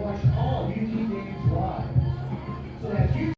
watch all UT games live. So that's you.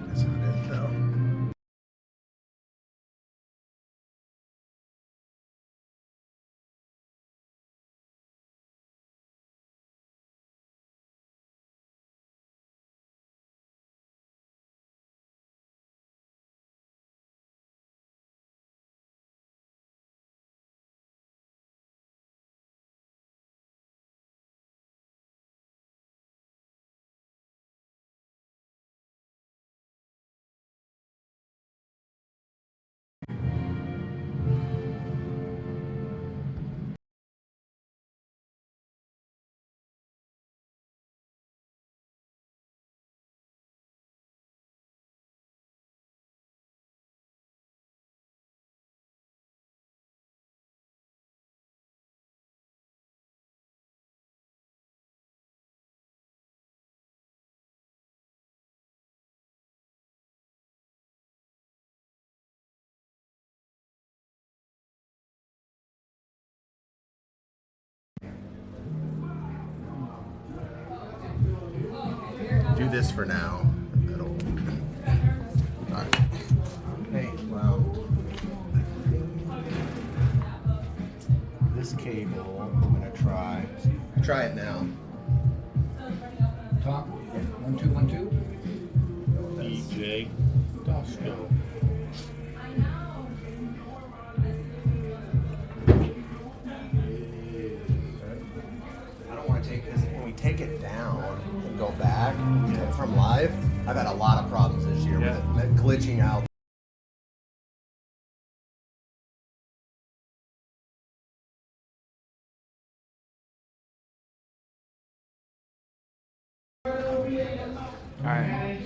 That's not it though. Do this for now. That'll. Alright. Hey, well, I think this cable, I'm gonna try. Try it now. Talk. 1 2 1 2. DJ Dusko. I don't want to take this. When we take it down and go back from live, I've had a lot of problems this year with it glitching out. Alright.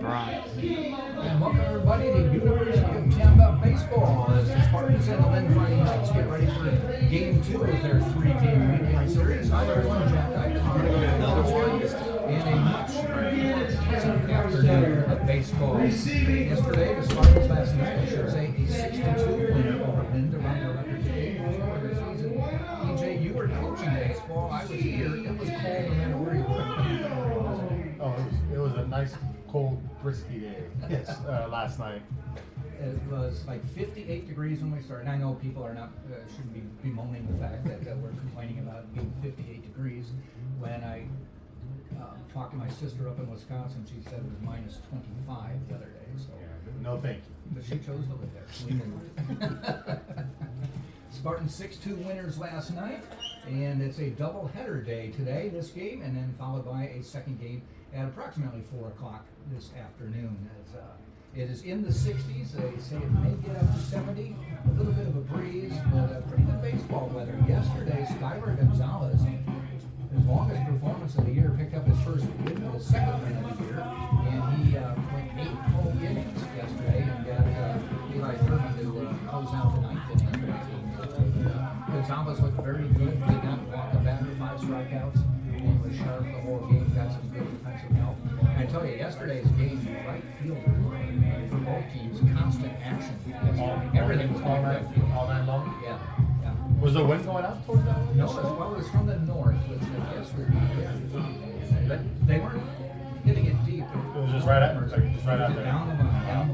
Right. And welcome everybody to University of Tampa baseball as the Spartans and the Lynn Fighting Knights get ready for game 2 of their 3-game weekend series. I'm everyone, Jack Icon, in a much pleasant afternoon of baseball. Yesterday, the Spartans last night, I should say, a 6-2 win over Lynn to run the record today before the season. EJ, you were coaching baseball. I was here. It was cold no matter where you were. Oh, it was a nice, cold, brisky day. Yes, last night. It was like 58 degrees when we started. And I know people are not shouldn't be bemoaning the fact that we're complaining about it being 58 degrees. When I talked to my sister up in Wisconsin, she said it was minus 25 the other day. So No, thank you. but she chose to live there. So we moved. Spartans 6-2 winners last night, and it's a doubleheader day today, this game, and then followed by a second game at approximately 4 o'clock this afternoon. As, it is in the 60s. They say it may get up to 70, a little bit of a breeze, but pretty good baseball weather. Yesterday, Skylar Gonzalez, his longest performance of the year, picked up his first win, his second win of the year, and he went 8 full innings yesterday and got Eli Thurman to close out the ninth inning. Gonzalez looked very good, did not walk a batter, 5 strikeouts, and was sharp the whole game, got some good defensive help. And I tell you, yesterday's game, right fielder for both teams, constant action. Everything was all going night, right field. all night long. Yeah, yeah. Was the wind going out towards that one? No, it was from the north, which I guess would be good. But they weren't hitting it deep. It was just right at just right out there. Down the line,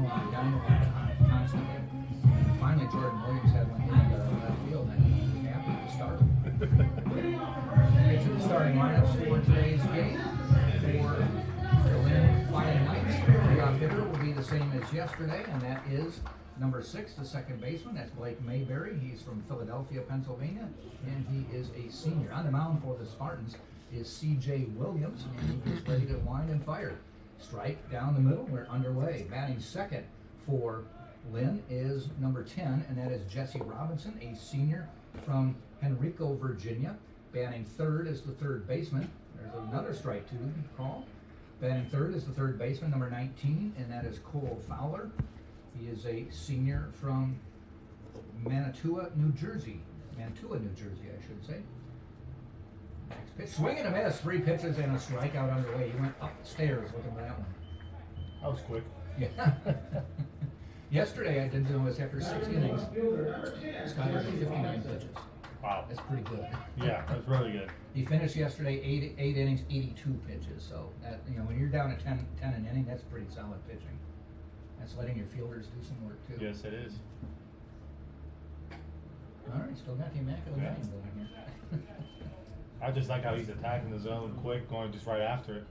constantly. And finally, Jordan Williams had one hit into left field, and he was happy to start. Get to the starting lineups for today's game. For the Lynn Fighting Knights, the leadoff hitter will be the same as yesterday, and that is number 6, the second baseman. That's Blake Mayberry. He's from Philadelphia, Pennsylvania, and he is a senior. On the mound for the Spartans is C.J. Williams, and he is ready to wind and fire. Strike down the middle. We're underway. Batting second for Lynn is number 10, and that is Jesse Robinson, a senior from Henrico, Virginia. Batting third is the third baseman. There's another strike two call. Batting third is the third baseman, number 19, and that is Cole Fowler. He is a senior from Mantua, New Jersey, I should say. Next pitch, swing and a miss. 3 pitches and a strikeout underway. He went upstairs looking for that one. That was quick. Yeah. Yesterday I did notice after 6 innings, Scott had 59 pitches. Wow. That's pretty good. Yeah, that's really good. He finished yesterday 8 innings, 82 pitches. So that, when you're down at 10 an inning, that's pretty solid pitching. That's letting your fielders do some work too. Yes, it is. All right, still got the immaculate Yeah. line going here. I just like how he's attacking the zone quick, going just right after it.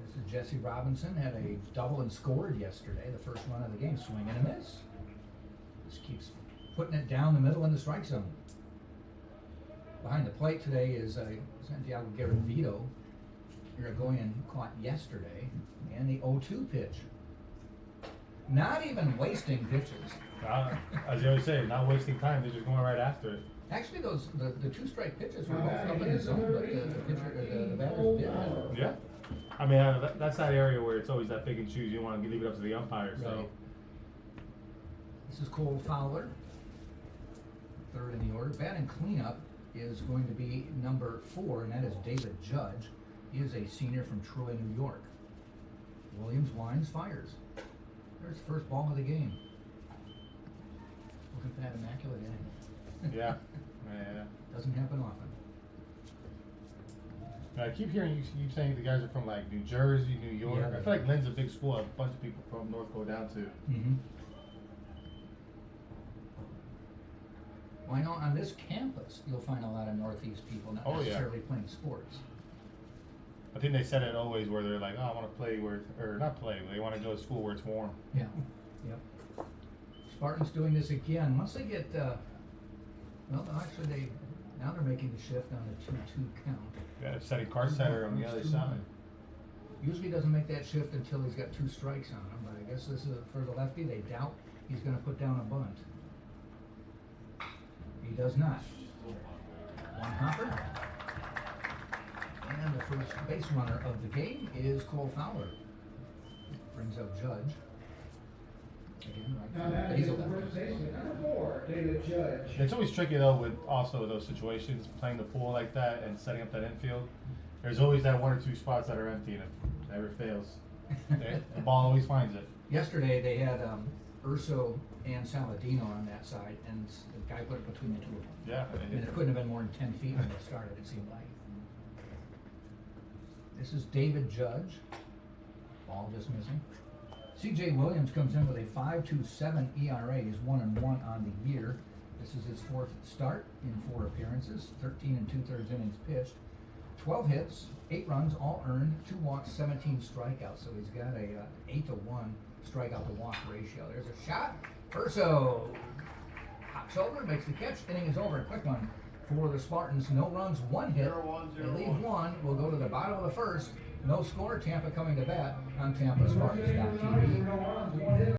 This is Jesse Robinson, had a double and scored yesterday, the first run of the game. Swing and a miss. Just keeps putting it down the middle in the strike zone. Behind the plate today is Santiago Garavito. Irigoyen caught yesterday, and the 0-2 pitch. Not even wasting pitches. As you always say, not wasting time. They're just going right after it. Actually, the 2 strike pitches were both up in the zone, but the batters did. Yeah. I mean, that's that area where it's always that pick and choose. You want to leave it up to the umpire. So. Right. This is Cole Fowler, third in the order. Batting cleanup is going to be number 4, and that is David Judge. He is a senior from Troy, New York. Williams winds, fires. There's the first ball of the game. Looking for that immaculate inning. Yeah. Yeah. Doesn't happen often. I keep hearing you saying the guys are from like New Jersey, New York. Yeah, I feel like Lynn's a big school. A bunch of people from North go down to. Mm-hmm. Well, I know on this campus you'll find a lot of Northeast people, not necessarily playing sports. I think they said it always where they're like, oh, I want to play or not play, but they want to go to school where it's warm. Yeah. Yep. Spartans doing this again. Once they get, actually now they're making the shift on the 2-2 count. Yeah, setting Carsetter on the other side. Usually doesn't make that shift until he's got 2 strikes on him, but I guess this is for the lefty. They doubt he's going to put down a bunt. He does not. One hopper. And the first base runner of the game is Cole Fowler. Brings up Judge. Again, right. But he's a lefty. Number 4, David Judge. It's always tricky though with also those situations, playing the pool like that and setting up that infield. There's always that 1 or 2 spots that are empty and it never fails. The ball always finds it. Yesterday they had Urso and Saladino on that side, and the guy put it between the two of them. Yeah. I mean, it couldn't have been more than 10 feet when it started, it seemed like. This is David Judge. Ball just missing. C.J. Williams comes in with a 5.27 ERA. He's 1-1 on the year. This is his 4th start in 4 appearances. 13 2/3 innings pitched. 12 hits, 8 runs, all earned, 2 walks, 17 strikeouts. So he's got a 8-to-1 strikeout to walk ratio. There's a shot. Urso hops over, makes the catch. Inning is over. A quick one for the Spartans. No runs, 1 hit. They leave 1. We'll go to the bottom of the first. No score. Tampa coming to bat on Tampa Spartans.tv.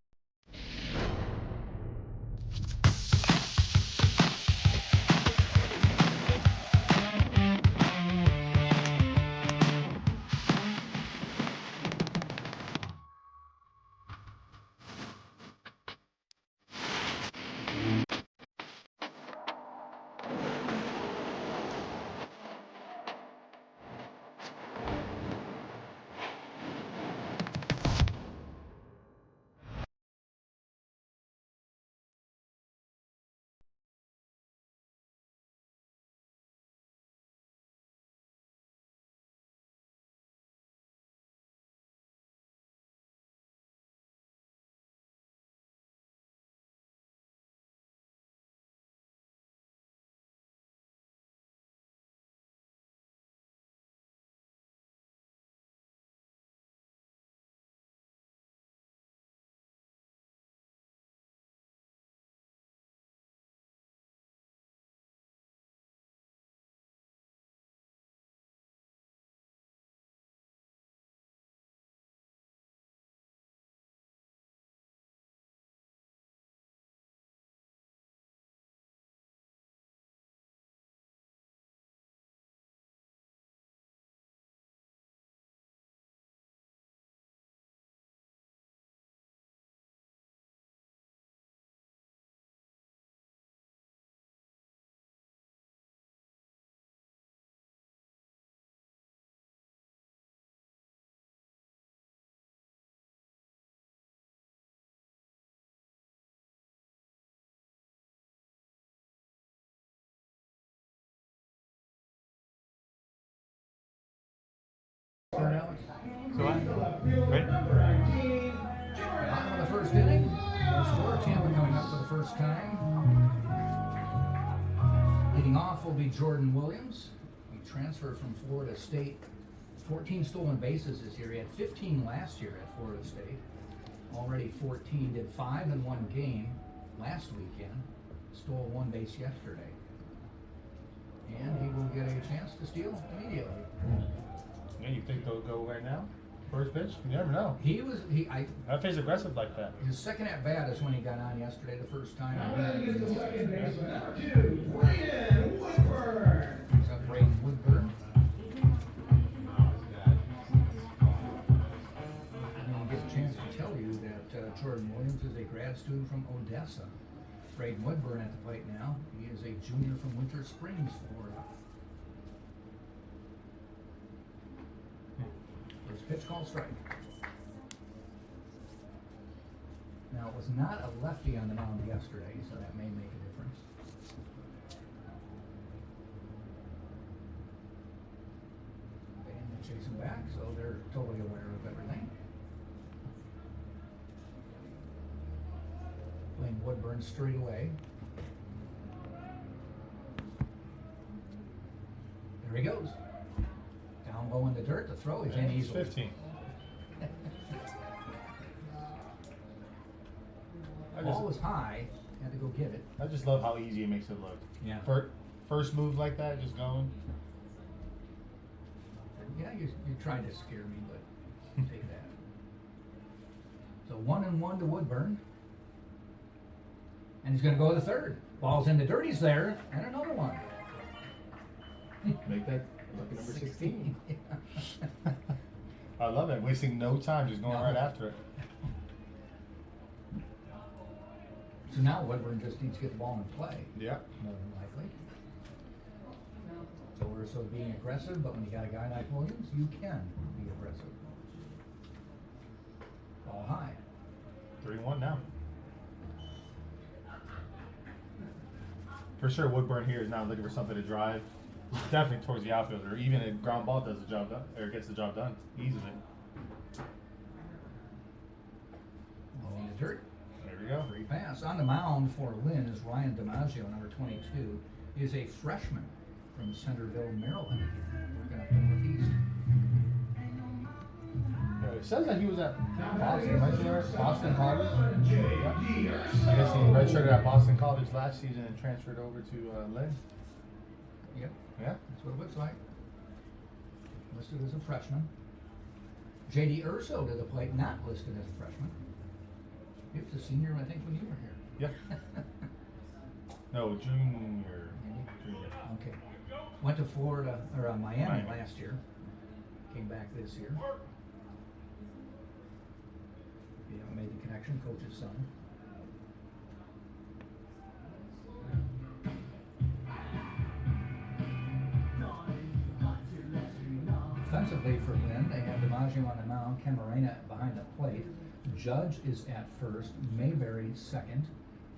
Alex? So what? Ready? Bottom of the first inning. No score. Tampa coming up for the first time. Leading off will be Jordan Williams. He transferred from Florida State. 14 stolen bases this year. He had 15 last year at Florida State. Already 14. Did 5 in one game last weekend. Stole 1 base yesterday. And he will get a chance to steal immediately. Yeah, you think they'll go right now? First pitch? You never know. That face aggressive like that. His second at bat is when he got on yesterday, the first time. Is the second baseman, number 2, Lynn Woodburn. He's up Braden Woodburn. And I'll get a chance to tell you that Jordan Williams is a grad student from Odessa. Braden Woodburn at the plate now. He is a junior from Winter Springs, Florida. First pitch called strike. Now, it was not a lefty on the mound yesterday, so that may make a difference. And they chase him back, so they're totally aware of everything. Playing Woodburn straight away. There he goes. Down low in the dirt, the throw is in He's easily. 15. Ball was high, had to go get it. I just love how easy it makes it look. Yeah. First move like that, just going. Yeah, you tried to scare me, but take that. So 1-1 to Woodburn. And he's going to go to the third. Ball's in the dirt, he's there, and another one. Make that lucky number 16. Yeah. I love it. Wasting no time, just going No. right after it. So now Woodburn just needs to get the ball in play, Yeah. more than likely. So we're so being aggressive, but when you got a guy like Williams, you can be aggressive. Ball high. 3-1 now. For sure, Woodburn here is now looking for something to drive. Definitely towards the outfield, or even a ground ball does the job done, or gets the job done easily. Ball in the dirt. There we go. Free pass. On the mound for Lynn is Ryan DiMaggio, number 22. He is a freshman from Centerville, Maryland. Working up the Northeast. It says that he was at Boston, right there? Boston College. Yeah. I guess he redshirted at Boston College last season and transferred over to Lynn. Yep, Yeah. that's what it looks like. Listed as a freshman. J.D. Urso to the plate, not listed as a freshman. He was a senior, I think, when you were here. Yeah. No, junior. Okay. Went to Florida, or Miami Miami. last year. Came back this year. You know, made the connection, coach's son. Defensively for Lynn, they have DiMaggio on the mound, Camarena behind the plate. Judge is at first, Mayberry second,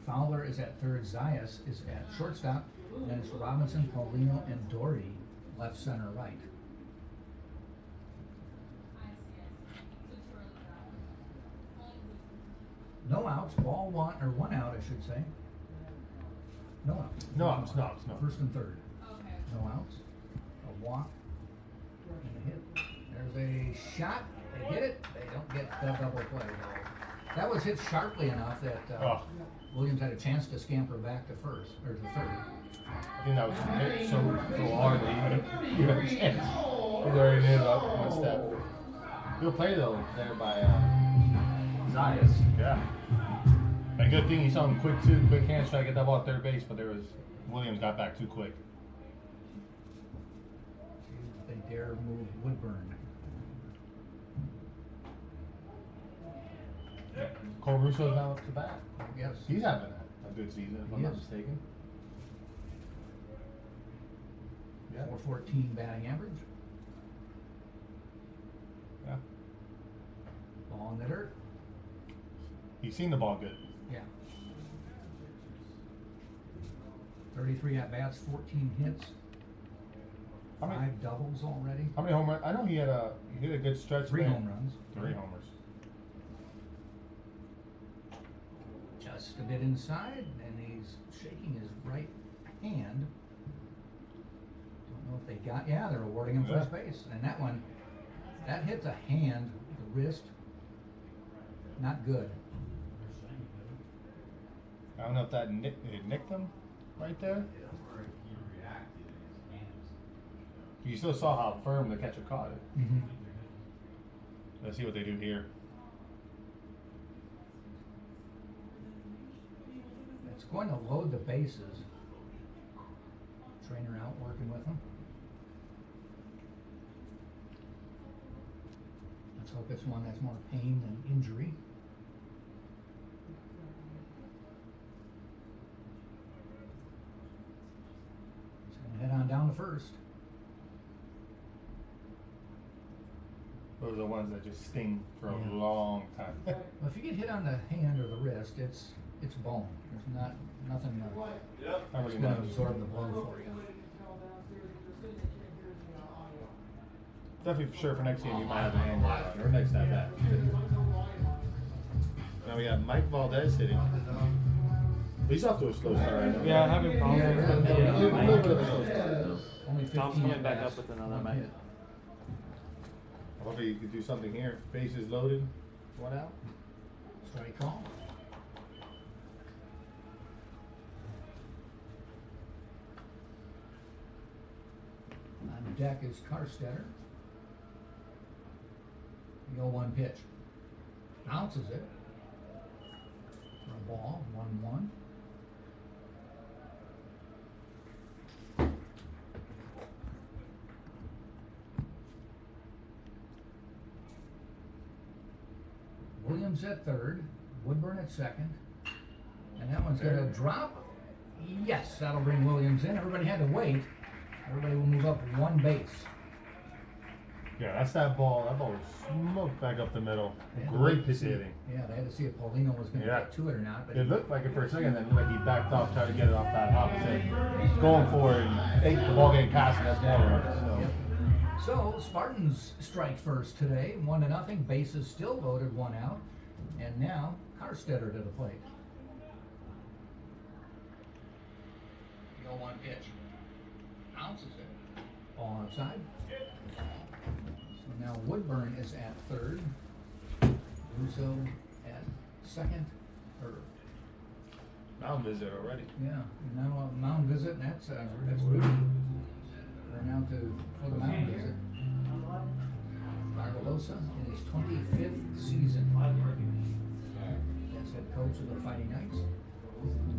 Fowler is at third, Zayas is at shortstop, and then it's Robinson, Paulino, and Doherty, left, center, right. No outs, ball one, or one out, I should say. No outs. No outs, no outs, no. First and third. No outs. A walk and a hit. There's a shot. They get it. They don't get the double play though. That was hit sharply enough that Williams had a chance to scamper back to first or to third. I think that was hit so hard that he even had a chance. He's already in up one step. Good play though there by Zayas. Yeah. And good thing he saw him quick too. Quick hands try to get that ball at third base, but Williams got back too quick. They dare move Woodburn. Cole Russo's now up to bat. Yes. He's having a good season, if I'm He not is. mistaken. Yeah. 414 batting average. Yeah. Ball in the dirt. He's seen the ball good. Yeah. 33 at bats, 14 hits. How many- 5 doubles already. How many home runs? I know he had a good stretch. 3 there. home runs. 3 homers. Just a bit inside, and he's shaking his right hand. Don't know if they got. Yeah, they're awarding him first base, and that one, that hit the hand, the wrist. Not good. I don't know if that it nicked him right there. You still saw how firm the catcher caught it. Mm-hmm. Let's see what they do here. It's going to load the bases. Trainer out working with him. Let's hope it's one that's more pain than injury. He's going to head on down to first. Those are the ones that just sting for a Yeah. long time. Well, if you get hit on the hand or the wrist, it's bone. There's nothing Not that's really going to much. absorb the blow for you. Definitely for sure for next game you might have a hand guard on, or next at bat. Now we got Mike Valdez hitting. He's off to a slow start right now. Yeah, having problems with the A little bit of a slow start. Only 15 Tom's coming at back bats, up with another one mic. hit. Hopefully you could do something here. Bases loaded. 1 out. Strike call. On deck is Karstetter. The 0-1 pitch. Bounces it. For a ball, 1-1. Williams at third, Woodburn at second, and that one's gonna drop. Yes, that'll bring Williams in. Everybody had to wait. Everybody will move up 1 base. Yeah, that's that ball. That ball was smoked back up the middle. They had to Great wait to pitch see- hitting. Yeah, they had to see if Paulino was gonna Yeah. get to it or not, but It looked like it for a second, then like he backed off, tried to get it off that hop instead of going for it and ate the ball getting past him. That's more runs. So. Yep. So Spartans strike first today, 1-0. Bases still loaded, 1 out, and now Karstetter to the plate. The 0-1 pitch. Bounces it. Ball outside. So now Woodburn is at third. Russo at second. Or Mound visit already. yeah, now a mound visit. And that's Rudy. We're now for the mound visit. Barbarossa in his 25th season as head coach of the Fighting Knights.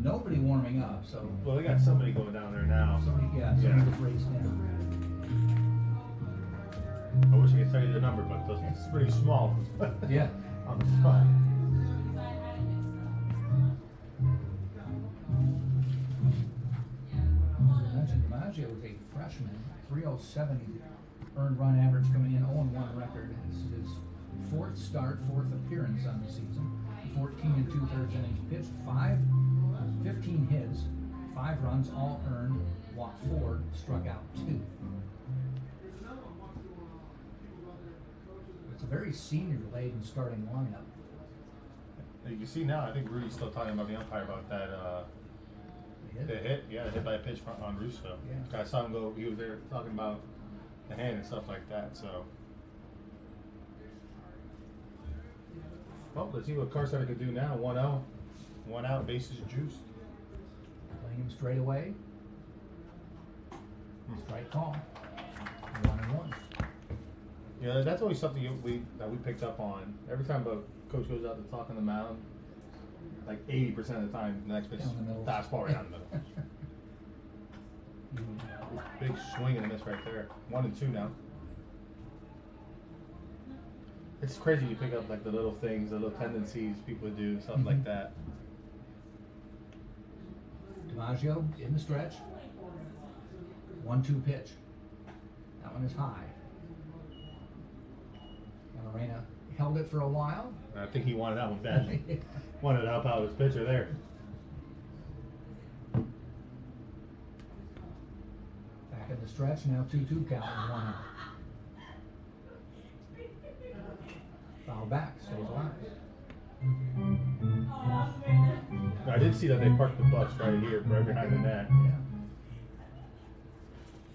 Nobody warming up, so Well, they got somebody going down there now. somebody was raced in. I wish I could tell you the number, but it's pretty small. Yeah. On the front. As I mentioned, DiMaggio was a freshman, 307 earned run average coming in, 0-1 record. This is his 4th start, 4th appearance on the season. 14 2/3 innings pitched, 15 hits, 5 runs, all earned, walked 4, struck out 2. It's a very senior-laden starting lineup. You can see now, I think Rudy's still talking about the umpire about that the hit by a pitch on Russo. Yeah. I saw him go, he was there talking about the hand and stuff like that, so. Well, let's see what Karstetter could do now. 1-0. 1 out, bases juiced. Playing him straight away. Strike call. 1-1. Yeah, that's always something that we picked up on. Every time a coach goes out to talk on the mound, like 80% of the time, the next pitch is Down the middle. fastball right down the middle. Big swing and a miss right there. 1-2 now. It's crazy you pick up like the little things, the little tendencies people do, stuff like that. DiMaggio in the stretch. 1-2 pitch. That one is high. Arena held it for a while. And I think he wanted that one badly. Wanted to help out his pitcher there. Back in the stretch, now 2-2 count and 1 out. Foul back, stays alive. I did see that they parked the bus right here, right behind the net. Yeah.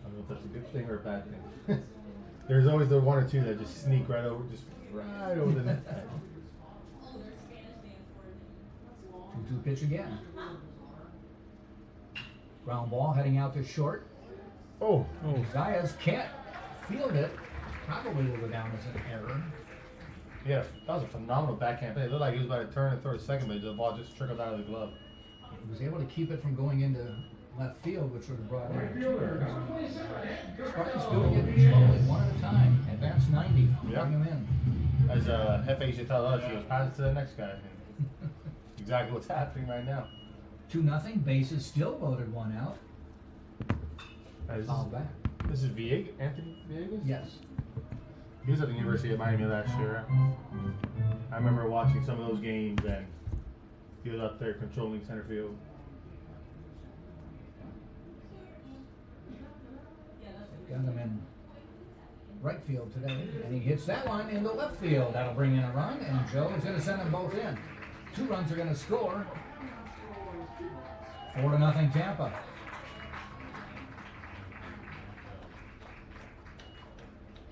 I don't know if that's a good thing or a bad thing. There's always the one or two that just sneak right over the net. 2-2 pitch again. Ground ball heading out to short. Oh, Zayas can't field it. Probably will go down as an error. yeah, that was a phenomenal backhand play. It looked like he was about to turn and throw a second, but the ball just trickled out of the glove. He was able to keep it from going into left field, which would have brought in. Spartans doing it slowly, one at a time. Advance 90. Yeah. Bring him in. As Hefe used to tell us, he goes, pass it to the next guy. And exactly what's happening right now. 2-0. Bases still loaded, 1 out. Foul back. This is Villegas, Anthony Villegas? Yes. He was at the University of Miami last year. I remember watching some of those games, and he was up there controlling center field. Got him in right field today, and he hits that one into left field. That'll bring in a run, and Joe is going to send them both in. 2 runs are going to score. 4-0 Tampa.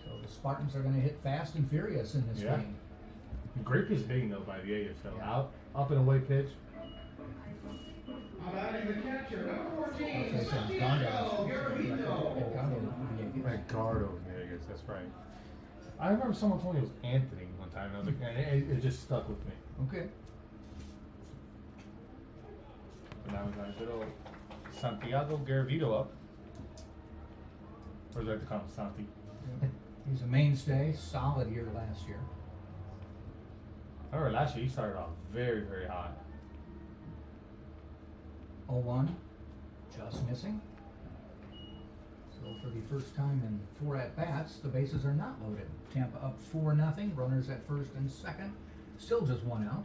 So the Spartans are going to hit fast and furious in this Yeah. game. Great piece of hitting though by Villegas. So up and away pitch. Edgardo Villegas, that's right. I remember someone told me it was Anthony one time, and I was like, and it just stuck with me. Okay. And that was our good old Santiago Garavito up. Or is that the call him Santi? He's a mainstay, solid year last year. I remember last year he started off very, very hot. 0-1, just missing. So for the first time in 4 at-bats, the bases are not loaded. Tampa up 4-0, runners at first and second, still just 1 out.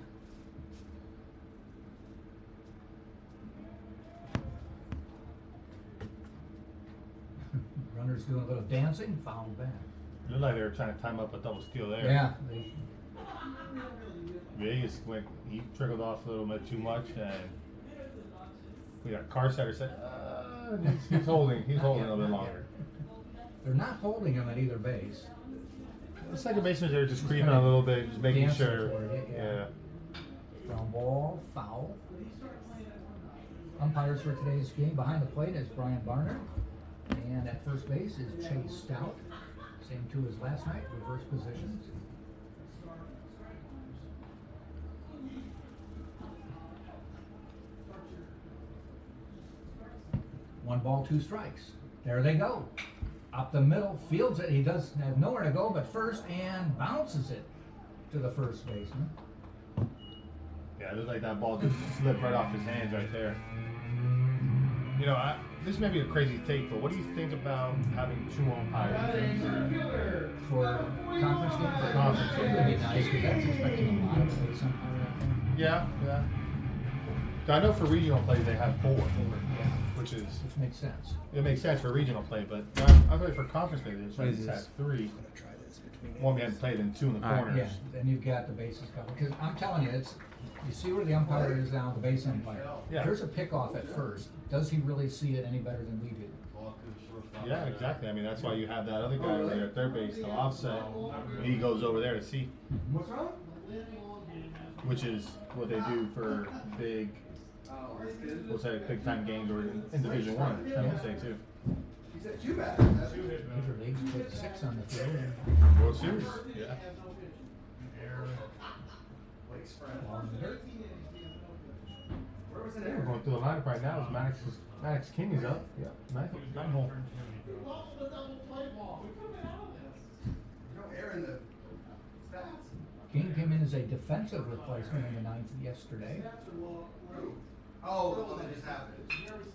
Runners doing a little dancing, foul back. It looked like they were trying to time up a double steal there. Yeah, Vegas went, he trickled off a little bit too much, and we got Carsetter said, he's holding a little bit longer. they're not holding him at either base. The second basemen are just creeping a little bit, just making Dancing sure. for it, yeah. Yeah. Ground ball, foul. Umpires for today's game behind the plate is Brian Barner. And at first base is Chase Stout. Same 2 as last night, reverse positions. One ball, 2 strikes. There they go. Up the middle, fields it. He does have nowhere to go but first and bounces it to the first baseman. Yeah, it looked like that ball just slipped right off his hands right there. You know, this may be a crazy take, but what do you think about having 2 umpires? For conference game? For conference game. It would be nice, because that's expecting a lot of base umpire, I think. Yeah. I know for regional play they have 4, which makes sense. it makes sense for regional play, but I think for conference play they just have 3. One behind the plate and 2 in the corners. Yeah, then you've got the bases covered. Because I'm telling you, you see where the umpire is now, the base umpire. Yeah. There's a pickoff at first. Does he really see it any better than we do? Yeah, exactly. I mean, that's why you have that other guy over there at third base, the offset. He goes over there to see. What's wrong? Which is what they do for big, we'll say big time games or in Division One. I would say too. He said too bad. Major Leagues put 6 on the field. World Series. Yeah. Ball in the dirt. We're going through the lineup right now. Maddox King is up. Yeah. 9 hole. King came in as a defensive replacement in the 9th yesterday. Oh, the one that just happened.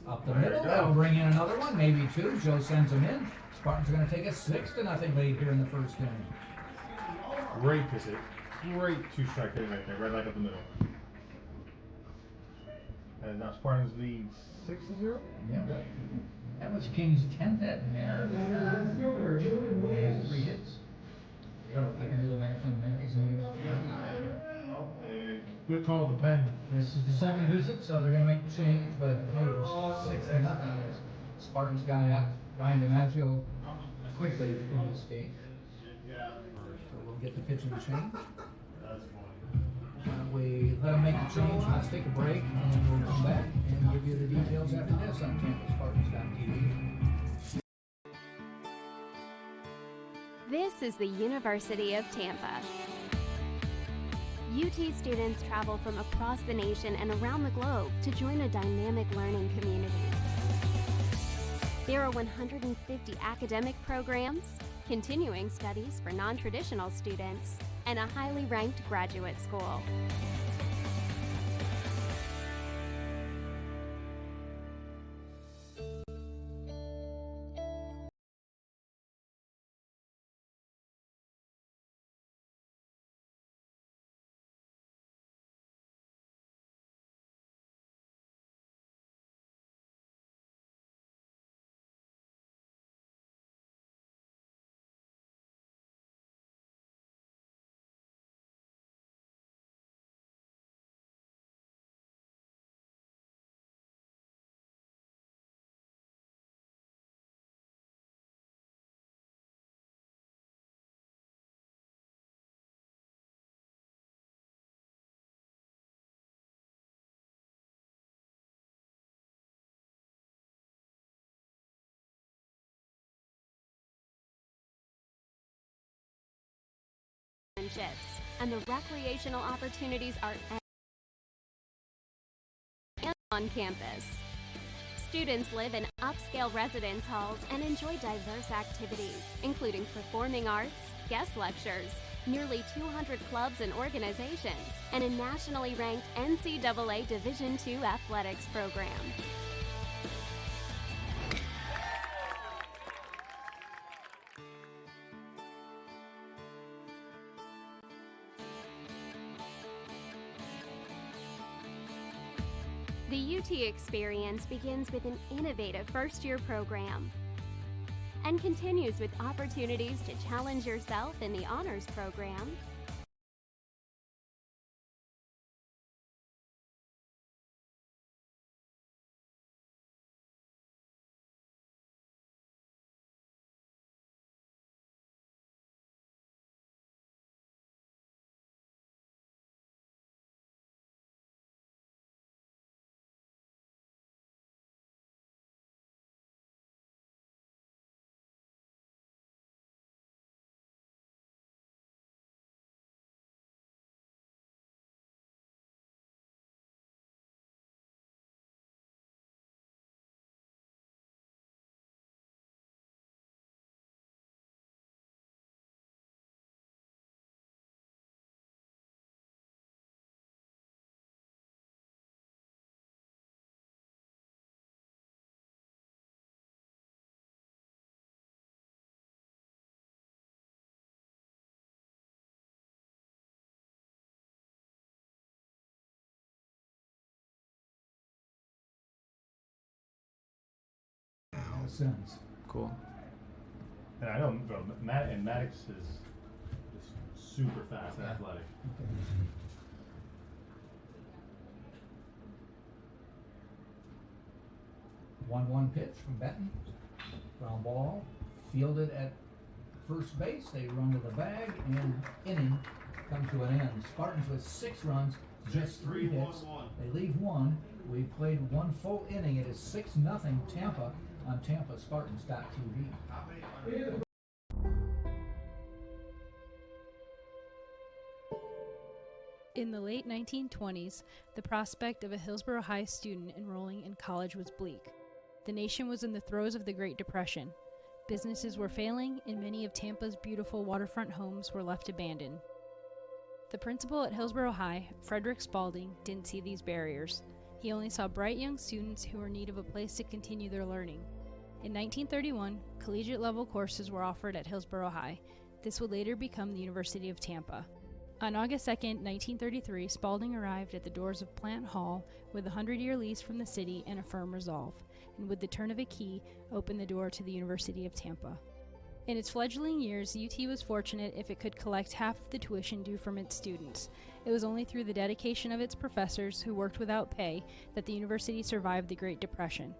Up the There middle, you go. that'll bring in another one, maybe 2. Joe sends him in. Spartans are going to take a 6-0 lead here in the first inning. Great piss it. Great 2-strike hitting right there, right back up the middle. And now Spartans lead 6-0. Yeah. That was King's 10th at Maryland. He has 3 hits. I can do the math on that. Good call, the pen. This is the 2nd visit, so they're going to make the change, but hey, it was 6-0. Spartans got out Ryan DiMaggio quickly in this game. So we'll get the pitching change. We let them make the change. Let's take a break, and we'll come back and give you the details after this on TampaSpartans.tv. This is the University of Tampa. UT students travel from across the nation and around the globe to join a dynamic learning community. There are 150 academic programs, continuing studies for non-traditional students, and a highly ranked graduate school. And the recreational opportunities are on campus. Students live in upscale residence halls and enjoy diverse activities, including performing arts, guest lectures, nearly 200 clubs and organizations, and a nationally ranked NCAA Division II athletics program. The UT experience begins with an innovative first-year program and continues with opportunities to challenge yourself in the honors program, Sense. Cool. And I know Maddox is just super fast and athletic. Okay. 1-1 pitch from Benton. Ground ball fielded at first base. They run to the bag, and inning comes to an end. Spartans with 6 runs, just 3 hits. They leave 1. We've played 1 full inning. It is 6-0 Tampa on TampaSpartans.tv. In the late 1920s, the prospect of a Hillsborough High student enrolling in college was bleak. The nation was in the throes of the Great Depression. Businesses were failing, and many of Tampa's beautiful waterfront homes were left abandoned. The principal at Hillsborough High, Frederick Spalding, didn't see these barriers. He only saw bright young students who were in need of a place to continue their learning. In 1931, collegiate-level courses were offered at Hillsborough High. This would later become the University of Tampa. On August 2, 1933, Spalding arrived at the doors of Plant Hall with a 100-year lease from the city and a firm resolve, and with the turn of a key, opened the door to the University of Tampa. In its fledgling years, UT was fortunate if it could collect half of the tuition due from its students. It was only through the dedication of its professors, who worked without pay, that the university survived the Great Depression.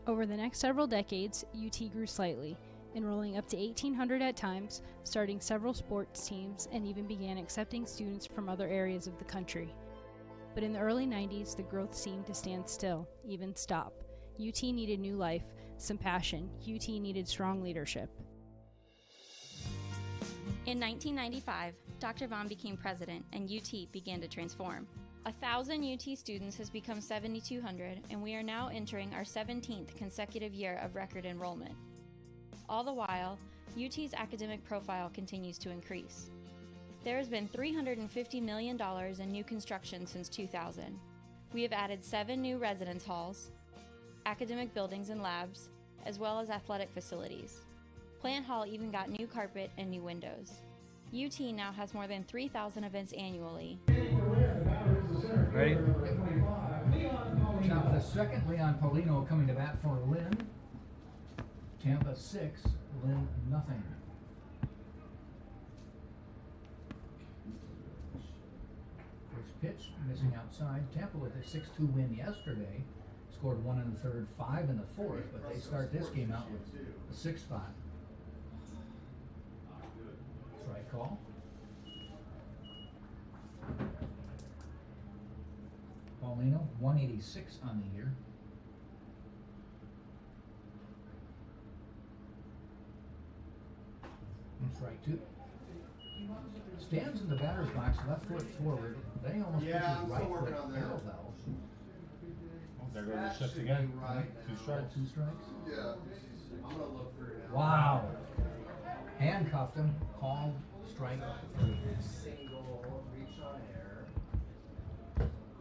Over the next several decades, UT grew slightly, enrolling up to 1,800 at times, starting several sports teams, and even began accepting students from other areas of the country. But in the early 90s, the growth seemed to stand still, even stop. UT needed new life, some passion. UT needed strong leadership. In 1995, Dr. Vaughn became president and UT began to transform. 1,000 UT students has become 7,200, and we are now entering our 17th consecutive year of record enrollment. All the while, UT's academic profile continues to increase. There has been $350 million in new construction since 2000. We have added 7 new residence halls, academic buildings and labs, as well as athletic facilities. Plant Hall even got new carpet and new windows. UT now has more than 3,000 events annually. Ready? Top of the second, Leon Paulino coming to bat for Lynn. Tampa 6, Lynn nothing. First pitch, missing outside. Tampa with a 6-2 win yesterday. Scored 1 in the third, 5 in the fourth, but they start this game out with a 6 spot. Strike call. Paulino, 186 on the year. Strike 2. Stands in the batter's box, left foot forward. Then he almost Yeah, I'm pushes right still working foot on that. parallel. Oh, there goes the shift again. Right. 2 strikes. 2 strikes. Yeah. I'm gonna look for it now. Wow. Handcuffed him. Called strike 3. Single reach on air.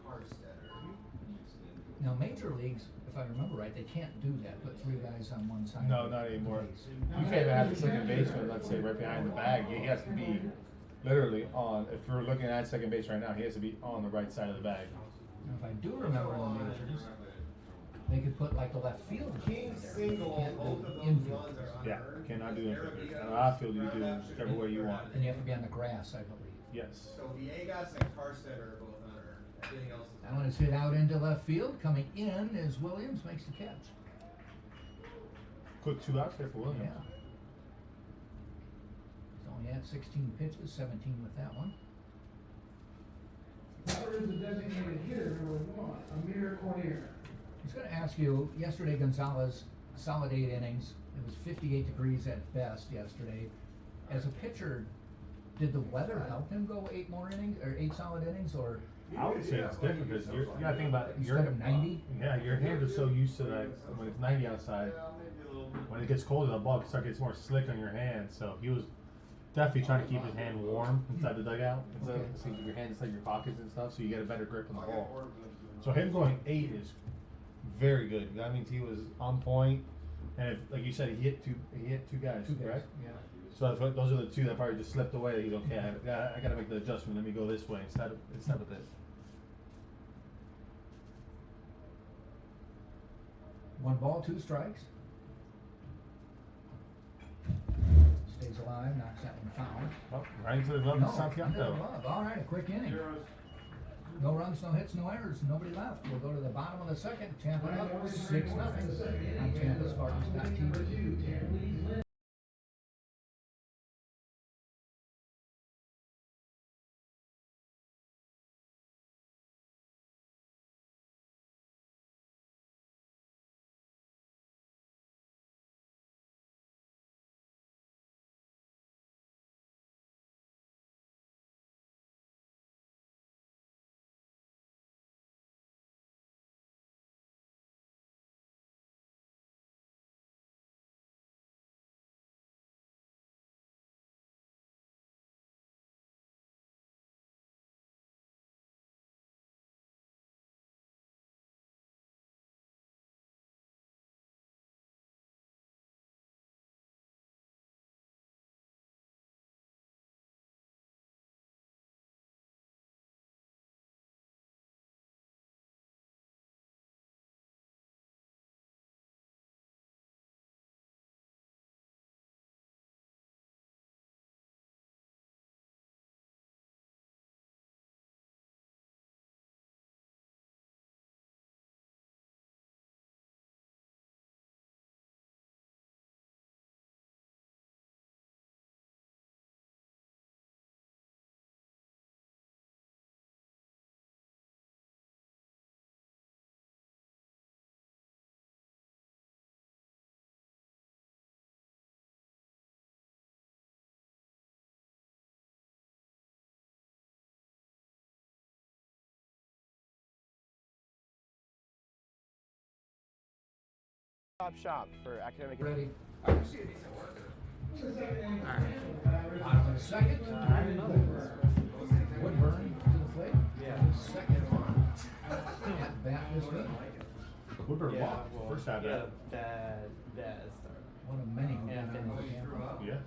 Harstetter. Now, major leagues, if I remember right, they can't do that. Put 3 guys on one side. No, of the not anymore. base. You can't even have the second baseman, let's say, right behind the bag. He has to be literally on. If we're looking at second base right now, he has to be on the right side of the bag. Now, if I do remember in the majors, they could put like the left field King there. single, Can't both do of those infield. runs are Yeah, unearned. cannot do anything. On the outfield, you do whichever way you want. And you have to be on the grass, I believe. Yes. So Viegas and Harstetter are both unearned. Everything else is That one is hit out into left field. Coming in as Williams makes the catch. Quick 2 outs there for Williams. Yeah. He's only had 16 pitches, 17 with that one. Batter is the designated hitter, number 1, Amir Cornier. I was going to ask you, yesterday Gonzalez, solid 8 innings. It was 58 degrees at best yesterday. As a pitcher, did the weather help him go 8 more innings, or 8 solid innings, or I would say it's different because you gotta think about instead of 90? Yeah, your hands are so used to that when it's 90 outside. When it gets colder, the ball gets more slick on your hands. So he was definitely trying to keep his hand warm inside the dugout. Instead of so your hands inside your pockets and stuff, so you get a better grip on the ball. So him going 8 is very good. That means he was on point, and if, like you said, he hit two guys, correct? Yeah. So those are the 2 that probably just slipped away. He's okay. I gotta make the adjustment. Let me go this way instead of this. 1 ball, 2 strikes. Stays alive, knocks that one foul. Oh, right into the glove No, of Santiago. under the glove. All right, a quick inning. No runs, no hits, no errors, nobody left. We'll go to the bottom of the second. Tampa up 6-0 on Tampa Spartans.tv. Stop shop for academic. Ready. Alright. Bottom of the second. Woodburn to the plate. Yeah. Second at bat this week. Woodburn Yeah, walked. well, First half yeah, that. bad start. One of many who Yeah, got out of Tampa. Yeah.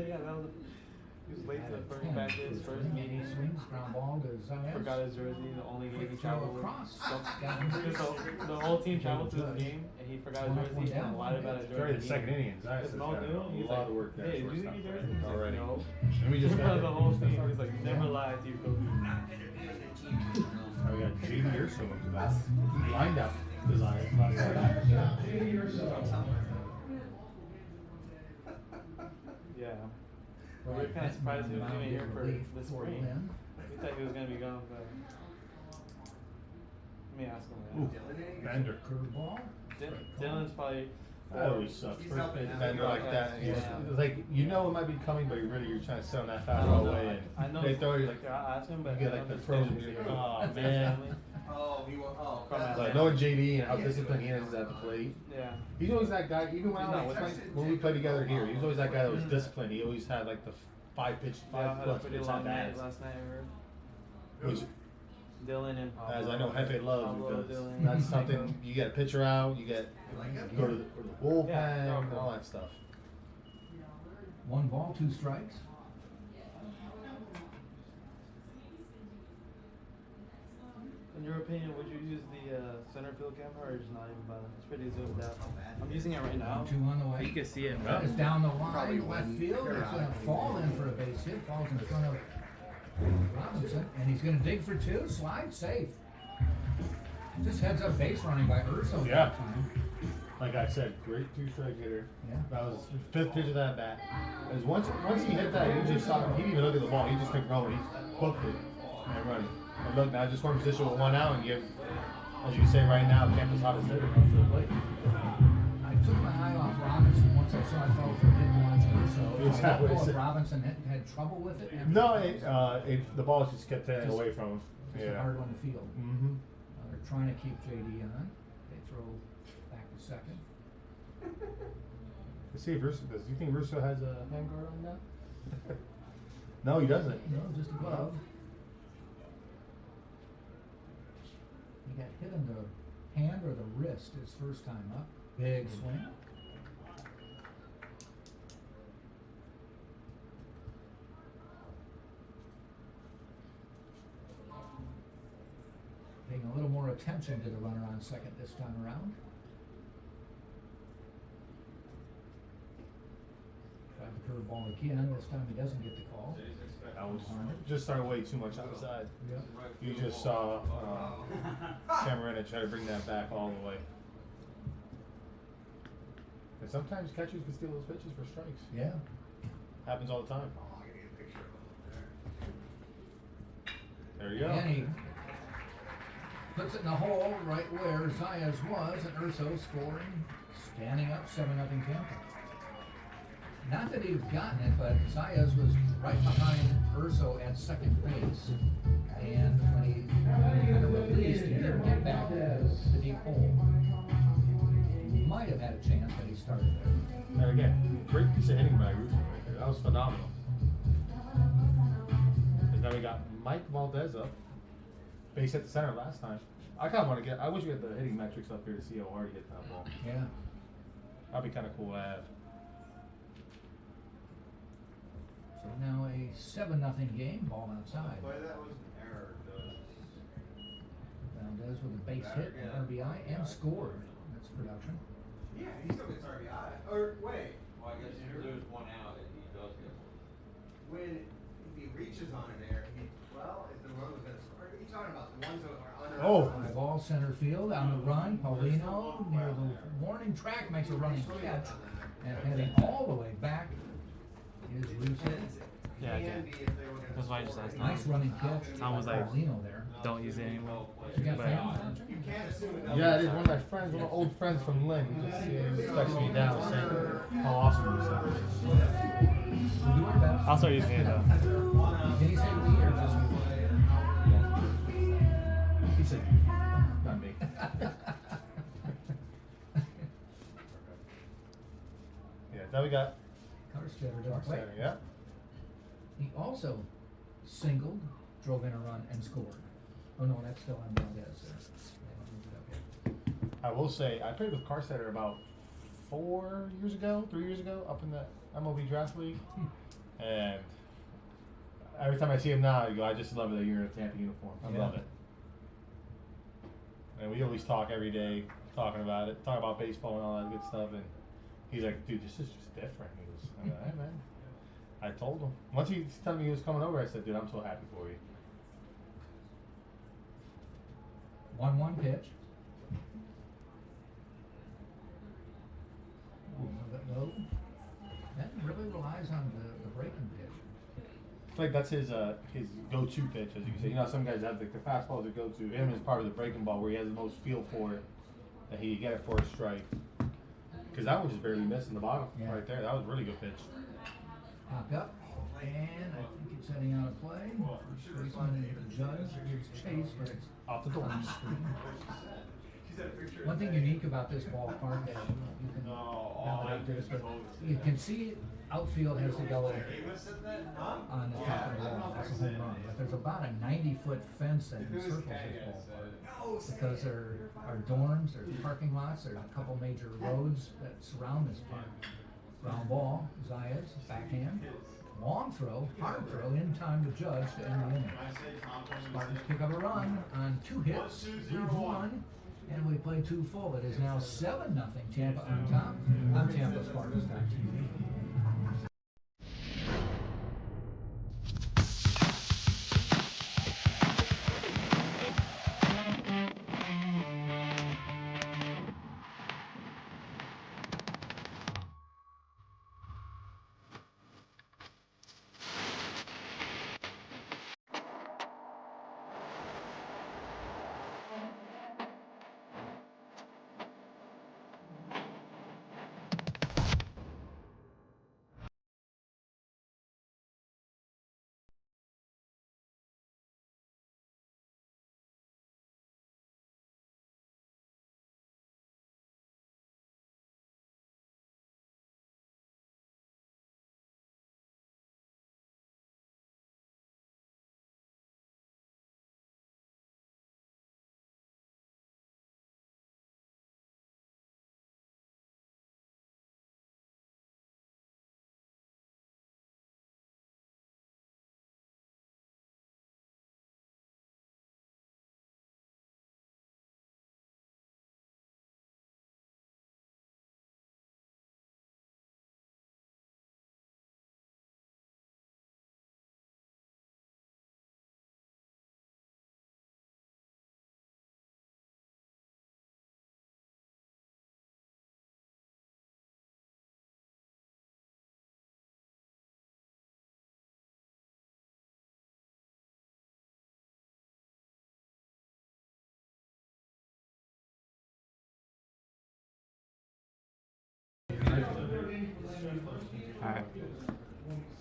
Yeah, that was. He was late to the first practice, first meeting. Swings, ground ball to Zayas. Forgot his jersey. The only game he Quick throw traveled with. across. So, Got him. the whole team traveled to the game, and he forgot his jersey and lied about his During jersey. the second inning, Zayas It's has no got deal. a He's lot like, of work there. hey, did you shortstop think your jersey? He's like, already. no. And we just got the whole team. He's like, never lied to you, coach. Oh, we got JD Urso into that. Lined up design. Yeah. We were kind of surprised he was even here for the spring. Lynn. We thought he was going to be gone, but let me ask him. Ooh, Bender. Curveball. Dylan's probably. That always sucks. First pitch, Bender like that. Yeah. It's like, you know it might be coming, but you're trying to sell that foul away. I And know. they throw you Like, I asked him, but you get like the frozen. Oh, man. Like knowing JD and how disciplined he is at the plate. Yeah. He's always that guy. Even when He's not with us. when we played together here, he was always that guy that was disciplined. He always had like the five Yeah, I had a plus pretty pitch long at night bats. last night, I heard. Which, Dylan and Pablo. as I know, Hefe loves Pablo, because Dylan. that's something you get a pitcher out, you get go to the bullpen, Yeah, and all that stuff. 1 ball, 2 strikes. In your opinion, would you use the center field camera or just not even bother? It's pretty zoomed out. I'm using it right now. 2 on the way. You can see it, That is bro. down the Probably line, left wouldn't. field. You're It's going out. to fall in for a base hit. Falls in front of Robinson, and he's going to dig for 2. Slide safe. Just heads up base running by Urso. Yeah. that time. Like I said, great 2-strike hitter. Yeah. That was the 5th pitch of that bat. As once he hit that, you just saw him. He didn't even look at the ball. He just kept rolling. He booked it and running. And look, now just one position with 1 out and give, as you say right now, Tampa's hottest hitter comes to the plate. I took my eye off Robinson once I saw I fell for a hit once or so. Is I that don't what know it if said? Robinson had trouble with it. after No, that. the ball just kept heading Just- away from him. It's a Yeah. hard one to field. Mm-hmm. They're trying to keep JD on. They throw back to second. Let's see if Russo does. Do you think Russo has a handguard on now? No, he doesn't. No, just a glove. He got hit in the hand or the wrist his first time up. Big swing. Paying a little more attention to the runner on second this time around. Tried the curveball again. This time he doesn't get the call. I was just starting way too much outside. Yep. You just saw Cameron try to bring that back all the way. And sometimes catchers can steal those pitches for strikes. Yeah. Happens all the time. There you go. And he puts it in the hole right where Zayas was, and Urso scoring, standing up 7-0 Tampa. Not that he'd gotten it, but Zayas was right behind Urso at second base. And when he kind of released, he didn't get back to the deep hole. He might have had a chance, but he started there. And again, great piece of hitting by Russo right there. That was phenomenal. And now we got Mike Valdez up. Base hit the center last time. I kind of want to get. I wish we had the hitting metrics up here to see how hard he hit that ball. Yeah. That'd be kind of cool to have. So now a 7-0 game, ball outside. that was an error. Valdez with a base hit, an RBI, and scored. That's production. Yeah, he still gets RBI. Or wait. Well, I guess if there's 1 out, he does get one. When if he reaches on an error, if the run was gonna score. Are you talking about the ones that are under? Oh. Fly ball center field on the run. Paulino near the warning track makes a running catch, and heading all the way back is Russo. Yeah, I Can did. be if they were gonna That's why I just asked. Nice running catch. Tom was by like, Paulino there. Don't use it anymore. You got But- fans? You can't assume it. Yeah, it is one of my friends, one of my old friends from Lynn. He just texted me down saying how awesome it is. We'll do our best. I'll start using it though. Did he say we or just He said, not me. Now we got Carstetter didn't play. Center, yeah. He also singled, drove in a run, and scored. Oh no, that's still on Valdez there. I will say, I played with Carstetter about 3 years ago, up in the MLB Draft League. And every time I see him now, I go, I just love that you're in a Tampa uniform. I love it. And we always talk every day, talking about it, talk about baseball and all that good stuff. And he's like, dude, this is just different. He goes, I'm like, hey, man. I told him. Once he told me he was coming over, I said, dude, I'm so happy for you. 1-1 pitch. Low. That really relies on the breaking pitch. I feel like that's his go-to pitch, as you can say. You know, some guys have the fastball as a go-to. Him is probably the breaking ball where he has the most feel for it, that he get it for a strike. Because that one just barely missed in the bottom right there. That was a really good pitch. Popped up, and I think it's heading out of play. First baseman Judge is Chase, but it's off the door. On the screen. One thing unique about this ballpark that you can validate this, but you can see outfield has the yellow on the top of the wall. That's a home run. But there's about a 90-foot fence that encircles this ballpark because there are dorms, there's parking lots, there's a couple major roads that surround this park. Ground ball, Zayas, backhand, long throw, hard throw, in time to Judge to end the inning. Spartans pick up a run on 2 hits, leave 1. And we play 2 full. It is now 7-0 Tampa on top. I'm Tampa Spartans.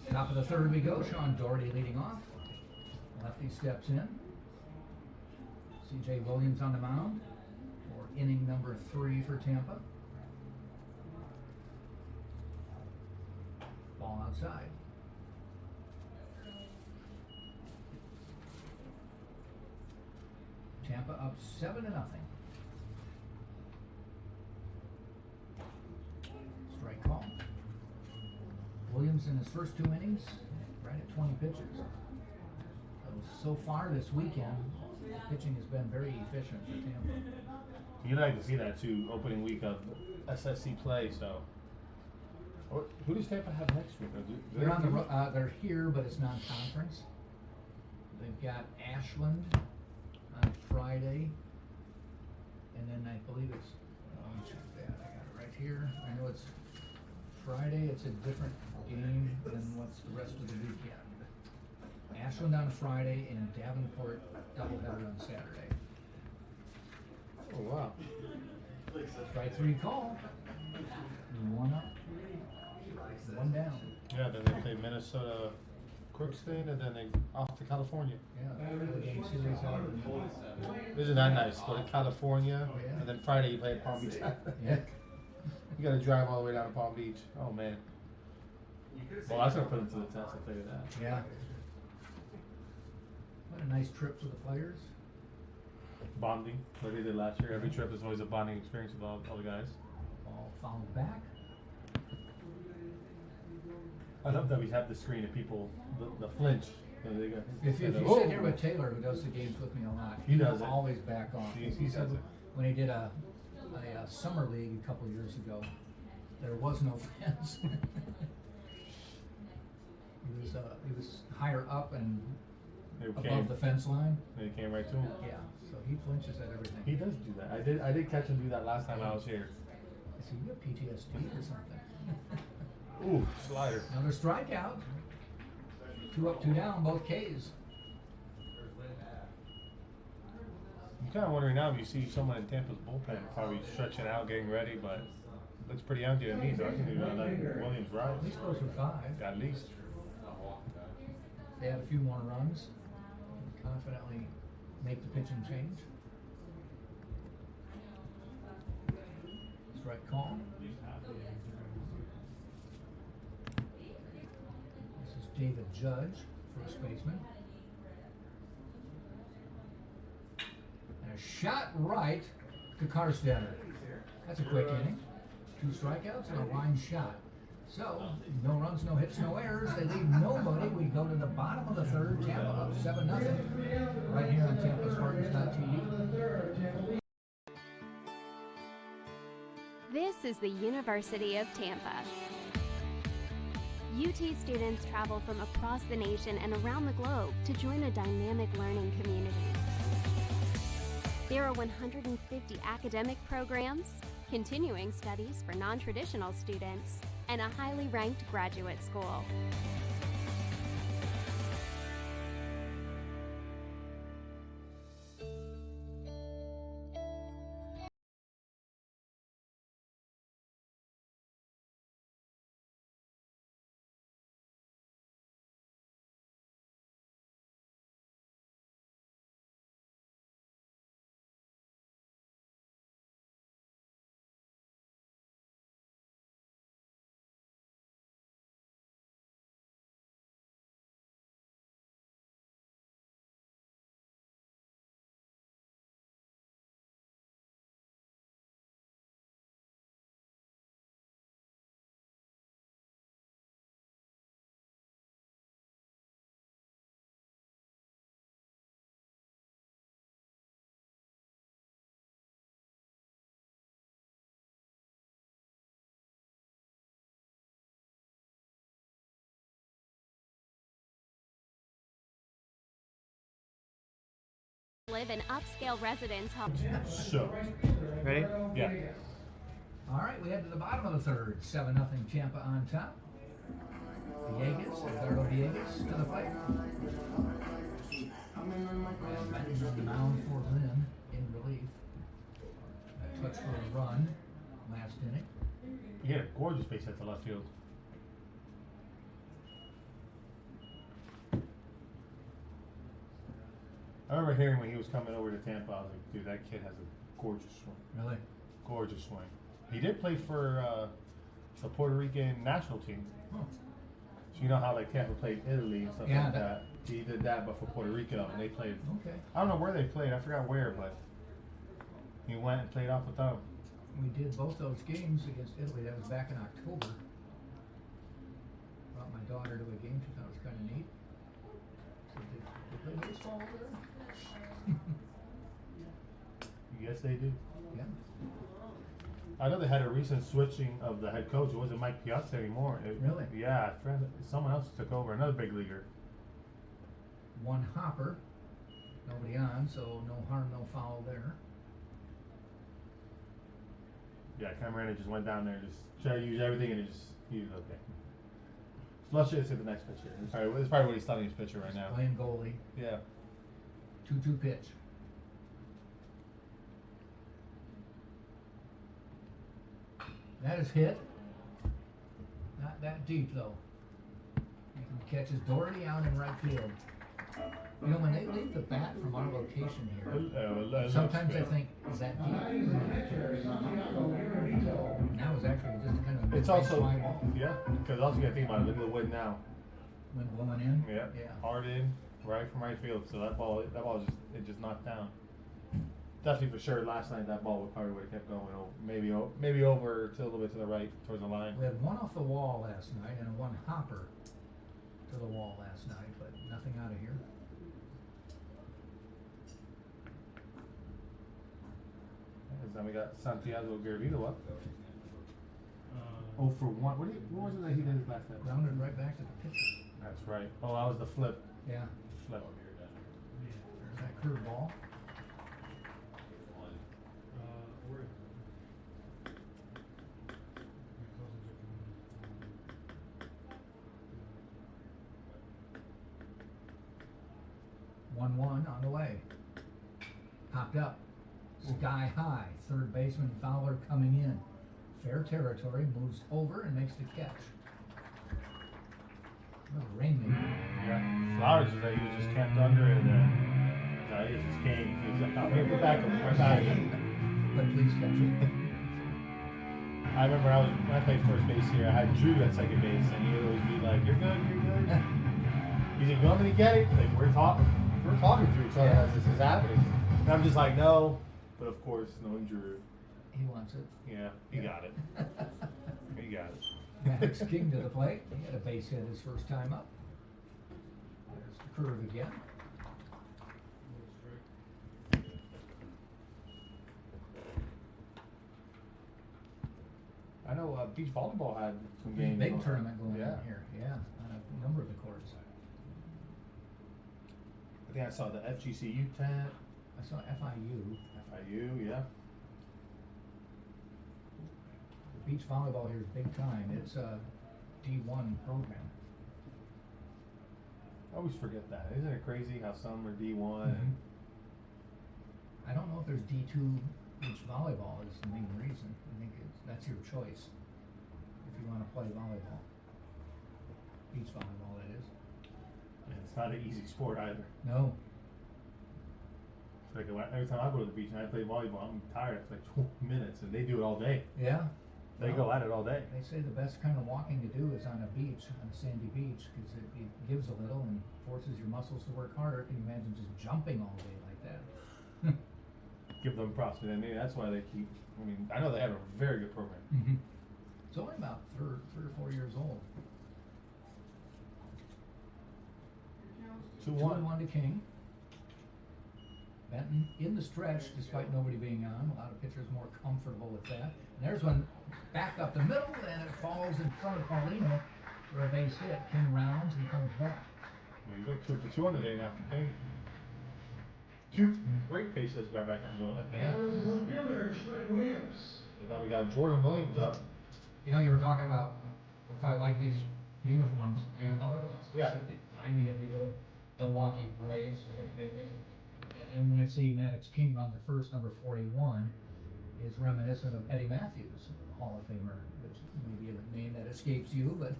Top of the third we go. Sean Doherty leading off. Lefty steps in. C.J. Williams on the mound for inning number 3 for Tampa. Ball outside. Tampa up 7-0. Strike call. Williams in his first 2 innings, right at 20 pitches. So far this weekend, pitching has been very efficient for Tampa. You'd like to see that too, opening week of SSC play. So, who does Tampa have next week? They're on the they're here, but it's non-conference. They've got Ashland on Friday, and then I believe it's. Let me check that. I got it right here. I know it's Friday. It's a different game than what's the rest of the weekend. Ashland on Friday and Davenport doubleheader on Saturday. Oh wow! Strike 3 call. 1 up, 1 down. Yeah, then they play Minnesota, Crookston, and then they off to California. Yeah, 4-game series out. Isn't that nice? Go to California, Oh, yeah. and then Friday you play at Palm Beach. Yeah. You gotta drive all the way down to Palm Beach. Oh man. Well, that's gonna put them to the test. I'll tell you that. Yeah. What a nice trip for the players. Bonding, like they did last year. Every trip is always a bonding experience with all the guys. Ball fouled back. I love that we have the screen of people, the flinch. They go, If you sit here with Taylor, who does the games with me a lot, He does he'll it. always back off. He He said does it. when he did a summer league a couple years ago, there was no fence. He was higher up and They above the fence line. They came right to him. Yeah, so he flinches at everything. He does do that. I did catch him do that last time I was here. So you have PTSD or something. Ooh, slider. Another strikeout. 2 up, 2 down, both Ks. I'm kind of wondering now if you see someone in Tampa's bullpen probably stretching out, getting ready, but it looks pretty empty to me, so I can do that. Williams right. At least goes for 5. At least. They had a few more runs. Confidently make the pitching change. Strike call. This is David Judge, first baseman. And a shot right to Karstetter. That's a quick inning. 2 strikeouts and a line shot. So, no runs, no hits, no errors. They leave nobody. We go to the bottom of the 3rd. Tampa up 7-0. Right here on TampaSpartans.tv. This is the University of Tampa. UT students travel from across the nation and around the globe to join a dynamic learning community. There are 150 academic programs, continuing studies for non-traditional students, and a highly ranked graduate school. Live in upscale residence homes. So, Ready? yeah. All right, we head to the bottom of the 3rd. 7-0 Tampa on top. Villegas, Eduardo Villegas to the plate. And Benton's on the mound for Lynn in relief. That touch for a run last inning. He had a gorgeous base hit to left field. I remember hearing when he was coming over to Tampa, I was like, dude, that kid has a gorgeous swing. Really? Gorgeous swing. He did play for the Puerto Rican national team. Oh. So you know how like Tampa played Italy and stuff Yeah, like that. He did that, but for Puerto Rico, and they played. Okay. I don't know where they played. I forgot where, but he went and played off the top. We did both those games against Italy. That was back in October. Brought my daughter to a game. She thought it was kind of neat. So they play baseball over there? Yes, they do. Yeah. I know they had a recent switching of the head coach. It wasn't Mike Piazza anymore. Really? Yeah, someone else took over. Another big leaguer. 1 hopper. Nobody on, so no harm, no foul there. Yeah, Camarena just went down there, just tried to use everything, and he was okay. Flush it to the next pitcher. It's probably what he's telling his pitcher right now. Playing goalie. Yeah. 2-2 pitch. That is hit. Not that deep though. He catches Doherty out in right field. You know, when they leave the bat from our location here, It sometimes I looks good. think, is that deep? That was actually just kind of a It's nice also, fly ball. yeah, because also you gotta think about it. Look at the wind now. Wind blowing in. Yeah, Yeah. hard in, right from right field. So that ball just knocked down. Definitely for sure. Last night that ball would probably would have kept going. Maybe over to a little bit to the right towards the line. We had one off the wall last night and one hopper to the wall last night, but nothing out of here. And then we got Santiago Garrido up. 0 for 1. What was it that he did last night? Grounded right back to the pitcher. That's right. Oh, that was the flip. Yeah. Flip. There's that curveball. One on the way. Popped up. Sky high. Third baseman Fowler coming in. Fair territory. Moves over and makes the catch. Little rainmaker. Yeah. Flowers is that he was just camped under and he just came. He was like, I'm here for backup. Right back. But please catch it. I remember when I played first base here, I had Drew at second base, and he would always be like, "You're good, you're good." He's like, "You want me to get it?" Like we're talking to each other as this is happening, and I'm just like, "No," but of course, knowing Drew, He wants it. yeah, he got it. He got it. Max King to the plate. He had a base hit his first time up. There's the curve again. I know beach volleyball had some games. Big tournament going Yeah. on here. Yeah, on a number of the courts. I think I saw the FGCU tent, I saw FIU. FIU, yeah. The beach volleyball here is big time. It's a D1 program. I always forget that. Isn't it crazy how some are D1? Mhm. I don't know if there's D2 beach volleyball is the main reason. I think that's your choice if you want to play volleyball. Beach volleyball, that is. And it's not an easy sport either. No. It's like every time I go to the beach and I play volleyball, I'm tired after like 20 minutes, and they do it all day. Yeah. They go at it all day. They say the best kind of walking to do is on a beach, on a sandy beach, because it gives a little and forces your muscles to work harder. Can you imagine just jumping all day like that? Give them props, and maybe that's why they keep. I mean, I know they have a very good program. Mm-hmm. It's only about three or 4 years old. 2-1. 2-1 to King. Benton in the stretch, despite nobody being on. A lot of pitchers more comfortable with that. And there's one back up the middle, and it falls in front of Paulino for a base hit. King rounds and comes back. Well, you go 2 for 2 on the day now. Hey. 2 great faces got back on the Yeah. Now we got Jordan Williams up. You know, you were talking about if I like these uniforms. Yeah. I mean, the Milwaukee Braves. And when I see Maddox King on the first, number 41, is reminiscent of Eddie Matthews, Hall of Famer, which may be a name that escapes you, but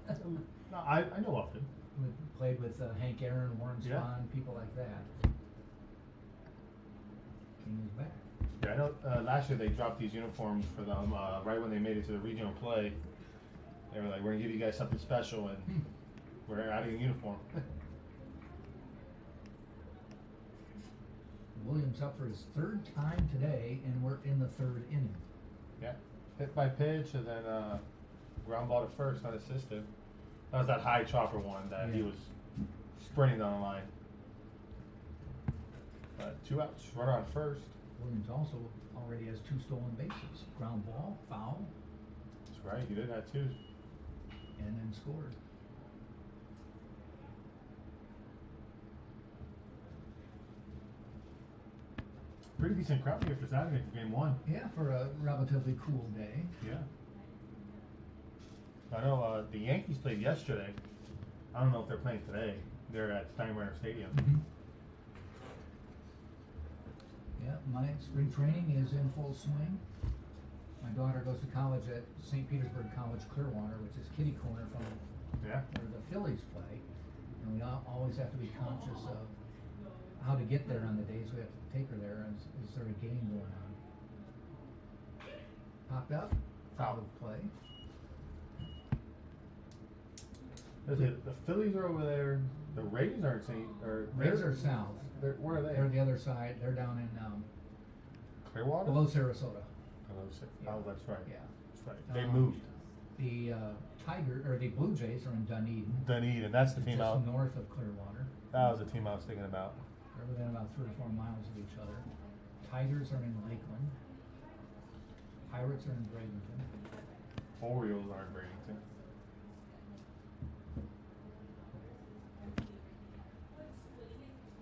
No, I know of him. played with Hank Aaron, Warren Yeah. Spahn, people like that. King is back. Yeah, I know. Last year they dropped these uniforms for them right when they made it to the regional play. They were like, "We're gonna give you guys something special, and we're adding a uniform." Williams up for his third time today, and we're in the third inning. Yeah, hit by pitch, and then ground ball to first, unassisted. That was that high chopper one that he Yeah. was sprinting down the line. 2 outs, runner on first. Williams also already has 2 stolen bases. Ground ball, foul, That's right, he did that too. and then scored. Pretty decent crowd here for Saturday for game 1. Yeah, for a relatively cool day. Yeah. I know the Yankees played yesterday. I don't know if they're playing today. They're at Steinbrenner Stadium. Yeah, my spring training is in full swing. My daughter goes to college at St. Petersburg College Clearwater, which is kitty corner from Yeah. where the Phillies play. And we always have to be conscious of how to get there on the days we have to take her there. Is there a game going on? Popped up. Foul play. The Phillies are over there. The Rays aren't Rays are south. Where are they? They're on the other side. They're down in Clearwater? below Sarasota. Oh, that's right. Yeah. That's right. They moved. The the Blue Jays are in Dunedin. Dunedin, that's the team just out. north of Clearwater. That was the team I was thinking about. They're within about 3 or 4 miles of each other. Tigers are in Lakeland. Pirates are in Bradenton. Orioles are in Bradenton.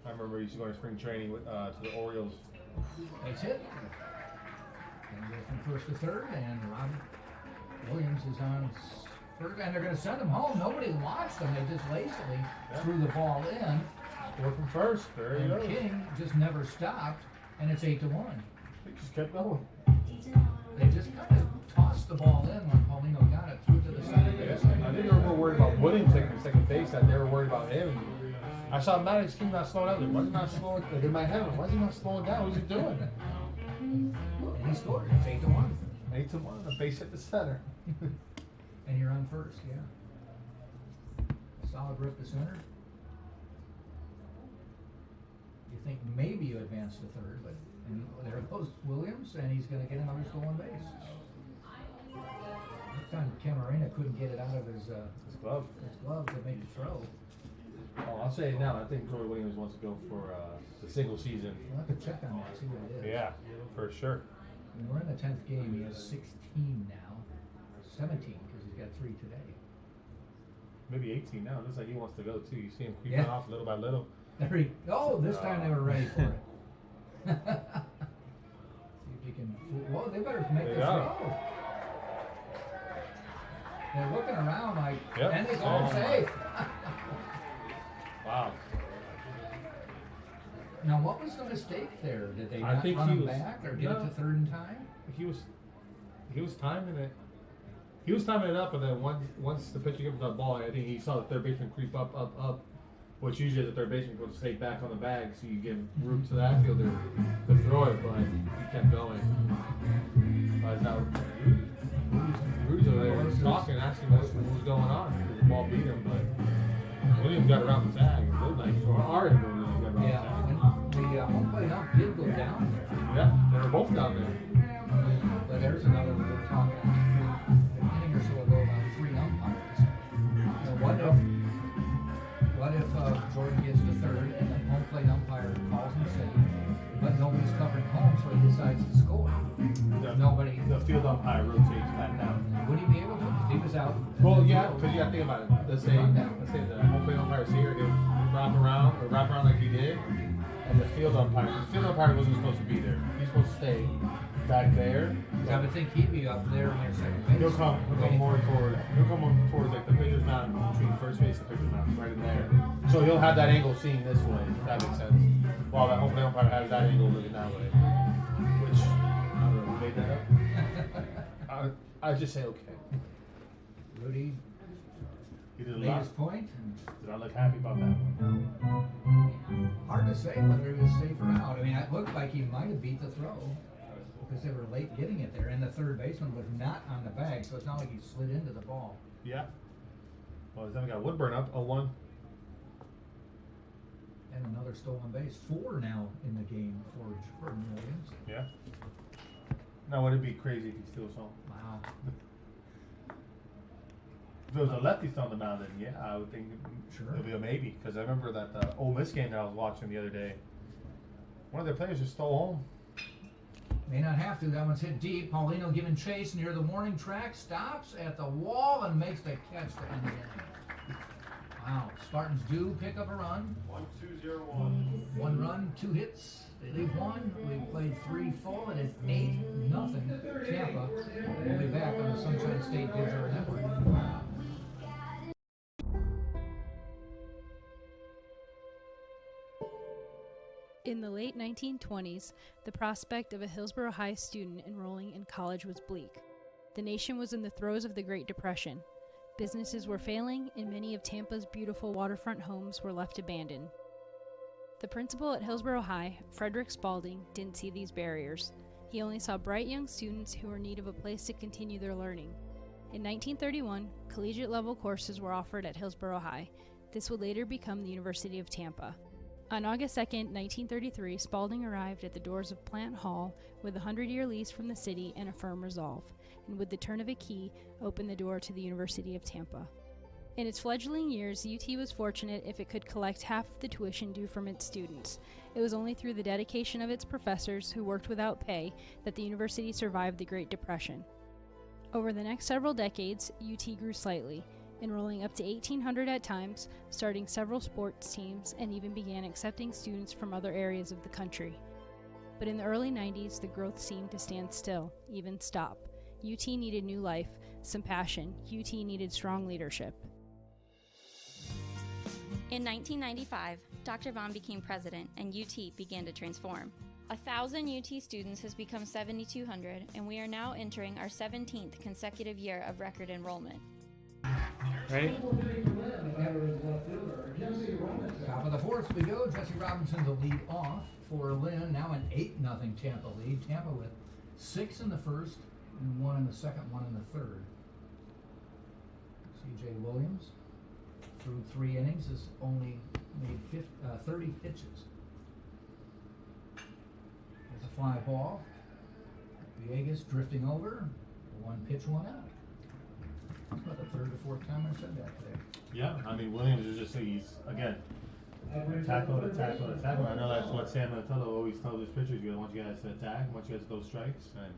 I remember I used to go to spring training with, to the Orioles. Base hit. Gonna go from first to third, and Rob Williams is on third, and they're gonna send him home. Nobody watched them. They just lazily threw the ball in. Score from first. There you And go. King just never stopped, and it's 8-1. They just kept going. They just kind of tossed the ball in when Paulino got it through to the second base. I think they were more worried about Williams taking second base than they were worried about him. I saw Maddox King not slowing down. Why is he not slowing? Like in my head, why is he not slowing down? What's he doing? And he scored. It's 8-1. 8-1. A base hit the center. And you're on first, yeah. Solid rip to center. You think maybe you advance to third, but and there goes Williams, and he's going to get another stolen base. This time Camarena couldn't get it out of his glove. His glove to make the throw. Oh, I'll say it now. I think Troy Williams wants to go for the single season. We'll have to check on that, see what it is. Yeah, for sure. And we're in the 10th game. He has 16 now. 17 because he's got 3 today. Maybe 18 now. Looks like he wants to go too. You see him creeping off little by little. There he. Oh, this time they were ready for it. See if you can. Whoa, they better make the throw. They're looking around like, and they call it safe. Wow. Now, what was the mistake there? Did they not think run he him was- back or get it to third in time? He was timing it. He was timing it up, and then once the pitcher gave him the ball, I think he saw the third baseman creep up, which usually the third baseman goes to stay back on the bag, so you give room to the outfielder to throw it, but he kept going. Now Rudy's over there talking, asking what was going on. The ball beat him, but Williams got around the tag. It looked like for our end, Williams got around the tag. And the home plate ump did go down there. Yeah, they were both down there. But there's another one we're talking an inning or so ago about 3 umpires. Now, what if Jordan gets to third and the home plate umpire calls him safe, but nobody's covering home, so he decides to score? The field umpire rotates back down. Would he be able to? If he was out. Well, yeah, because you got to think about it. Let's say the home plate umpire's here, he'll wrap around like he did, and the field umpire wasn't supposed to be there. He's supposed to stay back there. I would think he'd be up there near second base. He'll come more towards like the pitcher's mound between first base and pitcher's mound, right in there. So he'll have that angle seeing this way. If that makes sense. While that home plate umpire has that angle looking that way. Which I don't know who made that up. I just say okay. Rudy He did a made lot. his point. Did I look happy about that one? Hard to say whether he was safe or out. I mean, it looked like he might have beat the throw because they were late getting it there, and the third baseman was not on the bag, so it's not like he slid into the ball. Yeah. Well, then we got Woodburn up 0-1. And another stolen base. 4 now in the game for Jordan Williams. Yeah. Now, would it be crazy if he steals home? Wow. If it was a lefty on the mound, then yeah, I would think Sure. it'd be a maybe. Because I remember that Ole Miss game that I was watching the other day. One of their players just stole home. May not have to. That one's hit deep. Paulino giving chase near the warning track. Stops at the wall and makes the catch to end the inning. Wow. Spartans do pick up a run. 1-2-0-1. 1 run, 2 hits. They leave 1. We played 3 full, and it's 8-0 Tampa. We'll be back on the Sunshine State Digital Network. In the late 1920s, the prospect of a Hillsborough High student enrolling in college was bleak. The nation was in the throes of the Great Depression. Businesses were failing, and many of Tampa's beautiful waterfront homes were left abandoned. The principal at Hillsborough High, Frederick Spalding, didn't see these barriers. He only saw bright young students who were in need of a place to continue their learning. In 1931, collegiate-level courses were offered at Hillsborough High. This would later become the University of Tampa. On August 2, 1933, Spalding arrived at the doors of Plant Hall with a 100-year lease from the city and a firm resolve, and with the turn of a key, opened the door to the University of Tampa. In its fledgling years, UT was fortunate if it could collect half of the tuition due from its students. It was only through the dedication of its professors, who worked without pay, that the university survived the Great Depression. Over the next several decades, UT grew slightly, enrolling up to 1,800 at times, starting several sports teams, and even began accepting students from other areas of the country. But in the early 90s, the growth seemed to stand still, even stop. UT needed new life, some passion. UT needed strong leadership. In 1995, Dr. Vaughn became president and UT began to transform. 1,000 UT students has become 7,200, and we are now entering our 17th consecutive year of record enrollment. Right? Top of the fourth we go. Jesse Robinson to lead off for Lynn. Now an 8-0 Tampa lead. Tampa with 6 in the first and 1 in the second, 1 in the third. C.J. Williams, through 3 innings, has only made 30 pitches. There's a fly ball. Villegas drifting over. 1 pitch, 1 out. That's about the third or fourth time I said that today. Yeah, I mean, Williams is just, he's, again, tackle to tackle to tackle. I know that's what Sam Mantello always tells his pitchers. I want you guys to attack, I want you guys to throw strikes. And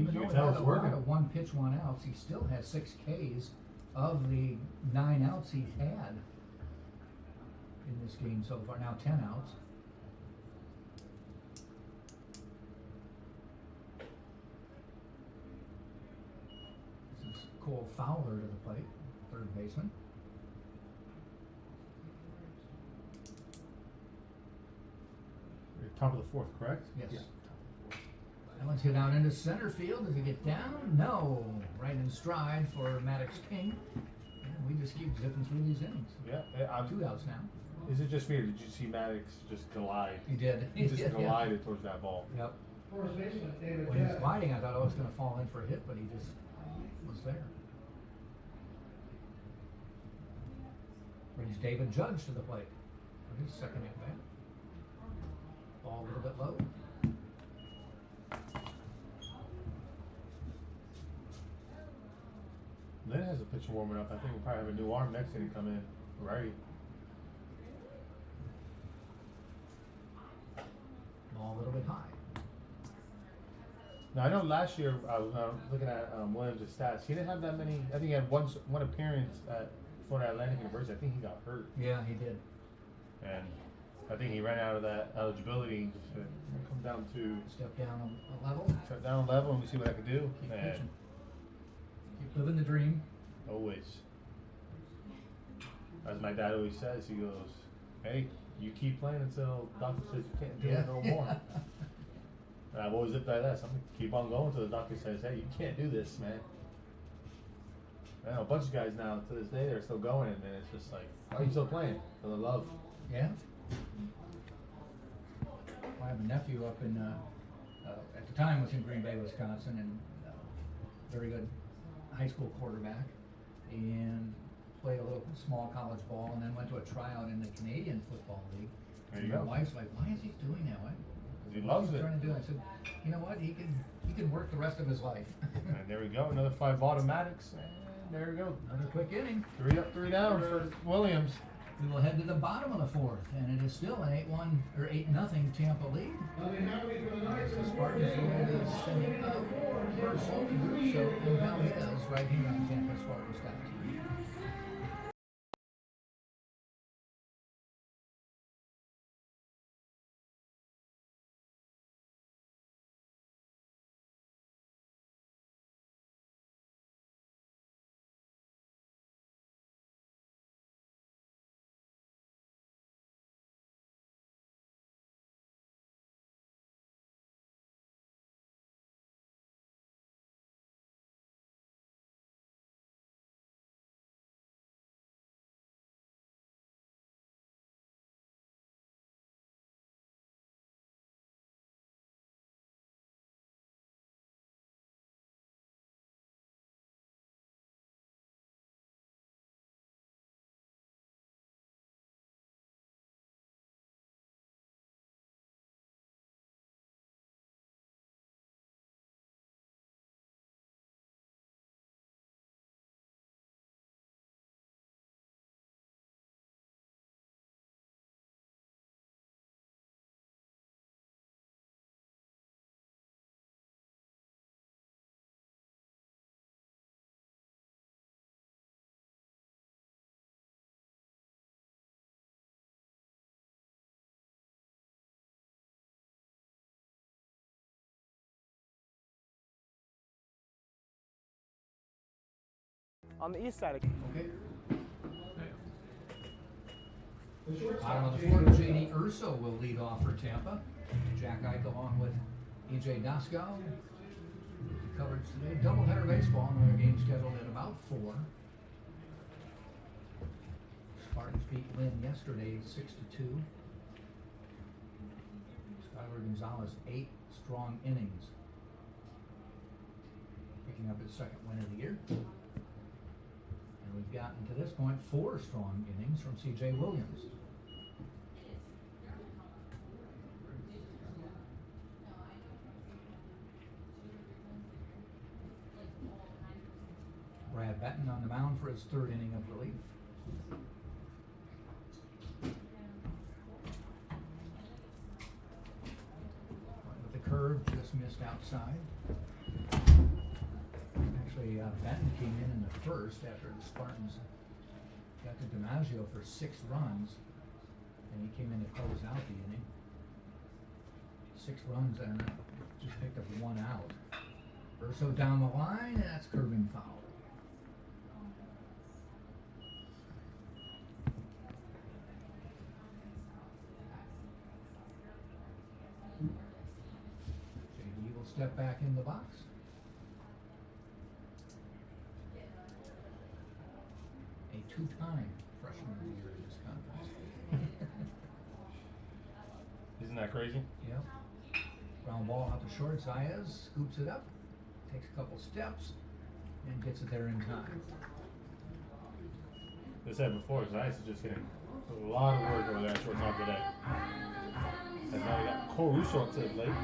even though he had a lot of 1 pitch, 1 outs, he still has 6 Ks of the 9 outs he's had in this game so far. Now 10 outs. This is Cole Fowler to the plate, third baseman. Top of the fourth, correct? Yes. Yeah. That one's hit out into center field. Does he get down? No. Right in stride for Maddox King. And we just keep zipping through these innings. Yeah. 2 outs now. Is it just me, or did you see Maddox just glide? He did. He just did, glided towards that ball. Yep. When he was gliding, I thought, oh, it's going to fall in for a hit, but he just was there. Brings David Judge to the plate for his second at bat. Ball a little bit low. Lynn has a pitcher warming up. I think we'll probably have a new arm next inning come in. Righty. Ball a little bit high. Now I know last year I was looking at Williams' stats. He didn't have that many. I think he had one appearance at Florida Atlantic University. I think he got hurt, Yeah, he did. and I think he ran out of that eligibility. So it come down to Step down a level. shut down a level and we see what I could do. Keep And pitching. Keep living the dream. always, as my dad always says, he goes, "Hey, you keep playing until the doctor says you can't do it no more." And I've always lived by that. So I'm gonna keep on going until the doctor says, "Hey, you can't do this, man." I know a bunch of guys now to this day they're still going, and then it's just like, why are you still playing? For the love. Yeah. I have a nephew up in, at the time was in Green Bay, Wisconsin, and very good high school quarterback, and played a little small college ball, and then went to a tryout in the Canadian Football League. There you My go. wife's like, why is he doing that? He What's loves he it. trying to do? I said, you know what? He can work the rest of his life. And there we go, another 5 automatics, and there we go. Another quick inning. 3 up, 3 down for Williams. We will head to the bottom of the fourth, and it is still an 8-1 or 8-0 Tampa lead. As the Spartans are sending out Mercer, Russo, and Valdez right here on TampaSpartans.tv. on the east side. Okay. Bottom of the fourth, J.D. Urso will lead off for Tampa. Jack Ike along with E.J. Daskow. Coverage today. Doubleheader baseball. Another game scheduled at about 4. Spartans beat Lynn yesterday 6-2. Skylar Gonzalez, 8 strong innings. Picking up his second win of the year. And we've gotten to this point 4 strong innings from C.J. Williams. Brad Benton on the mound for his 3rd inning of relief. With the curve, just missed outside. Actually, Benton came in the first after the Spartans got to DiMaggio for 6 runs, and he came in to close out the inning. 6 runs and just picked up 1 out. Urso down the line, and that's curving foul. JD will step back in the box. A 2-time freshman of the year in this conference. Isn't that crazy? Yep. Ground ball out to short. Zayas scoops it up, takes a couple steps, and gets it there in time. As I said before, Zayas is just getting a lot of work over that shortstop today. And now we got Cole Russo up to the plate.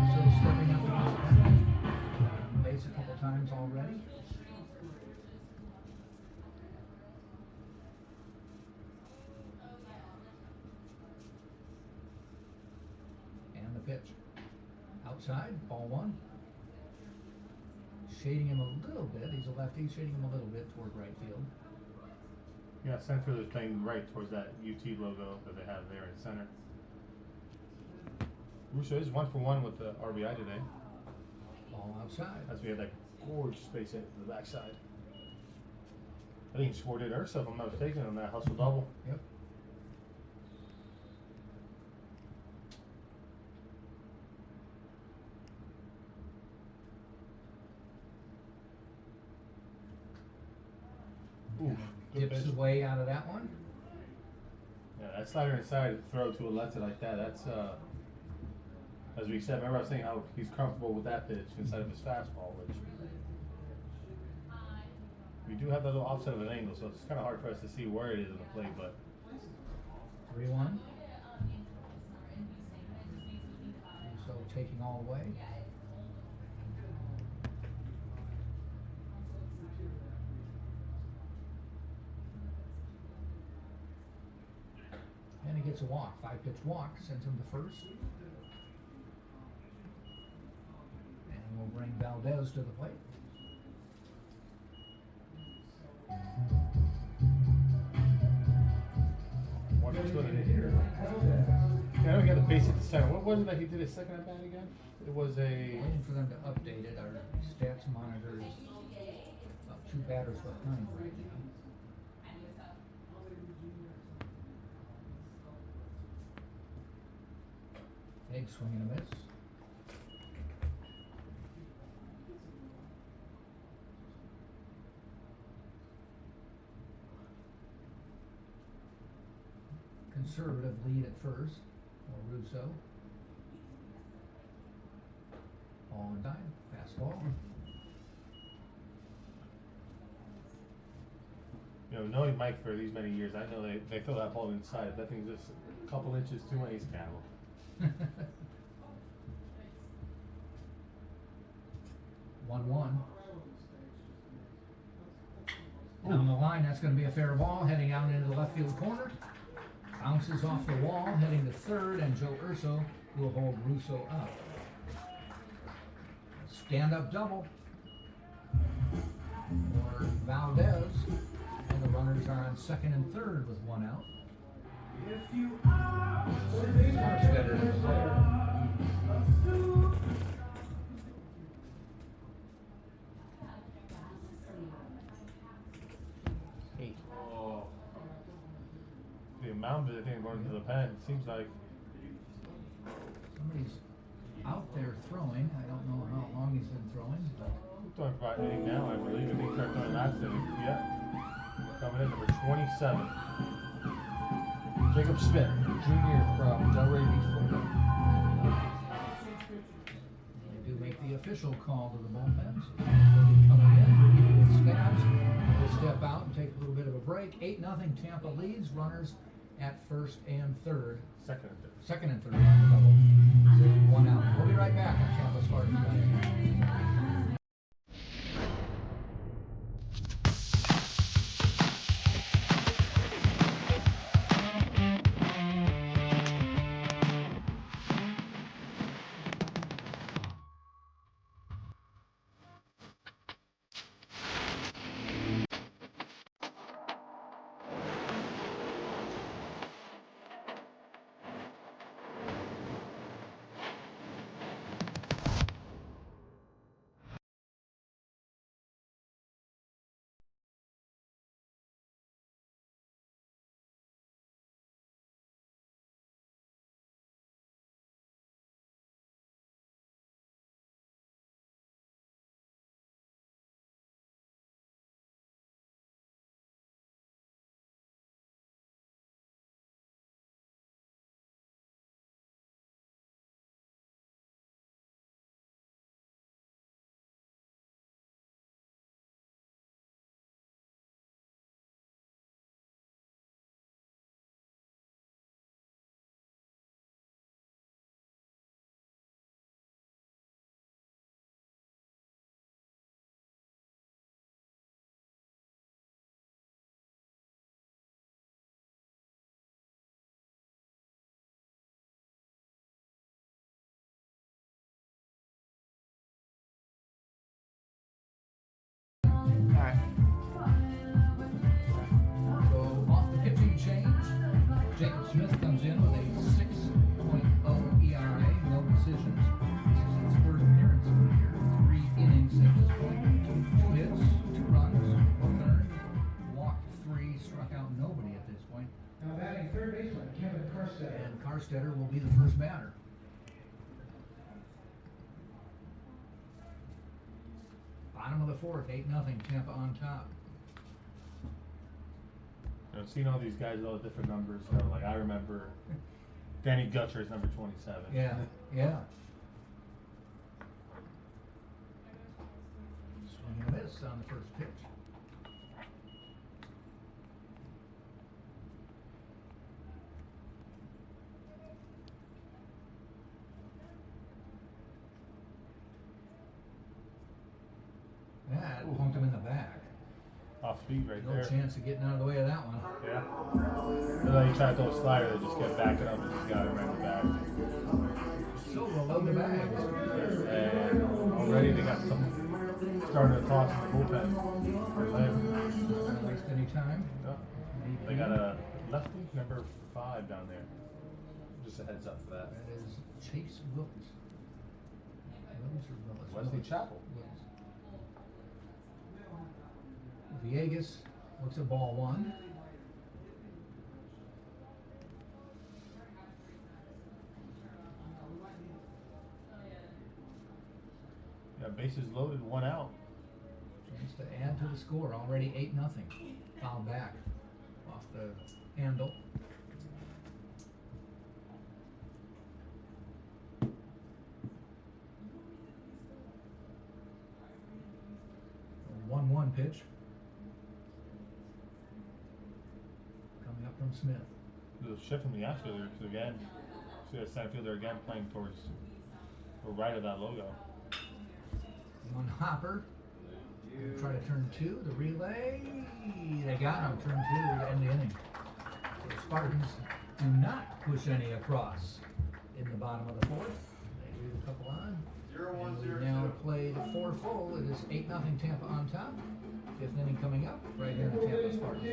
So stepping up against Benton. Base a couple times already. And the pitch. Outside, ball 1. Shading him a little bit. He's a lefty, shading him a little bit toward right field. Yeah, center field is playing right towards that UT logo that they have there in center. Russo is 1 for 1 with the RBI today. Ball outside. As we had that gorgeous space hit to the backside. I think he scored it Urso, if I'm not mistaken, on that hustle double. Yep. Oof, good Dips pitch. away out of that one. Yeah, that slider inside throw to a lefty like that, that's as we said, remember I was saying how he's comfortable with that pitch instead of his fastball, which we do have that little offset of an angle, so it's kind of hard for us to see where it is in the plate, but 3-1. So taking all the way. And he gets a walk. 5-pitch walk sends him to first. And we'll bring Valdez to the plate. one for 2 in it. Yeah, I know he got a base at the center. What was it that he did his second at bat again? It was a Waiting for them to update it. Our stats monitor is about 2 batters behind right now. Big swing and a miss. Conservative lead at first for Russo. Ball in time, fastball. You know, knowing Mike for these many years, I know they throw that ball inside. If that thing's just a couple inches too much, he's cattle. 1-1. Down the line, that's going to be a fair ball, heading out into the left field corner. Bounces off the wall, heading to third, and Joe Urso will hold Russo up. Stand-up double for Valdez, and the runners are on second and third with 1 out. Carstetter is the player. Eight. Oh. The amount of thing going to the pen seems like Somebody's out there throwing. I don't know how long he's been throwing, but we're throwing for about 8 now, I believe. I think he started throwing last inning. Yeah. Coming in number 27. Jacob Smith, junior from Delray Beach, Florida. they do make the official call to the bullpens. They'll be coming in with stabs. We'll step out and take a little bit of a break. 8-0 Tampa leads. Runners at first and third. Second and third. Second and third on the double. 1 out. We'll be right back on Tampa Spartans. So off the pitching change, Jacob Smith comes in with a 6.0 ERA, no decisions. This is his third appearance of the year. 3 innings at this point. 2 hits, 2 runs, 1 earned, walked 3, struck out nobody at this point. Now batting third baseman, Kevin Carstetter. And Carstetter will be the first batter. Bottom of the fourth, 8-0 Tampa on top. You know, seeing all these guys with all the different numbers, you know, like I remember Danny Gutcher's number 27. Yeah, yeah. Swing and a miss on the first pitch. That punked him in the back. Off speed right No there. chance of getting out of the way of that one. Yeah. And then he tried to throw a slider, they just kept backing up and just got him right in the back. So we'll load the bags. And already they got some starting to toss in the bullpen. Don't waste any time. Yeah. They got a lefty, number 5 down there. Just a heads up for that. That is Chase Willis. Willis or Willis? Wesley Willis. Chapel. Willis. Villegas looks at ball 1. Yeah, bases loaded, 1 out. Chance to add to the score. Already 8-0. Foul back off the handle. A 1-1 pitch. Coming up from Smith. Little shift from the outfielder again. See that center fielder again playing towards the right of that logo. On Hopper. Try to turn 2. The relay. They got him. Turn 2 to end the inning. The Spartans do not push any across in the bottom of the fourth. They leave a couple on. And we now played 4 full. It is 8-0 Tampa on top. 5th inning coming up right here in Tampa Spartans.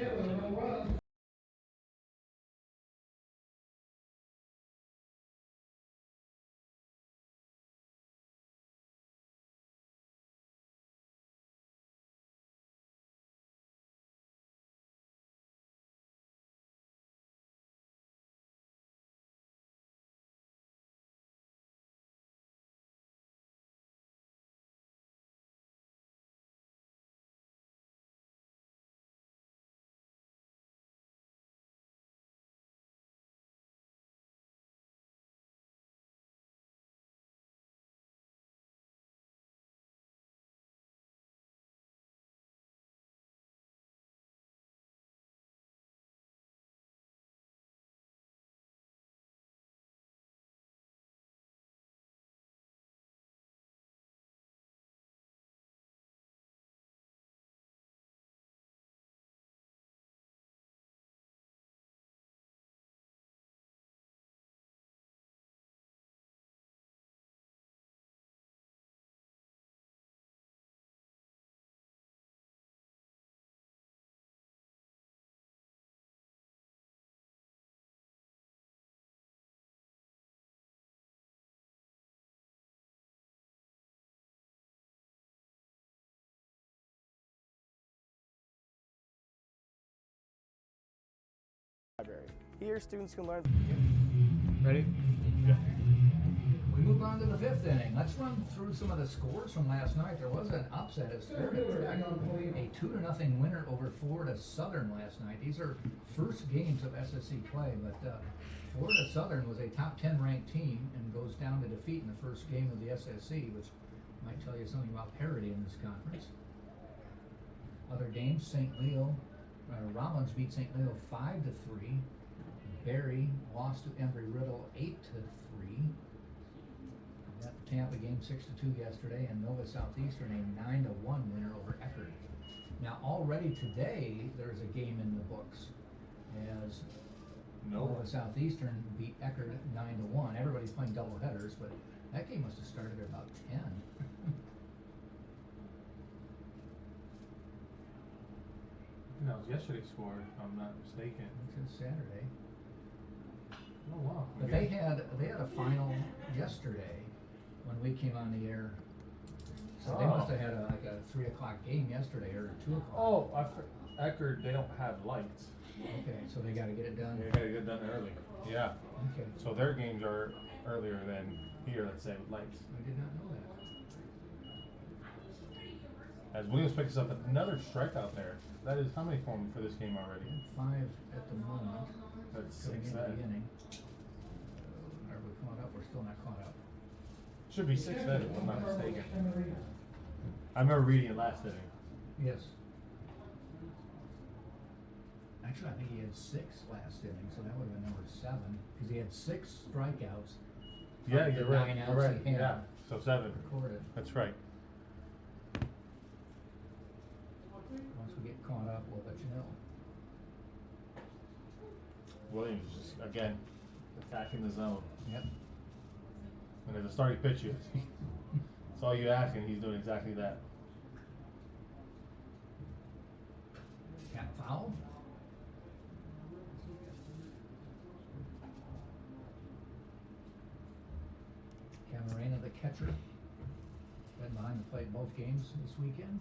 Here, students can learn. Ready? Yeah. We move on to the fifth inning. Let's run through some of the scores from last night. There was an upset at Spirit Tech, a 2-0 winner over Florida Southern last night. These are first games of SSC play, but Florida Southern was a top 10 ranked team and goes down to defeat in the first game of the SSC, which might tell you something about parity in this conference. Other games, Rollins beat St. Leo 5-3. Barry lost to Embry-Riddle 8-3. We got the Tampa game 6-2 yesterday, and Nova Southeastern a 9-1 winner over Eckerd. Now already today there's a game in the books as Nova Southeastern beat Eckerd 9-1. Everybody's playing double headers, but that game must have started at about 10. That was yesterday's score, if I'm not mistaken. It's Saturday. Oh wow. But they had a final yesterday when we came on the air. So they must have had a 3 o'clock game yesterday or 2 o'clock. Oh, Eckerd, they don't have lights. Okay, so they got to get it done. They got to get it done early. Yeah. Okay. So their games are earlier than here, let's say, with lights. I did not know that. As Williams picks up another strikeout there. That is how many for this game already? 5 at the moment. That's Going 6 into the then. beginning. Are we caught up? We're still not caught up. Should be 6 then, if I'm not mistaken. I remember reading it last inning. Yes. Actually, I think he had 6 last inning, so that would have been number 7 because he had 6 strikeouts. Yeah, of the you're right. 9 outs You're right. he had Yeah. So 7. recorded. That's right. Once we get caught up, we'll let you know. Williams is just again attacking the zone. Yep. When there's a starting pitch, that's all you ask, and he's doing exactly that. Cat foul. Camarena, the catcher, been behind the plate both games this weekend.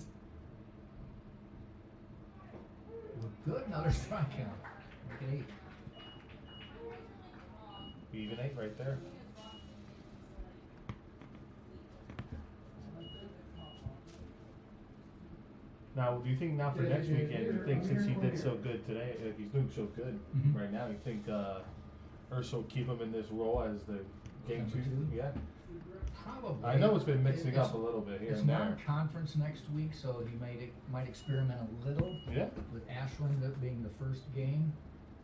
Good, another strikeout. Make it 8. Even 8 right there. Now, do you think now for next weekend, you think since he did so good today, if he's doing so good right now, you think Urso will keep him in this role as the game Number 2? two? Yeah. Probably. I know it's been mixing It's- up a little bit here It's and there. non-conference next week, so he might experiment a little. Yeah. With Ashland being the first game,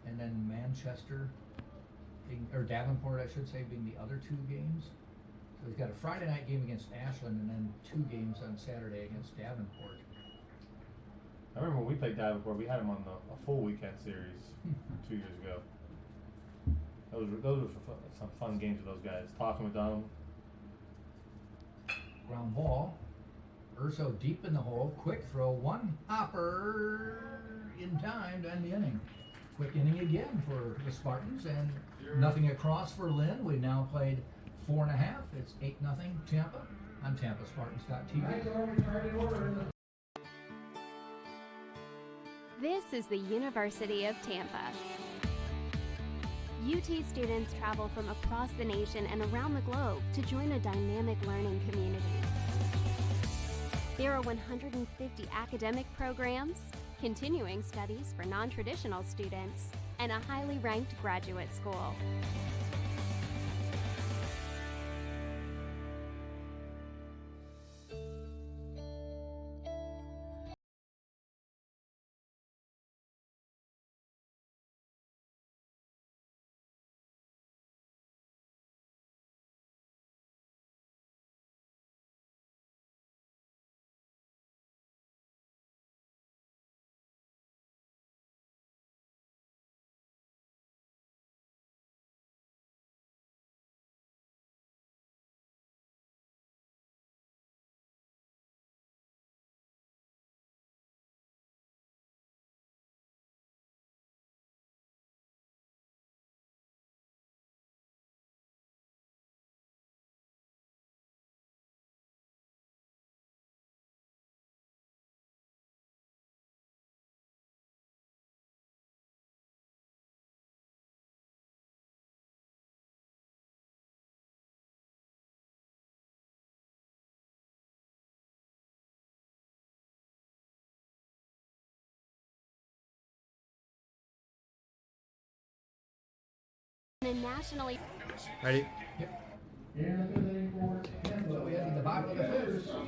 and then Manchester, or Davenport, I should say, being the other 2 games. So he's got a Friday night game against Ashland, and then 2 games on Saturday against Davenport. I remember when we played Davenport, we had him on a full weekend series 2 years ago. Those were some fun games with those guys. Talking with them. Ground ball. Urso deep in the hole. Quick throw. 1 hopper in time to end the inning. Quick inning again for the Spartans, and nothing across for Lynn. We now played 4.5. It's 8-0 Tampa on TampaSpartans.tv. This is the University of Tampa. UT students travel from across the nation and around the globe to join a dynamic learning community. There are 150 academic programs, continuing studies for non-traditional students, and a highly ranked graduate school. the nationally Ready? So we have the bottom of the fifth. So,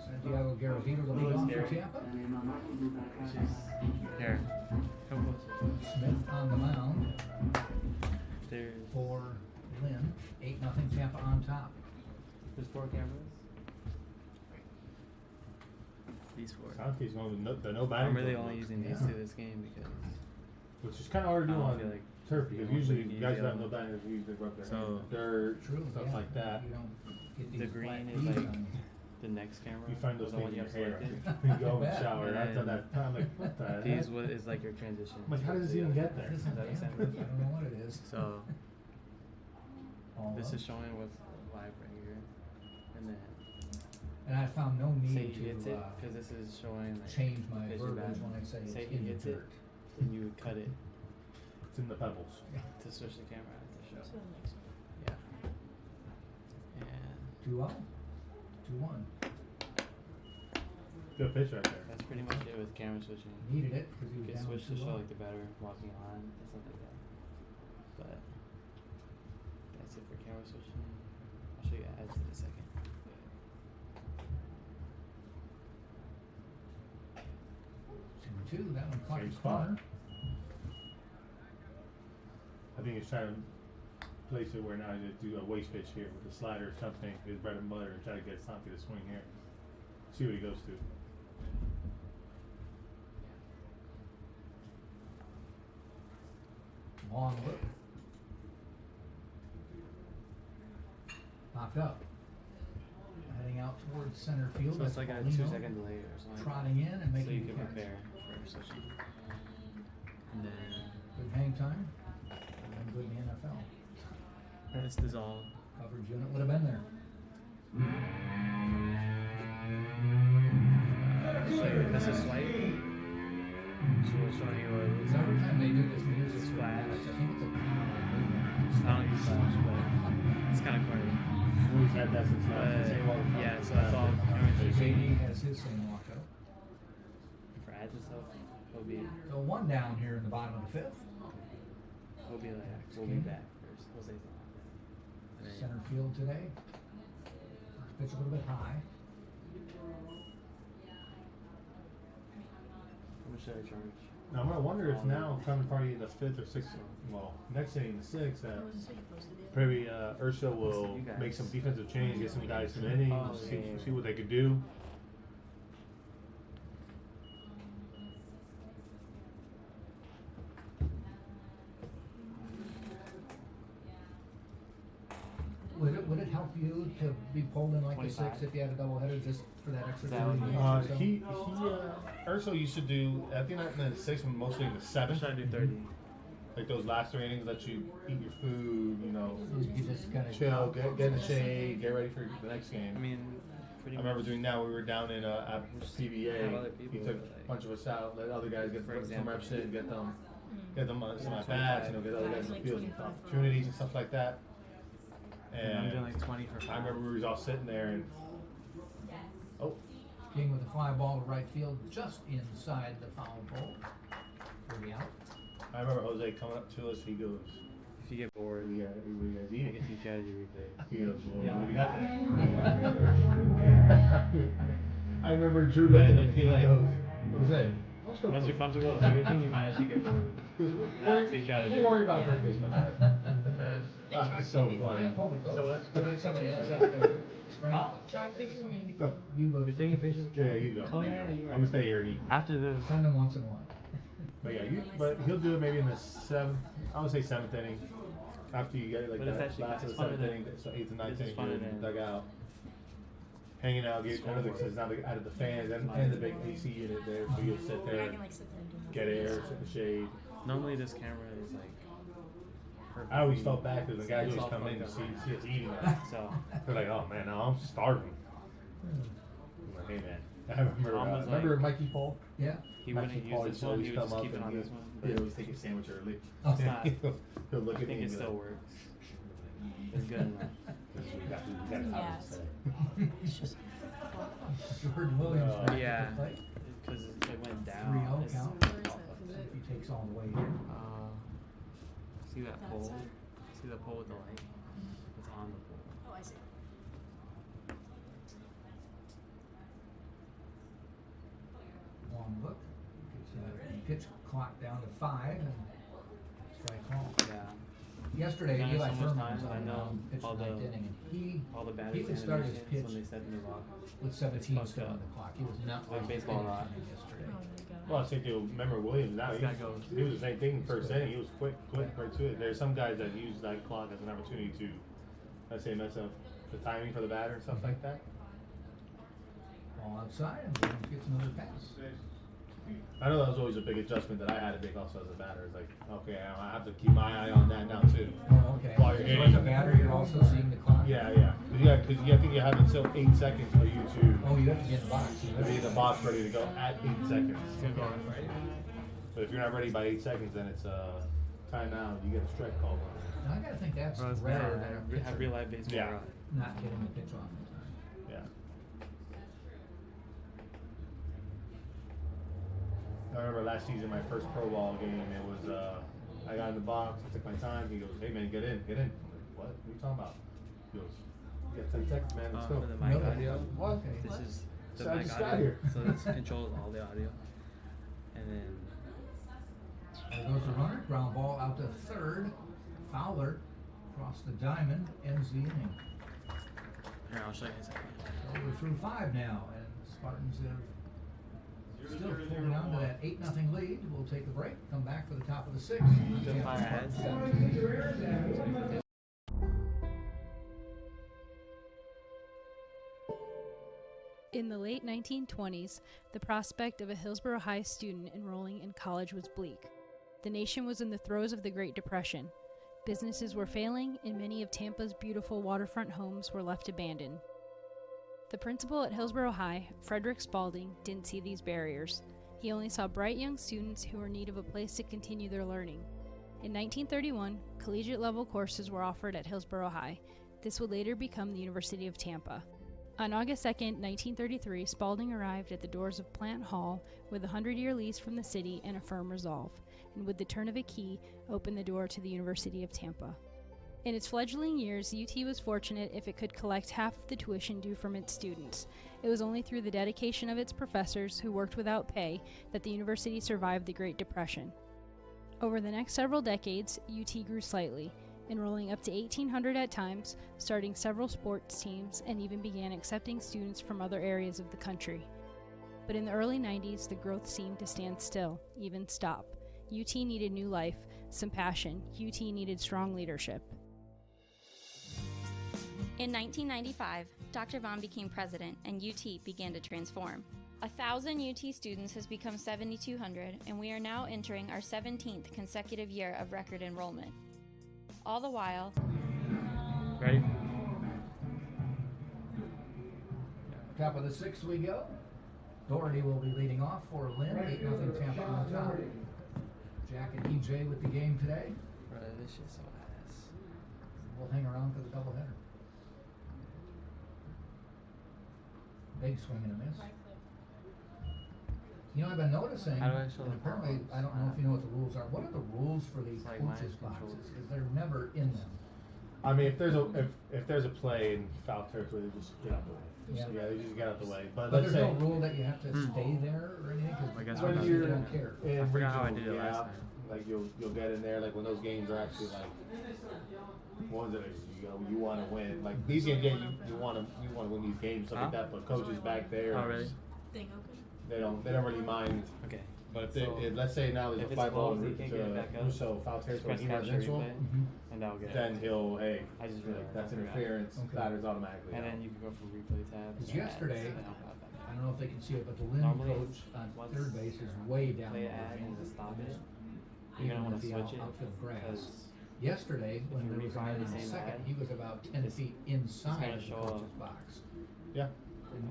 Santiago Garavito, the lead off for Tampa. here. Come closer. Smith on the mound There's for Lynn. 8-0 Tampa on top. 4 cameras. These 4. Santi's going with the no batting. I'm really protocol. only using these 2 this game because Which is kind of hard to do I don't on feel like turf because you usually need guys the that have other no one. batting usually rub their So- hands, dirt, True, stuff yeah. like that. You don't get the these green flat is beads like on. the next camera. You find those the things one in you your have hair. selected. You go in the Bet. shower. And I've done then that. I'm like, what the heck? These is like your transition. I'm like, how does this even get there? This is Does that make sense? I don't know what it is. So All this up. is showing what's live right here, and then And I found no say need he hits to it because this is showing like change my pitch verbiage and when I say Say it's he in the hits it, dirt. then you would cut it It's in the pebbles. to switch the camera out to show. Yeah. And 2-0. 2-1. Good pitch right there. that's pretty much it with camera switching. Needed it because he You was can down switch to 2-0. show like the batter walking on and stuff like that. But that's it for camera switching. I'll show you ads in a second. Two, that one caught Same his spot. corner. I think he's trying to place it where now he's do a waste pitch here with the slider or something, his bread and butter, and try to get Santi to swing here. See what he goes to. Long look. Popped up. Heading out towards center field. So it's That's like a Paulino 2-second delay or something. trotting in and So making you the can catch. prepare for switching. And then Good hang time. And good in the NFL. this is all. Coverage unit would have been there. So this is slight. So we're showing you what it looks So every like. time they do this music, It's flash. I think it's a I don't use flash, but it's kind of corny. We've had that since Yeah, so that's all camera switching. JD has his same walkout. For ads and stuff, it'll be So one down here in the bottom of the fifth. like we'll be back first. We'll say something like that. And then- Center field today. Pitch a little bit high. How much should I charge? Now I'm gonna wonder if now coming probably in the fifth or sixth, well, next inning the sixth, maybe Urso will You guys. make some defensive change, get some guys some innings, Oh, see, yeah. see what they could do. Would it help you to be pulled in like the 25. sixth if you had a doubleheader just for that extra Is that 30 what minutes or so? He Urso used to do, I think not in the sixth, but mostly in the I'm seventh. trying to do 30. Like those last 3 innings, let you eat your food, you know, You just kind of chill, get in the shade, get ready for the next game. I mean, pretty I remember much. doing that. We were down in at Have CBA. other people, He took like- a bunch of us out, let other guys get For some example. reps in, get them some at bats, you know, get other guys in the field some opportunities and stuff like that. And I'm And doing like 20 for 5. I remember we was all sitting there and oh, King with a fly ball to right field just inside the foul pole for the out. I remember Jose coming up to us. He goes, If you get bored, "We got everybody guys I eating." can teach you how to do replays. He goes, "Well, Yeah. what do we got there?" I remember Drew looking at me like, "Jose, Once you're comfortable with everything, you might actually get bored. Teach you how to do don't worry about third baseman." That's so funny. You're taking pictures? Yeah, you go. Oh, yeah, I'm gonna stay here and eat. After this. Kind of once in a while. But yeah, but he'll do it maybe in the seventh. I would say seventh inning. After you get it, like But it's that actually- last of it's the seventh funner inning, than- so eighth and ninth this is inning, you're funner in than- the dugout, hanging out, get kind of because now out of the fans and the big AC unit there, so you'll sit there, get air, sit in the shade. Normally this camera is like perfect. I always felt bad because the guys always come in and see us eating. So They're like, "Oh man, now I'm starving." I'm like, "Hey man." I remember, Tom was remember like- Mikey Paul? Yeah. he Mikey wouldn't Paul use used this to one, always he would come just up keep it and on he'd this one. he'd always take his sandwich early. Oh. It's not- He'll look I at me think it and be still like, works. It's good enough. We got Yeah, hours it's- today. It's just George Williams back Yeah. at the plate. Because it went 3-0 down. It's- count. Where is that? Is If it- he takes all the way here. See See that pole? See the pole with the light? It's on the pole. Oh, I see. Long look. Gets pitch clock down to 5 and strike call. Yeah. Yesterday, Done it Eli so much Furman times was that I on know pitch all the ninth the- inning, and All the he batting would start his animations pitch when they set the block. with 17 It's still fucked on the up. clock. He was not Like baseball rock. yesterday. Oh my god. Well, I think you'll remember Williams now. This guy goes. He was the same thing first inning. He was quick right to it. There's some guys that use that clock as an opportunity to, let's say, mess up the timing for the batter and stuff like that. Ball outside, and Williams gets another pass. I know that was always a big adjustment that I had to make also as a batter. It's like, okay, I have to keep my eye on that now too. Oh, okay. While you're So hitting. as a batter, you're also seeing the clock? Yeah. Because I think you have until 8 seconds for you to Oh, you have to get in the box. be in the box ready to go at 8 seconds. It's gonna go right. But if you're not ready by 8 seconds, then it's timeout. You get a strike call. Now, I gotta think that's Bro, it's rare better than a have pitcher real life baseball Yeah. rock. not getting the pitch off in time. Yeah. I remember last season, my first pro ball game, it was, I got in the box, I took my time, he goes, hey man, get in. I'm like, what are you talking about? He goes, you got 10 seconds, man, let's go. For the mic Really? audio. What? Okay. This is the So I mic just got audio. here. So this controls all the audio. And then There goes the runner, ground ball out to third. Fowler across the diamond, ends the inning. here, I'll show you in a second. So we're through 5 now, and the Spartans have still holding on to that 8-0 lead. We'll take a break, come back for the top of the 6th. Good fire ads. In the late 1920s, the prospect of a Hillsborough High student enrolling in college was bleak. The nation was in the throes of the Great Depression. Businesses were failing, and many of Tampa's beautiful waterfront homes were left abandoned. The principal at Hillsborough High, Frederick Spalding, didn't see these barriers. He only saw bright young students who were in need of a place to continue their learning. In 1931, collegiate-level courses were offered at Hillsborough High. This would later become the University of Tampa. On August 2, 1933, Spalding arrived at the doors of Plant Hall with a 100-year lease from the city and a firm resolve, and with the turn of a key, opened the door to the University of Tampa. In its fledgling years, UT was fortunate if it could collect half of the tuition due from its students. It was only through the dedication of its professors, who worked without pay, that the university survived the Great Depression. Over the next several decades, UT grew slightly, enrolling up to 1,800 at times, starting several sports teams, and even began accepting students from other areas of the country. But in the early 90s, the growth seemed to stand still, even stop. UT needed new life, some passion. UT needed strong leadership. In 1995, Dr. Vaughn became president and UT began to transform. 1,000 UT students has become 7,200, and we are now entering our 17th consecutive year of record enrollment. All the while, Ready? Top of the 6th we go. Doherty will be leading off for Lynn. 8-0 Tampa on top. Jack and EJ with the game today. Bro, this shit's so ass. We'll hang around for the doubleheader. Big swing and a miss. You know, I've been noticing, How do I show and the apparently, balls? I don't know if you know what the rules are. What are the rules for these It's like coaches' minus boxes? control. Because they're never in them. I mean, if there's a play in foul territory, they just get out the way. Yeah. Yeah, they just get out the way. But But let's there's say no rule that you have to stay there or anything? I guess Because we're obviously not- they don't care. in I forgot how I regional, did it last yeah, time. Like you'll get in there, like when those games are actually like ones that are, you want to win. Like these games, yeah, you want to win these games, stuff like Huh? that. But coaches back there, Oh, really? they don't really mind. Okay. But if, So, let's say now if there's a it's 5-0 close, he can't get it back up. Russo foul territory, Press he capture residential, replay, and that'll get then it. he'll I just really that's I forgot. interference. Okay. Batters automatically. And out. then you can go from replay tab. Because to yesterday, ads. I don't know if they can see it, but the Lynn Normally, coach on once third base is way down play low. ad and just stop it. Even You're gonna want with to the switch it outfield grass. because Yesterday, when you there was a man rewind the on the same second, ad, he was about 10 feet inside gonna of the show coach's up. box, Yeah.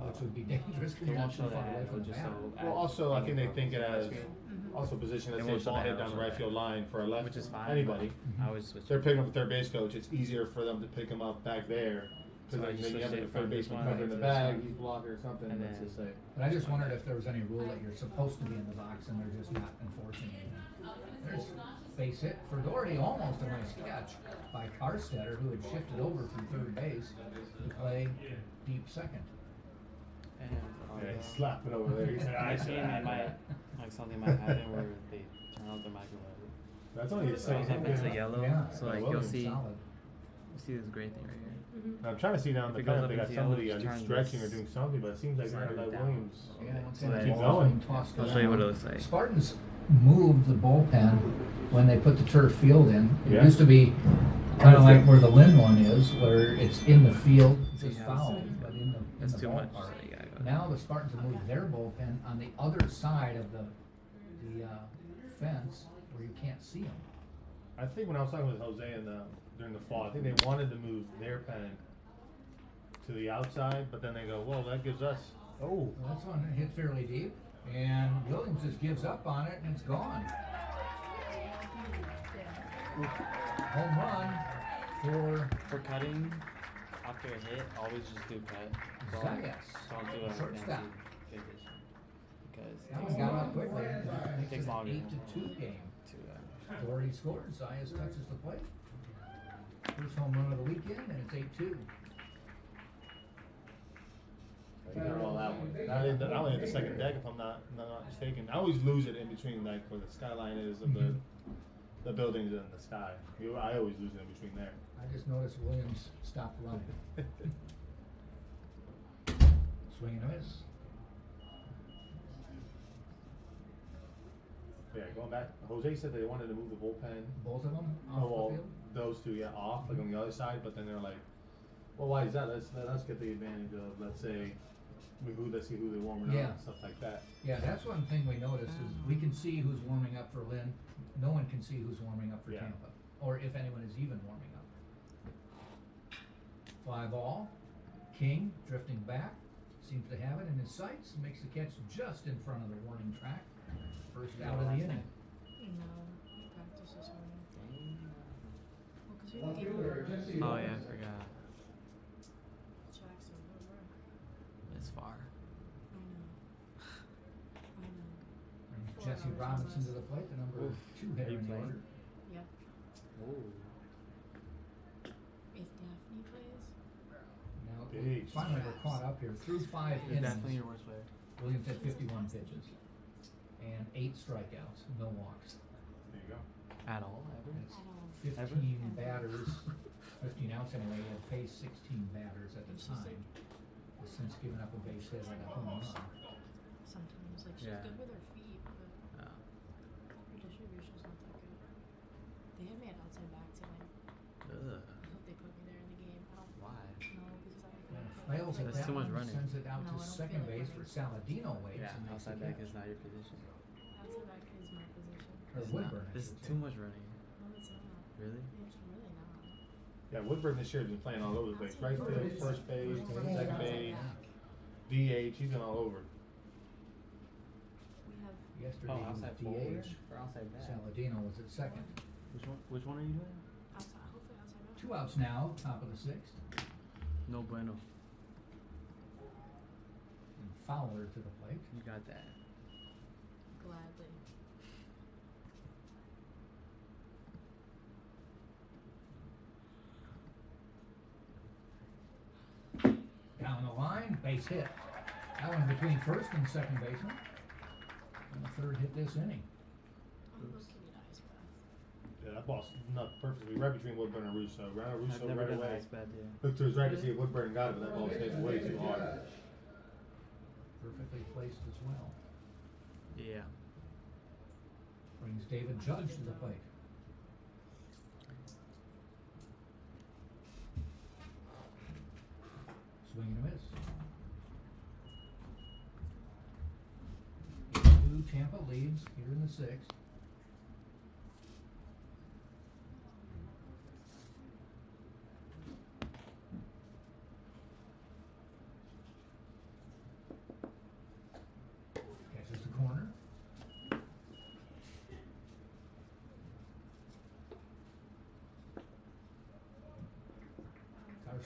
which would be dangerous because it you're not won't too show the far away ad. from It'll the just batter. show Well, ad also I think they hanging think it from the as screen. also position. Let's It say won't show ball the hit down arrows the right on field that. line for a left, Which is fine. anybody. I always switch They're it. picking up a third base coach. It's easier for them to pick him up back there Because So I then just you have switched a it third from this baseman one cover in to the this bag, one. he's blocker or something, And let's then- just say. But I just wondered if there was any rule that you're supposed to be in the box and they're just not enforcing anything. There's base hit for Doherty, almost a nice catch by Karstetter, who had shifted over from third base to play deep second. And Yeah, he's slapping over there. He's like, I next should game, it have might, that. like something might happen where they turn off their microwave. That's only a So if second. it's a yellow, Yeah, so that like will you'll be see, solid. you see this gray thing right here. I'm trying to see down If the it goes pen if up they got into yellow, somebody just turn stretching or this doing something, but it seems like slider like down. Williams. Yeah, once So that that- Keep ball's going. been tossed I'll show you what it around. looks like. Spartans moved the bullpen when they put the turf field in. It Yeah. used to be kind of like where the Lynn one is, where it's in the field, See just how it's foul, set? but in the That's too much. ballpark. So you gotta go Now the Spartans have moved their bullpen on the other side of the fence where you can't see them. I think when I was talking with Jose during the fall, I think they wanted to move their pen to the outside, but then they go, well, that gives us. Oh, Well, that's one that hit fairly deep, and Williams just gives up on it, and it's gone. Home run For cutting after a hit, always just do cut. for Zayas. Don't do a Shortstop. fancy pitch. Because That one got up quickly. It makes Takes it an longer. 8-2 game. to Doherty scores. Zayas touches the plate. First home run of the weekend, and it's 8-2. you got all that one. I only hit the second deck if I'm not mistaken. I always lose it in between like where the skyline is of the buildings and the sky. I always lose it in between there. I just noticed Williams stopped running. Swing and a miss. Yeah, going back, Jose said they wanted to move the bullpen. Both of them Oh, off well, the field. those two, yeah, off, like on the other side, but then they're like, well, why is that? Let us get the advantage of, let's say, let's see who they're warming Yeah. up and stuff like that. Yeah, that's one thing we noticed is we can see who's warming up for Lynn. No one can see who's warming up for Yeah. Tampa, or if anyone is even warming up. Fly ball. King drifting back, seems to have it in his sights, makes the catch just in front of the warning track. First out of the inning. No, practice this morning. Well, 'cause we have a game Fielder, tomorrow. Jesse Oh yeah, I Lawrence. forgot. Jackson, where? It's far. I know. Brings 4 Jesse hours Robinson less. to the plate, the number Oof. 2 Are hitter you in the playing? order. Yep. If Daphne plays, Now, Big finally we're caught up here. Through 5 He's definitely innings, your worst player. Williams had 51 pitches and 8 strikeouts, no walks. There you go. At all, ever? It's I don't. 15 batters, 15 outs anyway, he had faced 16 batters at the And she's time. Has since given up a base hit and a home run. Sometimes, like, she's Yeah. good with her feet, but No. her distribution's not that good. They had me at outside back tonight. Ugh. I hope they put me there in the game. I don't Why? know because I don't feel And like fails at That's that too much one, running. sends it out No, I to don't second feel like base for running. Saladino waits Yeah, and makes the outside back catch. is not your position. outside back is my position. Or It's Woodburn, not. I This is should too say. much running. No, it's not. Really? It's really not. Yeah, Woodburn this year has been playing all over the place. Right field, first base, second base, DH, he's been all over. We have Yesterday Oh, he was outside forward DH. or outside back? Saladino was at second. Which one are you doing? outside, hopefully outside back. 2 outs now, top of the 6th. No bueno. And Fowler to the plate. You got that. Gladly. Down the line, base hit. That one between first and second baseman. And the third hit this inning. Oh, look, give me the ice bath. Yeah, that ball's not perfectly right between Woodburn and Russo. Right, I've Russo never right done away. ice bad there. Looked to his right to see if Woodburn got it, but that ball hit way too hard. Perfectly placed as well. Yeah. Brings David Judge to the plate. Swing and a miss. 8-2, Tampa leads here in the 6th. Catches the corner.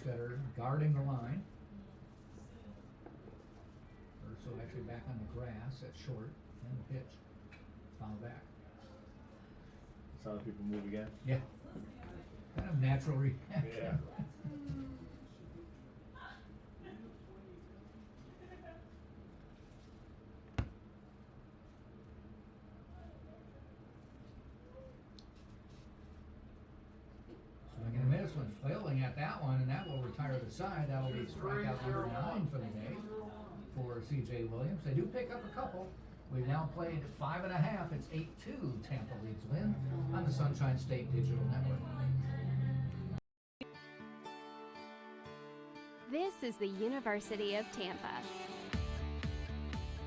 that are guarding the line. Urso actually back on the grass at short, and the pitch. Foul back. That's how people move again. Yeah. Kind of natural reaction. Yeah. Swing and a miss when flailing at that one, and that will retire the side. That'll be strikeout number 9 for the day for C.J. Williams. They do pick up a couple. We've now played 5.5. It's 8-2. Tampa leads Lynn on the Sunshine State Digital Network. This is the University of Tampa.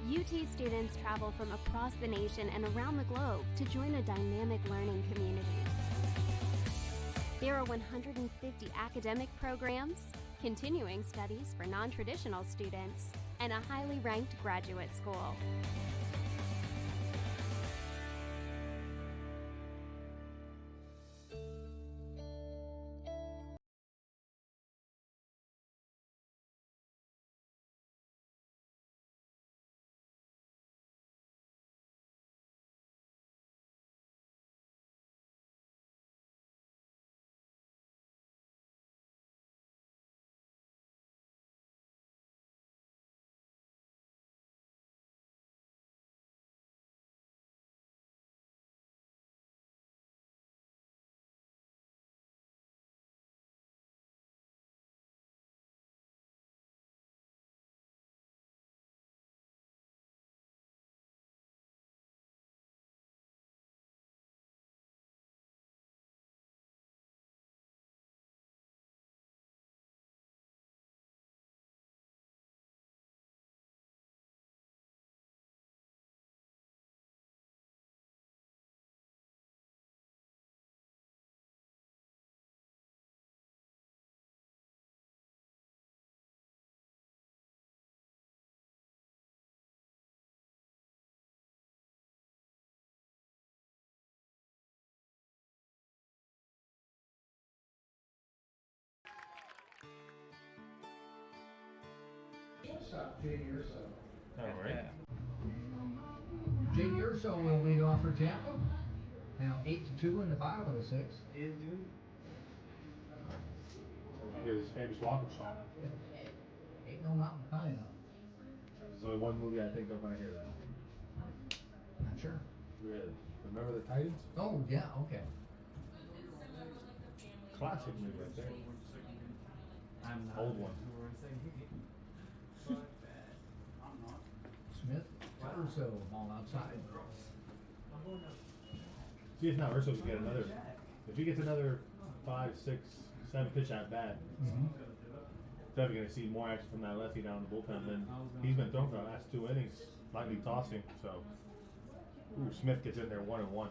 UT students travel from across the nation and around the globe to join a dynamic learning community. There are 150 academic programs, continuing studies for non-traditional students, and a highly ranked graduate school. J.D. Urso. All right. J.D. Urso will lead off for Tampa. Now 8-2 in the bottom of the 6th. Is dude. His famous Walker song. Ain't no mountain high enough. There's only one movie I think of when I hear that. Not sure. Really? Remember the Titans? Oh, yeah, okay. Classic movie right there. I'm not. Old one. Smith, Urso, ball outside. See if now Urso can get another. If he gets another 5, 6, 7 pitch at bat, definitely going to see more action from that lefty down the bullpen. Then he's been thrown for the last 2 innings, lightly tossing. So, ooh, Smith gets in there 1-1.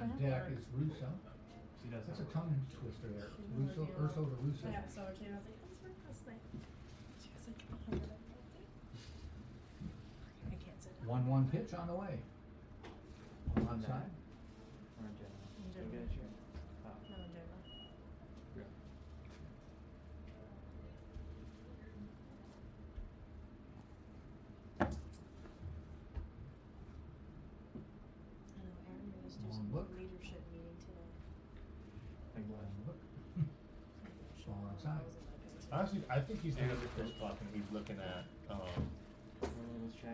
On deck is Russo. That's a tongue twister there. Russo, Urso to Russo. Yeah, so too. I was like, what's her last name? She was like, I can't sit down. 1-1 pitch on the way. Ball outside. Or in general. In So general. get it, sure. Oh. No, in general. I know Aaron made us do Long some look. leadership meeting today. Like what? Look. Ball outside. Honestly, I think he's looking at the pitch clock and he's looking at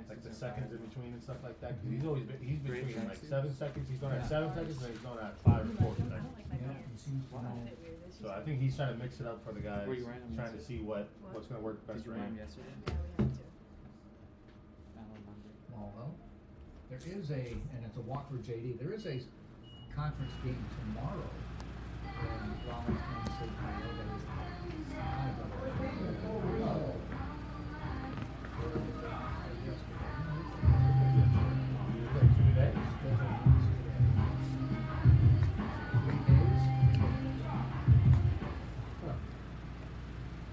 like the seconds in between and stuff like that. Cause he's always been, he's Great between like tracksuits. 7 seconds. He's going at Yeah. 7 seconds, and then he's going at 5 or 4 I seconds. don't like my Yeah, pants. he seems to know. Fit weird. It's So just I think he's trying to mix it up for the guys, Were you wearing them trying to see yesterday? what's going to work best Did you for wear him. them yesterday? Yeah, we have to. I don't remember. Ball low. There is and it's a walk for JD. There is a conference game tomorrow in Rollins County State Ohio. That is kind of a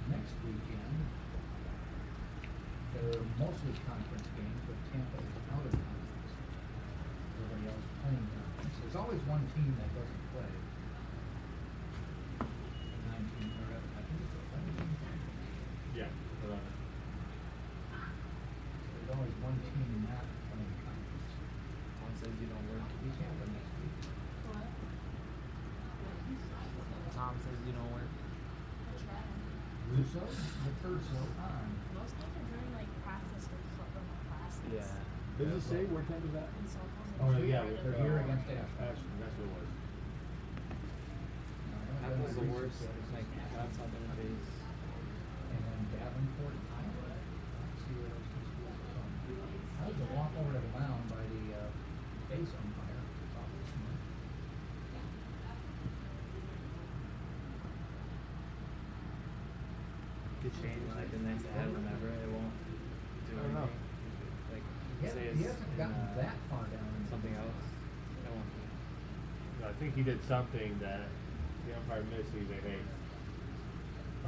Next weekend, there are mostly conference games, but Tampa is out of conference. Everybody else playing conference. There's always one team that doesn't play. says you don't work. Russo, Recurso on. Most of them are during like practice or football classes. Yeah. Does it say where Tampa's at? And so Oh, yeah, They're here against Ashland. Ashland, that's what it was. That was the worst. Like that's not gonna face. And then Davenport, Iowa. Let's see where those two schools are from. That was a walk over to the mound by the base umpire. Probably smart. Could change like the next ad whenever it won't do I don't know. anything. Like He say hasn't, he it's hasn't in, gotten that far down. into something the- else. It won't. I think he did something that the umpire missed. He's like, hey,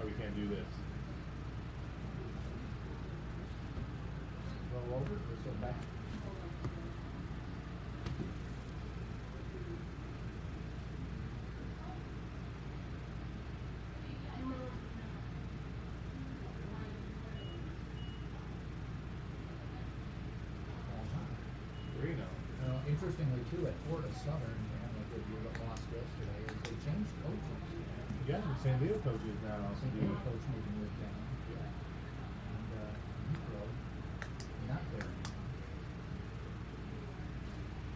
we can't do this. Roll over, Russo back. Reno. Interestingly too, at Florida Southern, they had a good year but lost yesterday, is they changed coaches. You guys are San Diego coaches now. St. Diego coach moving with down. And Negro, not there.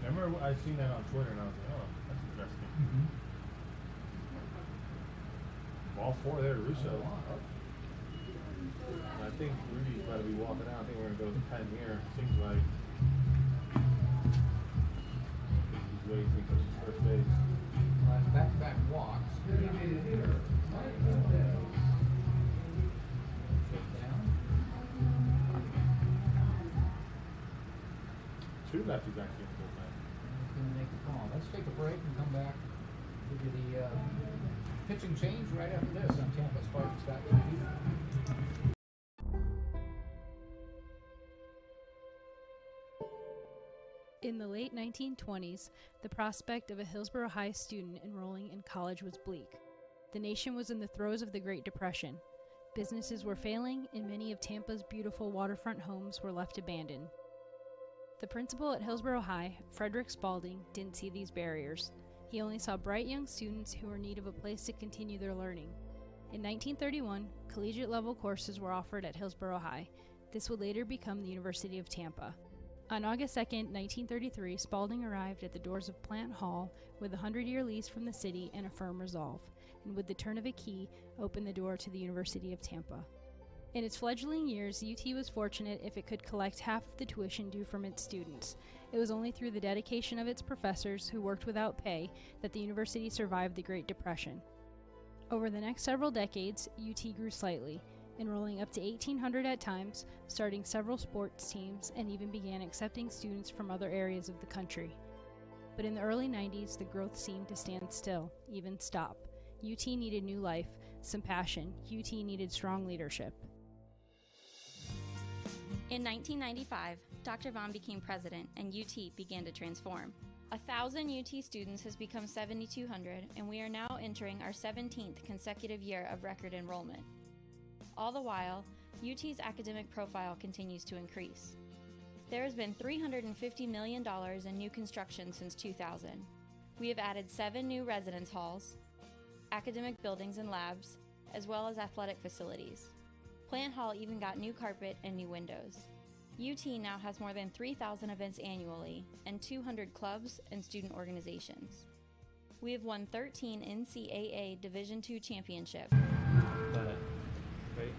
Remember, I seen that on Twitter and I was like, oh, that's interesting. All four there, Russo. I think Rudy's about to be walking out. I think we're going to go 10 here. Seems like he's waiting to coach his first base. Back-to-back walks. Check down. Two lefties actually in the bullpen. He's going to make the call. Let's take a break and come back. Give you the pitching change right after this on Tampa Spartans TV. In the late 1920s, the prospect of a Hillsborough High student enrolling in college was bleak. The nation was in the throes of the Great Depression. Businesses were failing, and many of Tampa's beautiful waterfront homes were left abandoned. The principal at Hillsborough High, Frederick Spalding, didn't see these barriers. He only saw bright young students who were in need of a place to continue their learning. In 1931, collegiate-level courses were offered at Hillsborough High. This would later become the University of Tampa. On August 2, 1933, Spalding arrived at the doors of Plant Hall with a 100-year lease from the city and a firm resolve, and with the turn of a key, opened the door to the University of Tampa. In its fledgling years, UT was fortunate if it could collect half of the tuition due from its students. It was only through the dedication of its professors, who worked without pay, that the university survived the Great Depression. Over the next several decades, UT grew slightly, enrolling up to 1,800 at times, starting several sports teams, and even began accepting students from other areas of the country. But in the early 90s, the growth seemed to stand still, even stop. UT needed new life, some passion. UT needed strong leadership. In 1995, Dr. Vaughn became president and UT began to transform. 1,000 UT students has become 7,200, and we are now entering our 17th consecutive year of record enrollment. All the while, UT's academic profile continues to increase. There has been $350 million in new construction since 2000. We have added 7 new residence halls, academic buildings and labs, as well as athletic facilities. Plant Hall even got new carpet and new windows. UT now has more than 3,000 events annually and 200 clubs and student organizations. We have won 13 NCAA Division II championships. Right.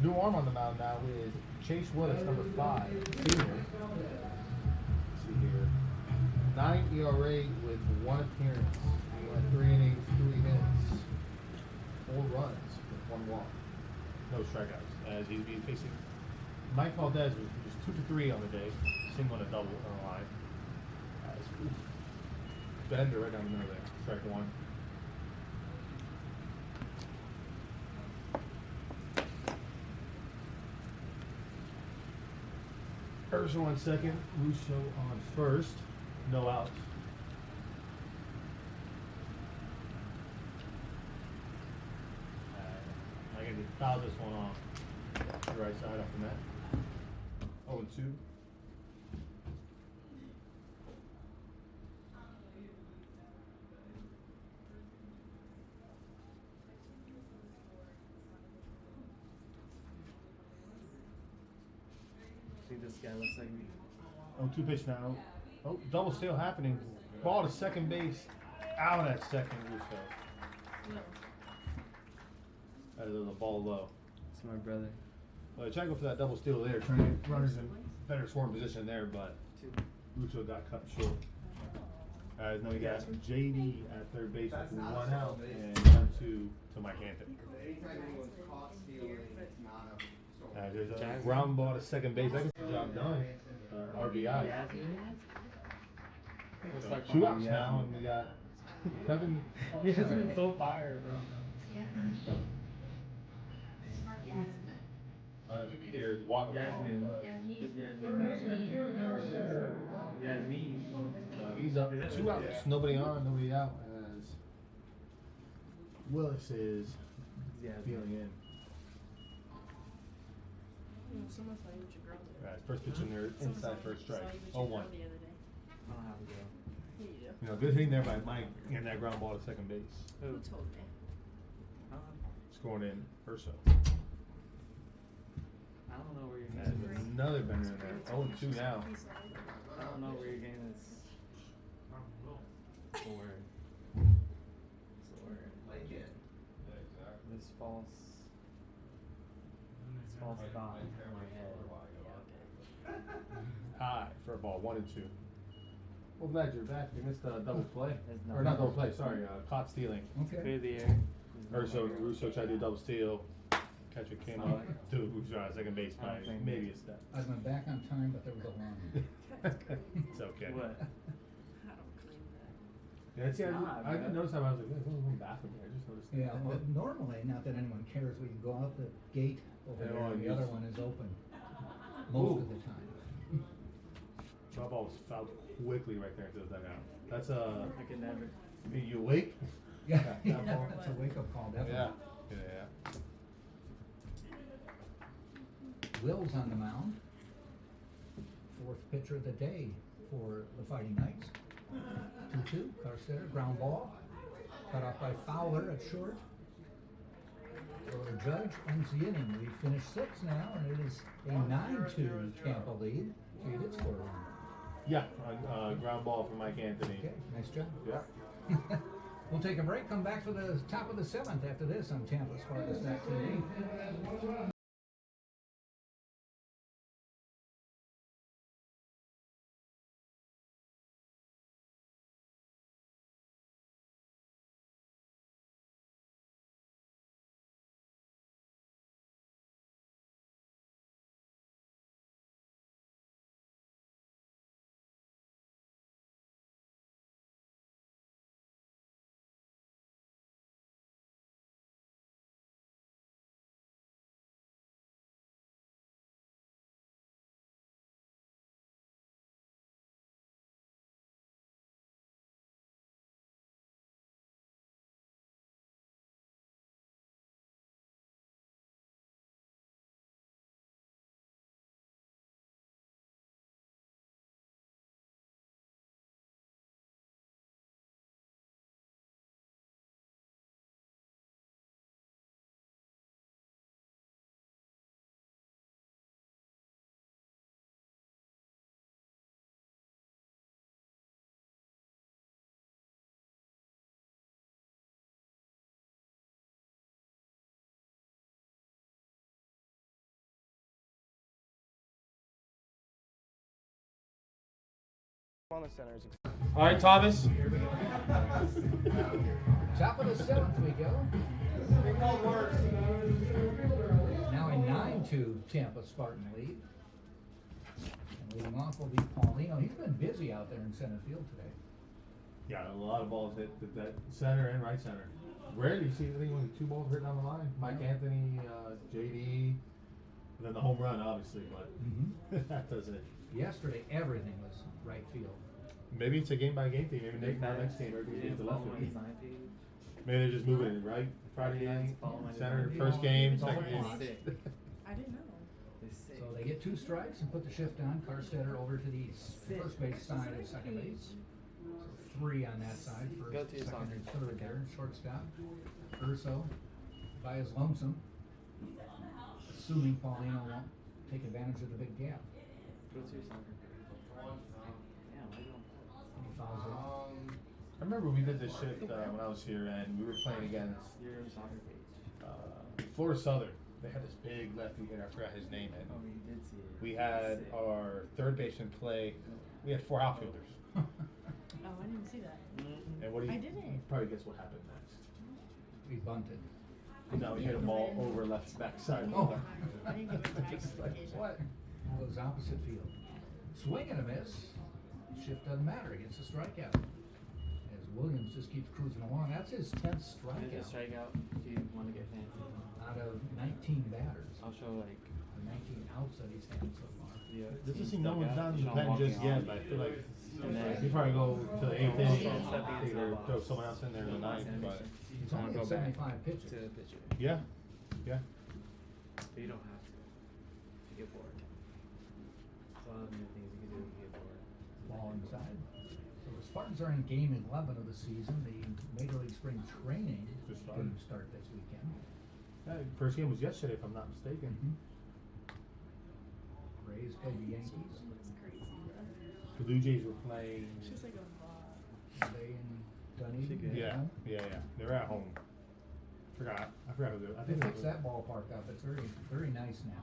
New arm on the mound now is Chase Willis, number 5, senior. Let's see here. 9 ERA with 1 appearance. He went 3 innings, 3 hits, 4 runs with 1 walk. No strikeouts, as he's being facing Mike Valdez, was 2 for 3 on the day, single and a double on the line. Bender right down the middle there, strike 1. Urso on second, Russo on first, no outs. I can foul this one off. The right side off the net. 0-2. think this guy looks like me. Oh, 2 pitch now. Oh, double steal happening. Ball to second base. Out at second, Russo. That is a ball low. It's my brother. Well, try to go for that double steal there. Trying to get runners in better scoring position there, but Russo got cut short. Now we got JD at third base with 1 out and 1-2 to Mike Anthony. Anytime anyone's caught stealing, it's not a There's a ground ball to second base. That gets the job done. RBI. So 2 outs now, and we got 7. He has been so fire, bro. Here's Walker. He's up. 2 outs. Nobody on, nobody out. As Willis is feeling in. Someone saw you with your girl the other day. First pitch in there, inside first strike. Saw you 0-1. with your girl the other day. I don't have a girl. Yeah, you do. You know, good hitting there by Mike and that ground ball to second base. Who told me? Scoring in Urso. I don't know where you're That's getting this. another bender in there. 0-2 now. I don't know where you're getting this. It's a word. It's a word. This false thought in my head. High for a ball, 1-2. Well, glad you're back. You missed a double play. It's Or not double play, sorry, caught stealing. Okay. Clear the air. Russo tried to do a double steal. Catcher came up to Russo at second base by maybe a step. I went back on time, but there was a line. It's okay. What? I don't claim that. Yeah, see, not, I didn't man. notice that. I was like, there's one bathroom here. I just noticed that. Yeah, well, normally, not that anyone cares, we can go out the gate over Yeah, there, well, and the you other just- one is open most of the time. That ball was fouled quickly right there into the dugout. That's I could never. you awake? Yeah, That ball. it's a wake-up call, definitely. Yeah. Will's on the mound. 4th pitcher of the day for the Fighting Knights. 2-2, Carstetter, ground ball. Cut off by Fowler at short. So the judge ends the inning. We finished 6 now, and it is a 9-2 Tampa lead. So you did score one. Yeah, ground ball for Mike Anthony. Okay, nice job. Yeah. We'll take a break, come back for the top of the 7th after this on Tampa Spartans TV. On the center is All right, Thomas. Top of the 7th we go. Now a 9-2 Tampa Spartan lead. And leading off will be Paulino. He's been busy out there in center field today. Yeah, a lot of balls hit that center and right center. Rarely you see anyone with 2 balls written on the line. Mike Anthony, JD, and then the home run, obviously, but that does it. Yesterday, everything was right field. Maybe it's a game by game thing. Maybe next game everybody's going to left field. Maybe they're just moving it right. Friday night, center, first game, second game. I didn't know. So they get 2 strikes and put the shift on. Carstetter over to the first base side of second base. So 3 on that side. First, second, and third there. Shortstop. Urso by his lonesome. Assuming Paulino won't take advantage of the big gap. Go to your soccer. Damn, why you Any fouls at all? I remember we did this shit when I was here, and we were playing against Your soccer page. Florida Southern. They had this big lefty hitter. I forgot his name. And Oh, you did see it. we had our third baseman play. We had 4 outfielders. Oh, I didn't see that. And what do you? I didn't. Probably guess what happened next. We bunted. No, we hit a ball over left backside. Oh. I didn't get the Just like, what? Goes opposite field. Swing and a miss. Shift doesn't matter. Gets a strikeout. As Williams just keeps cruising along. That's his 10th Did strikeout a strikeout if you want to get fancy. out of 19 batters. I'll show like. Or 19 outs that he's had so far. Yeah. This is no one's down in the pen just yet, but I feel like And then- he probably go to the 8th inning Yeah, and step against either the box. throw someone else in there in the 9th. But He's only at 75 pitches. To the pitcher. yeah, yeah. But you don't have to. If you get bored. There's a lot of new things you can do if you get bored. Ball inside. So the Spartans are in game 11 of the season. The Major League Spring Training Just started. games start this weekend. First game was yesterday, if I'm not mistaken. Rays play the Yankees. Looks crazy, bro. The Blue Jays were playing. She's like a boss. They in Dunedin. She good. Yeah, yeah. They're at home. I forgot who they were. I They think it fixed was- that ballpark up. It's very, very nice now.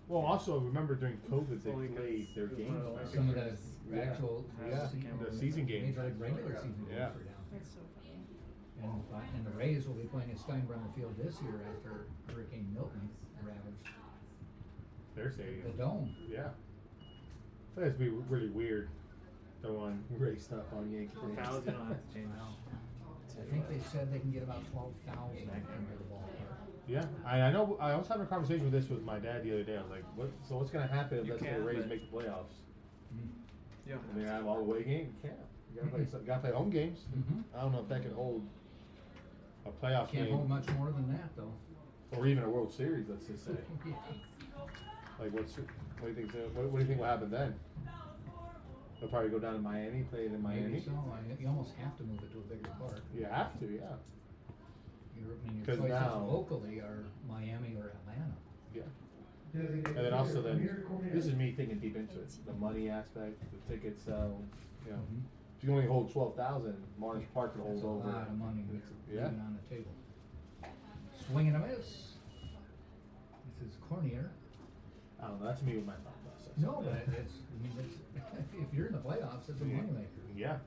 Well, also remember during COVID they Well, played their because- games. well, back. Some of the Yeah. actual Yeah, the season games. Major League regular season games Yeah. are down. That's so funny. And the Rays will be playing at Steinbrenner Field this year after Hurricane Milton ravaged Their stadium. the dome. Yeah. But it'd be really weird throwing race stuff on Yankee For fans. fouls, you don't have to change. I think they said they can get about 12,000 into the ballpark. Yeah, I know. I was having a conversation with this with my dad the other day. I was like, "What? So what's gonna happen if You let's say the can, Rays but- make the playoffs? Yeah. And they have all away games? You can't. You gotta play home games. Mhm. I don't know if that could hold a playoff Can't game hold much more than that, though. or even a World Series. Let's just say. Like, what do you think? What do you think will happen then? They'll probably go down to Miami, play it in Miami. Maybe so. You almost have to move it to a bigger park. You have to, yeah. Your 'Cause choices now- locally are Miami or Atlanta. Yeah. And then also this is me thinking deep into it. The money aspect, the tickets sell, you know. Mhm. If you only hold 12,000, Martin Park could hold That's a over. lot of money Yeah. leaving on the table. Swing and a miss. This is Cornier. I don't know, that's me with my thought process. No, but it's, I mean, it's, if you're in the playoffs, it's a moneymaker. Yeah.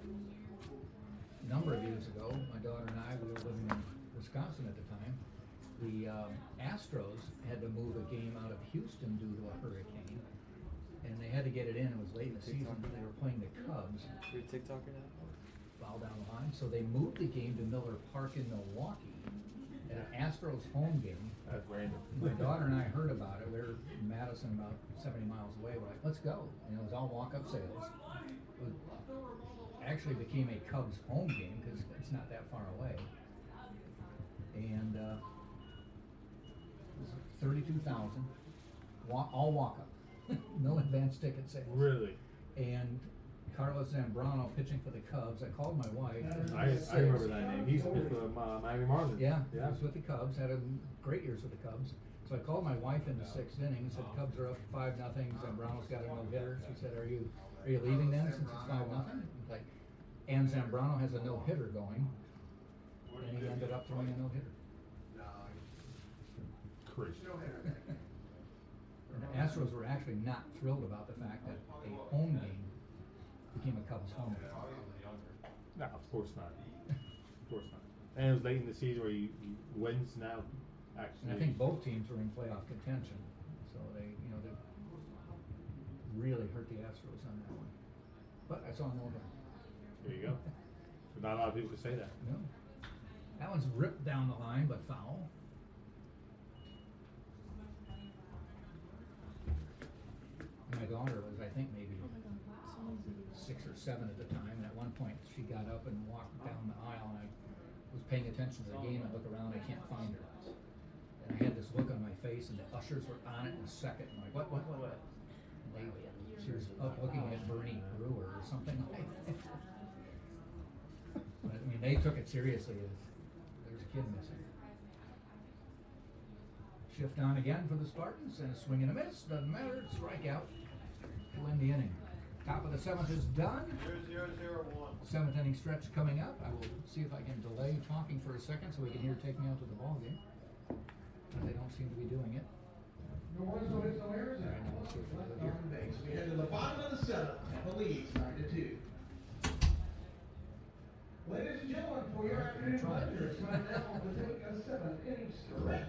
A number of years ago, my daughter and I, we were living in Wisconsin at the time. The Astros had to move a game out of Houston due to a hurricane, and they had to get it in. It was late in the season. They were playing the Cubs. You're a TikToker now? Foul down the line, so they moved the game to Miller Park in Milwaukee at an Astros home game. That's random. My daughter and I heard about it. We were in Madison, about 70 miles away. We're like, let's go. And it was all walk-up sales. It actually became a Cubs home game because it's not that far away. And it was 32,000, all walk-up, no advance ticket sales. Really? And Carlos Zambrano pitching for the Cubs. I called my wife. I remember that name. He's with the Miami Marlins. Yeah, he Yeah. was with the Cubs, had a great years with the Cubs. So I called my wife in the 6th inning and said, Cubs are up 5-0, Zambrano's got a no-hitter. She said, are you leaving then since it's 5-0? Like, and Zambrano has a no-hitter going, and he ended up throwing a no-hitter. Crazy. And the Astros were actually not thrilled about the fact that a home game became a Cubs home game. No, of course not. Of course not. And it was late in the season where he wins now, actually. And I think both teams were in playoff contention, so they really hurt the Astros on that one. But I saw no hitter. There you go. Not a lot of people could say that. No. That one's ripped down the line, but foul. My daughter was, I think, maybe 6 or 7 at the time, and at one point she got up and walked down the aisle, and I was paying attention to the game. I look around, I can't find her. And I had this look on my face, and the ushers were on it in a second. I'm like, what? And she was up looking at Bernie Brewer or something like that. But, I mean, they took it seriously. There's a kid missing. Shift on again for the Spartans, and a swing and a miss. Doesn't matter. Strikeout to end the inning. Top of the seventh is done. 0-0-0-1. Seventh inning stretch coming up. I will see if I can delay talking for a second so we can hear Take Me Out to the Ball Game. But they don't seem to be doing it. No worries, no hits, no errors. On base. We head to the bottom of the seventh. Tampa leads 9-2. Ladies and gentlemen, for your afternoon pleasure, it's time now to take a 7-inning stretch.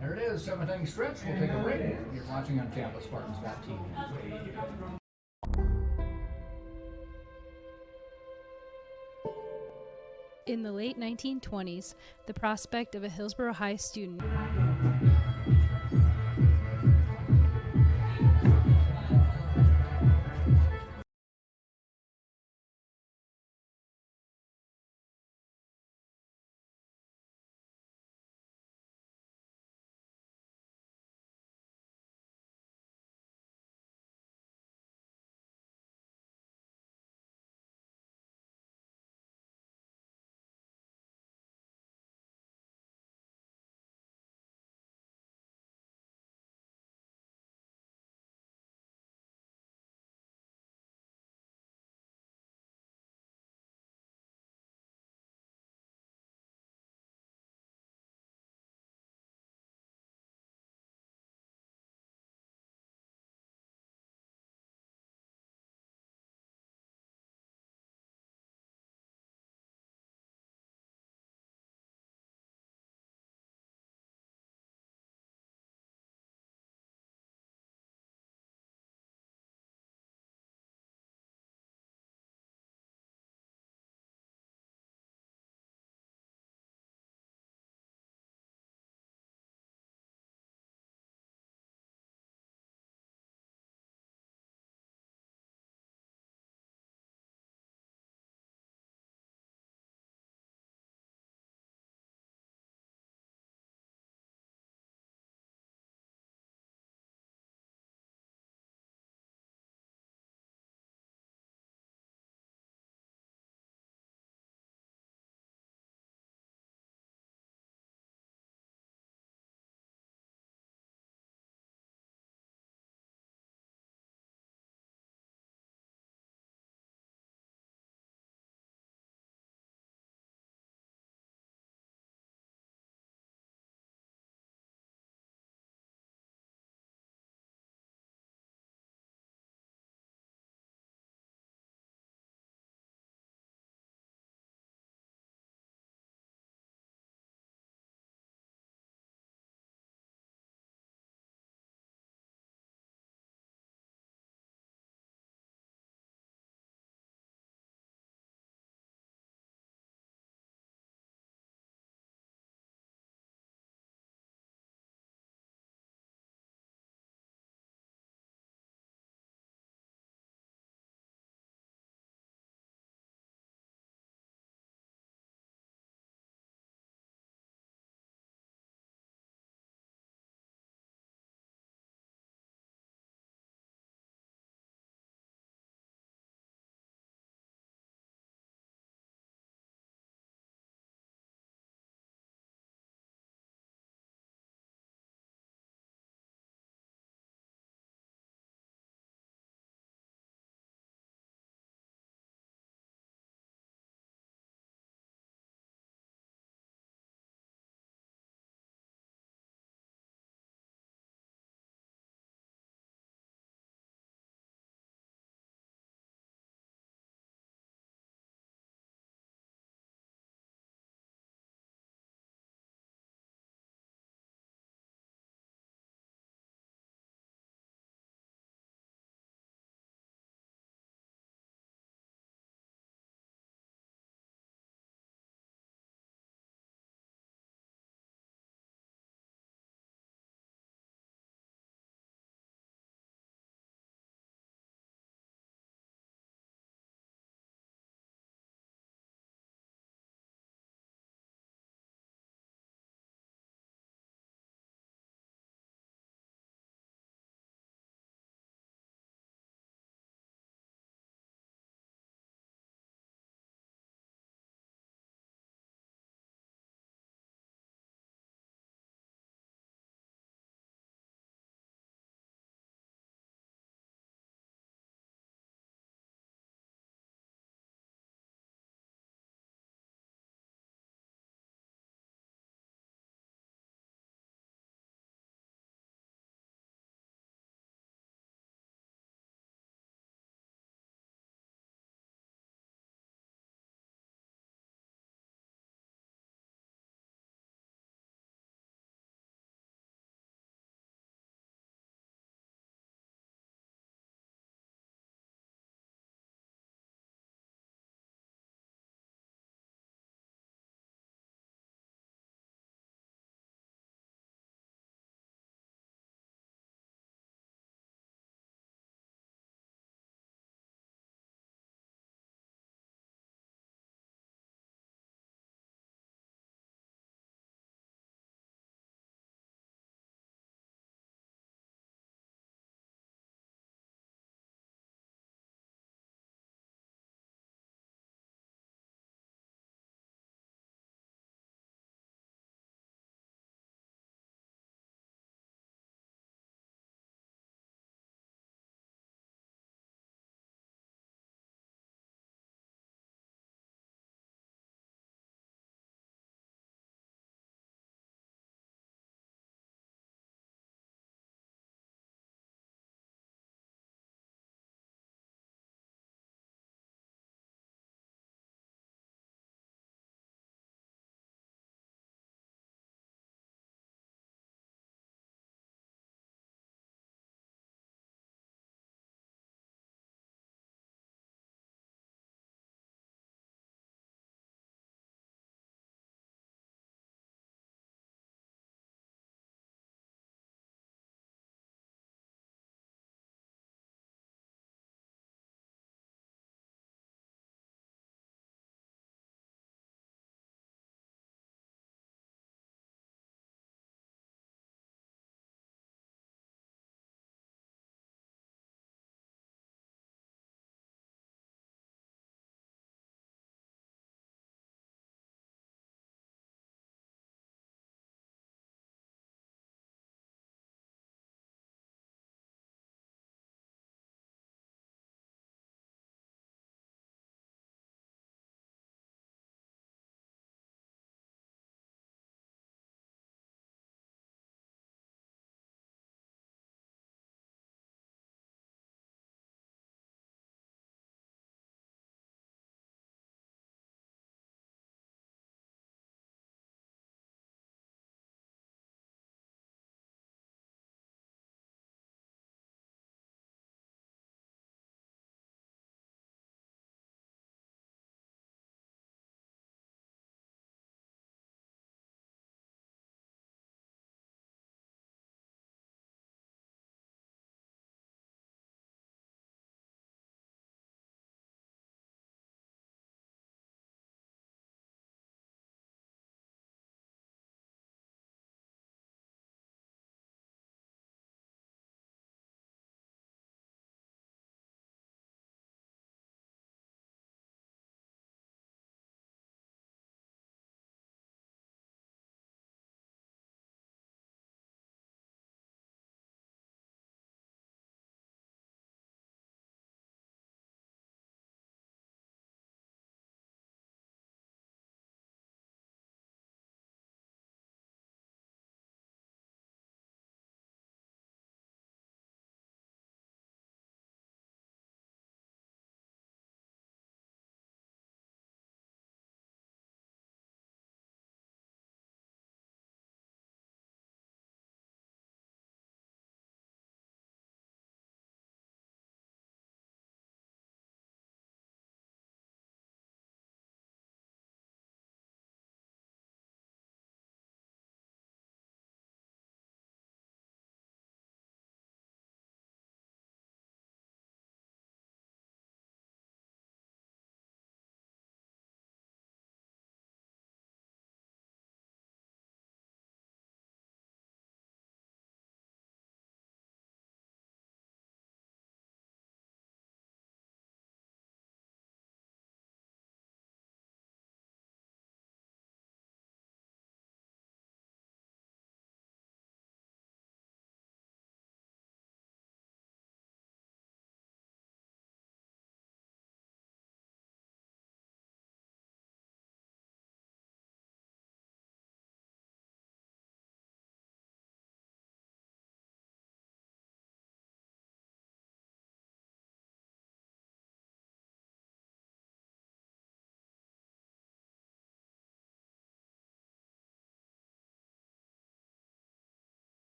There it is, seventh inning stretch. We'll take a break. You're watching on Tampa Spartans.tv. In the late 1920s, the prospect of a Hillsborough High student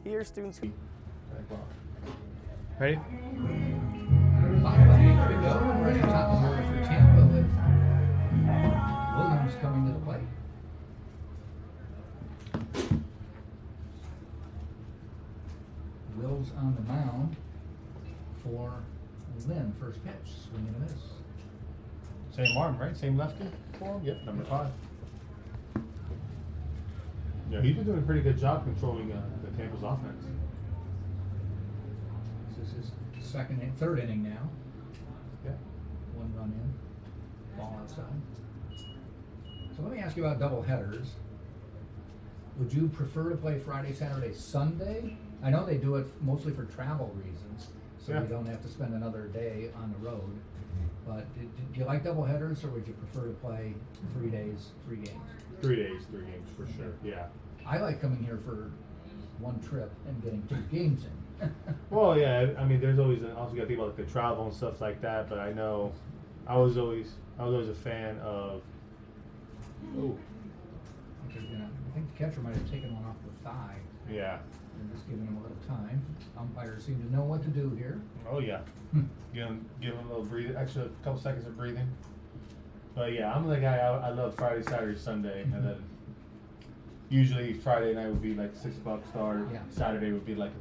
Here, students. Ready? Bottom of the 8th to go. We're ready top of the order for Tampa with Williams coming to the plate. Will's on the mound for Lynn. First pitch, swing and a miss. Same arm, right? Same lefty for him? Yep, number 5. Yeah, he's been doing a pretty good job controlling the Tampa's offense. This is his third inning now. Yeah. 1 run in, ball outside. So let me ask you about double headers. Would you prefer to play Friday, Saturday, Sunday? I know they do it mostly for travel reasons, so Yeah. you don't have to spend another day on the road. But do you like double headers, or would you prefer to play 3 days, 3 games? 3 days, 3 games for sure. Yeah. I like coming here for one trip and getting 2 games in. Well, yeah. I mean, there's always also got to think about like the travel and stuff like that. But I know, I was always a fan of. Oh. I think the catcher might have taken one off the thigh. Yeah. And just giving him a little time. Umpires seem to know what to do here. Oh yeah. give him a little breathing, extra couple seconds of breathing. But yeah, I'm the guy. I love Friday, Saturday, Sunday, and then usually Friday night would be like 6 o'clock start. Yeah. Saturday would be like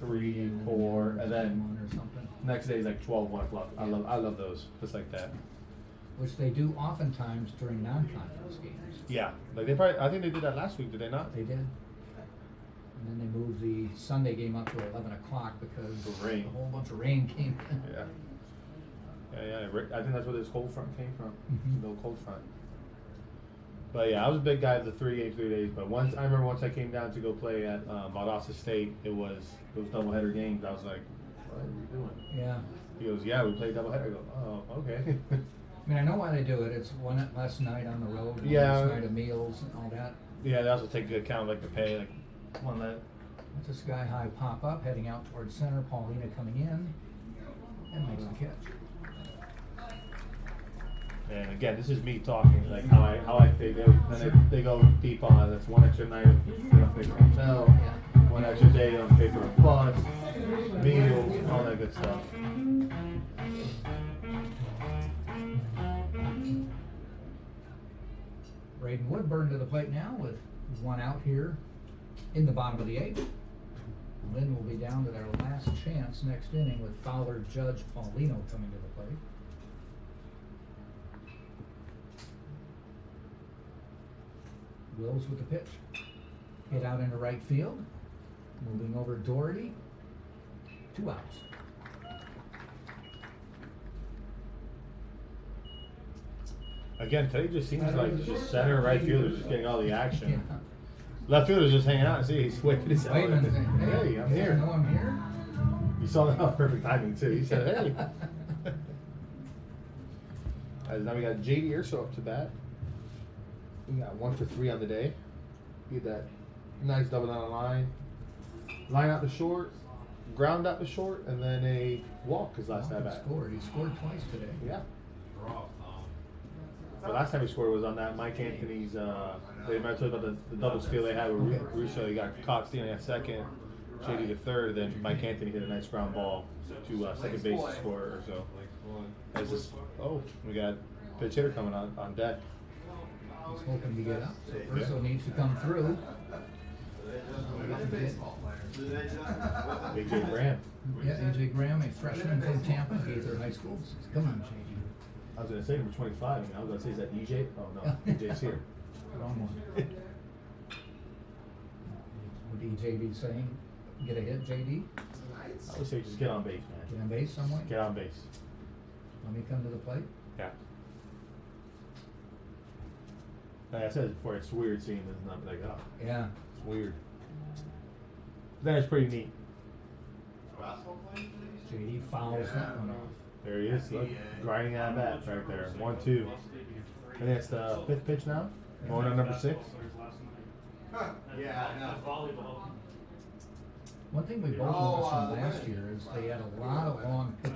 3, 4, and then 1 or something. next day is like 12, 1 o'clock. I love those just like that. Which they do oftentimes during non-conference games. Yeah, like I think they did that last week. Did they not? They did. And then they moved the Sunday game up to 11 o'clock because The rain. a whole bunch of rain came in. Yeah. I think that's where this cold front came from. Mhm. The cold front. But yeah, I was a big guy of the 3 games, 3 days. But I remember once I came down to go play at Valdosta State, it was doubleheader games. I was like, what are you doing? Yeah. He goes, yeah, we played doubleheader. I go, oh, okay. I mean, I know why they do it. It's one less night on the road, one Yeah. less night of meals and all that. Yeah, they also take into account like the pay, like one that. That's a sky-high pop-up heading out towards center. Paulina coming in and makes the catch. And again, this is me talking, like how I think they go deep on. That's one extra night they don't pay for hotel, one extra day they don't pay for a bus, meals, all that good stuff. Braden Woodburn to the plate now with 1 out here in the bottom of the 8th. Lynn will be down to their last chance next inning with Fowler, Judge, Paulino coming to the plate. Wills with the pitch. Hit out into right field. Moving over Doherty. 2 outs. Again, today just seems like just center and right fielder just getting all the action. Yeah. Left fielder's just hanging out. See, he's waving his Waving and saying, Hey, I'm here. I know I'm here. You saw that. That was perfect timing too. He said, "Hey." Now we got JD Urso up to bat. We got 1 for 3 on the day. Get that nice double down the line. Line out the short, ground out the short, and then a walk his last at bat. He scored twice today. Yeah. The last time he scored was on that Mike Anthony's. They might talk about the double steal they had with Russo. He got caught stealing at second, JD to third. Then Mike Anthony hit a nice ground ball to second base to score or so. As this, we got pitch hitter coming on deck. He's hoping to get up. So Urso needs to come through. AJ Graham. Yeah, AJ Graham, a freshman from Tampa, Gaither High School. Come on, JD. I was going to say number 25. I mean, I was going to say, is that EJ? Oh, no. EJ's here. Wrong one. Would EJ be saying, get a hit, JD? I would say just get on base, man. Get on base somewhere? Get on base. Let me come to the plate. Yeah. Like I said before, it's weird seeing this number. Like, oh, Yeah. it's weird. Then it's pretty neat. JD fouls that one off. There he is. Look, grinding at bat right there. 1-2. I think it's the 5th pitch now. Going on number 6. Yeah, I know. One thing we both noticed from last year is they had a lot of long pitch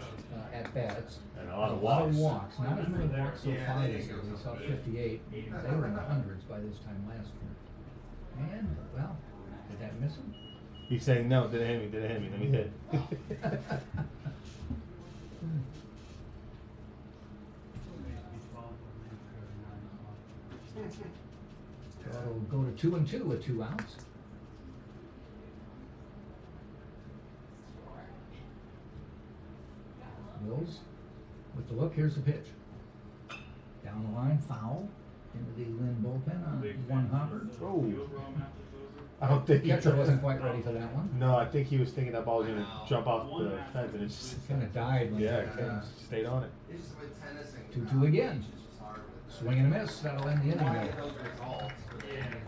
at bats. And a lot of walks. Not as many walks so far this year. We saw 58. They were in the hundreds by this time last year. And, well, did that miss him? He's saying no, didn't hit me, didn't hit me, let me hit. So it'll go to 2-2 with 2 outs. Mills with the look. Here's the pitch. Down the line, foul into the Lynn bullpen on one hopper. Oh. I don't think Catcher wasn't quite ready for that one. No, I think he was thinking that ball was going to jump off the fence and it just kind of died. When it stayed on it. 2-2 again. Swing and a miss. That'll end the inning.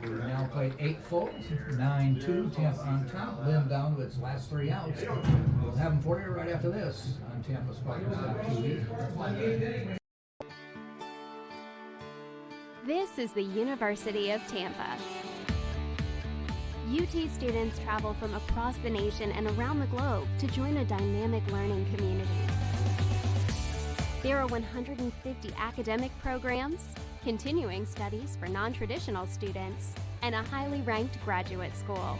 We've now played 8 fulls, 9-2. Tampa on top. Lynn down to its last 3 outs. We'll have them for you right after this on Tampa Spartans.tv. This is the University of Tampa. UT students travel from across the nation and around the globe to join a dynamic learning community. There are 150 academic programs, continuing studies for non-traditional students, and a highly ranked graduate school.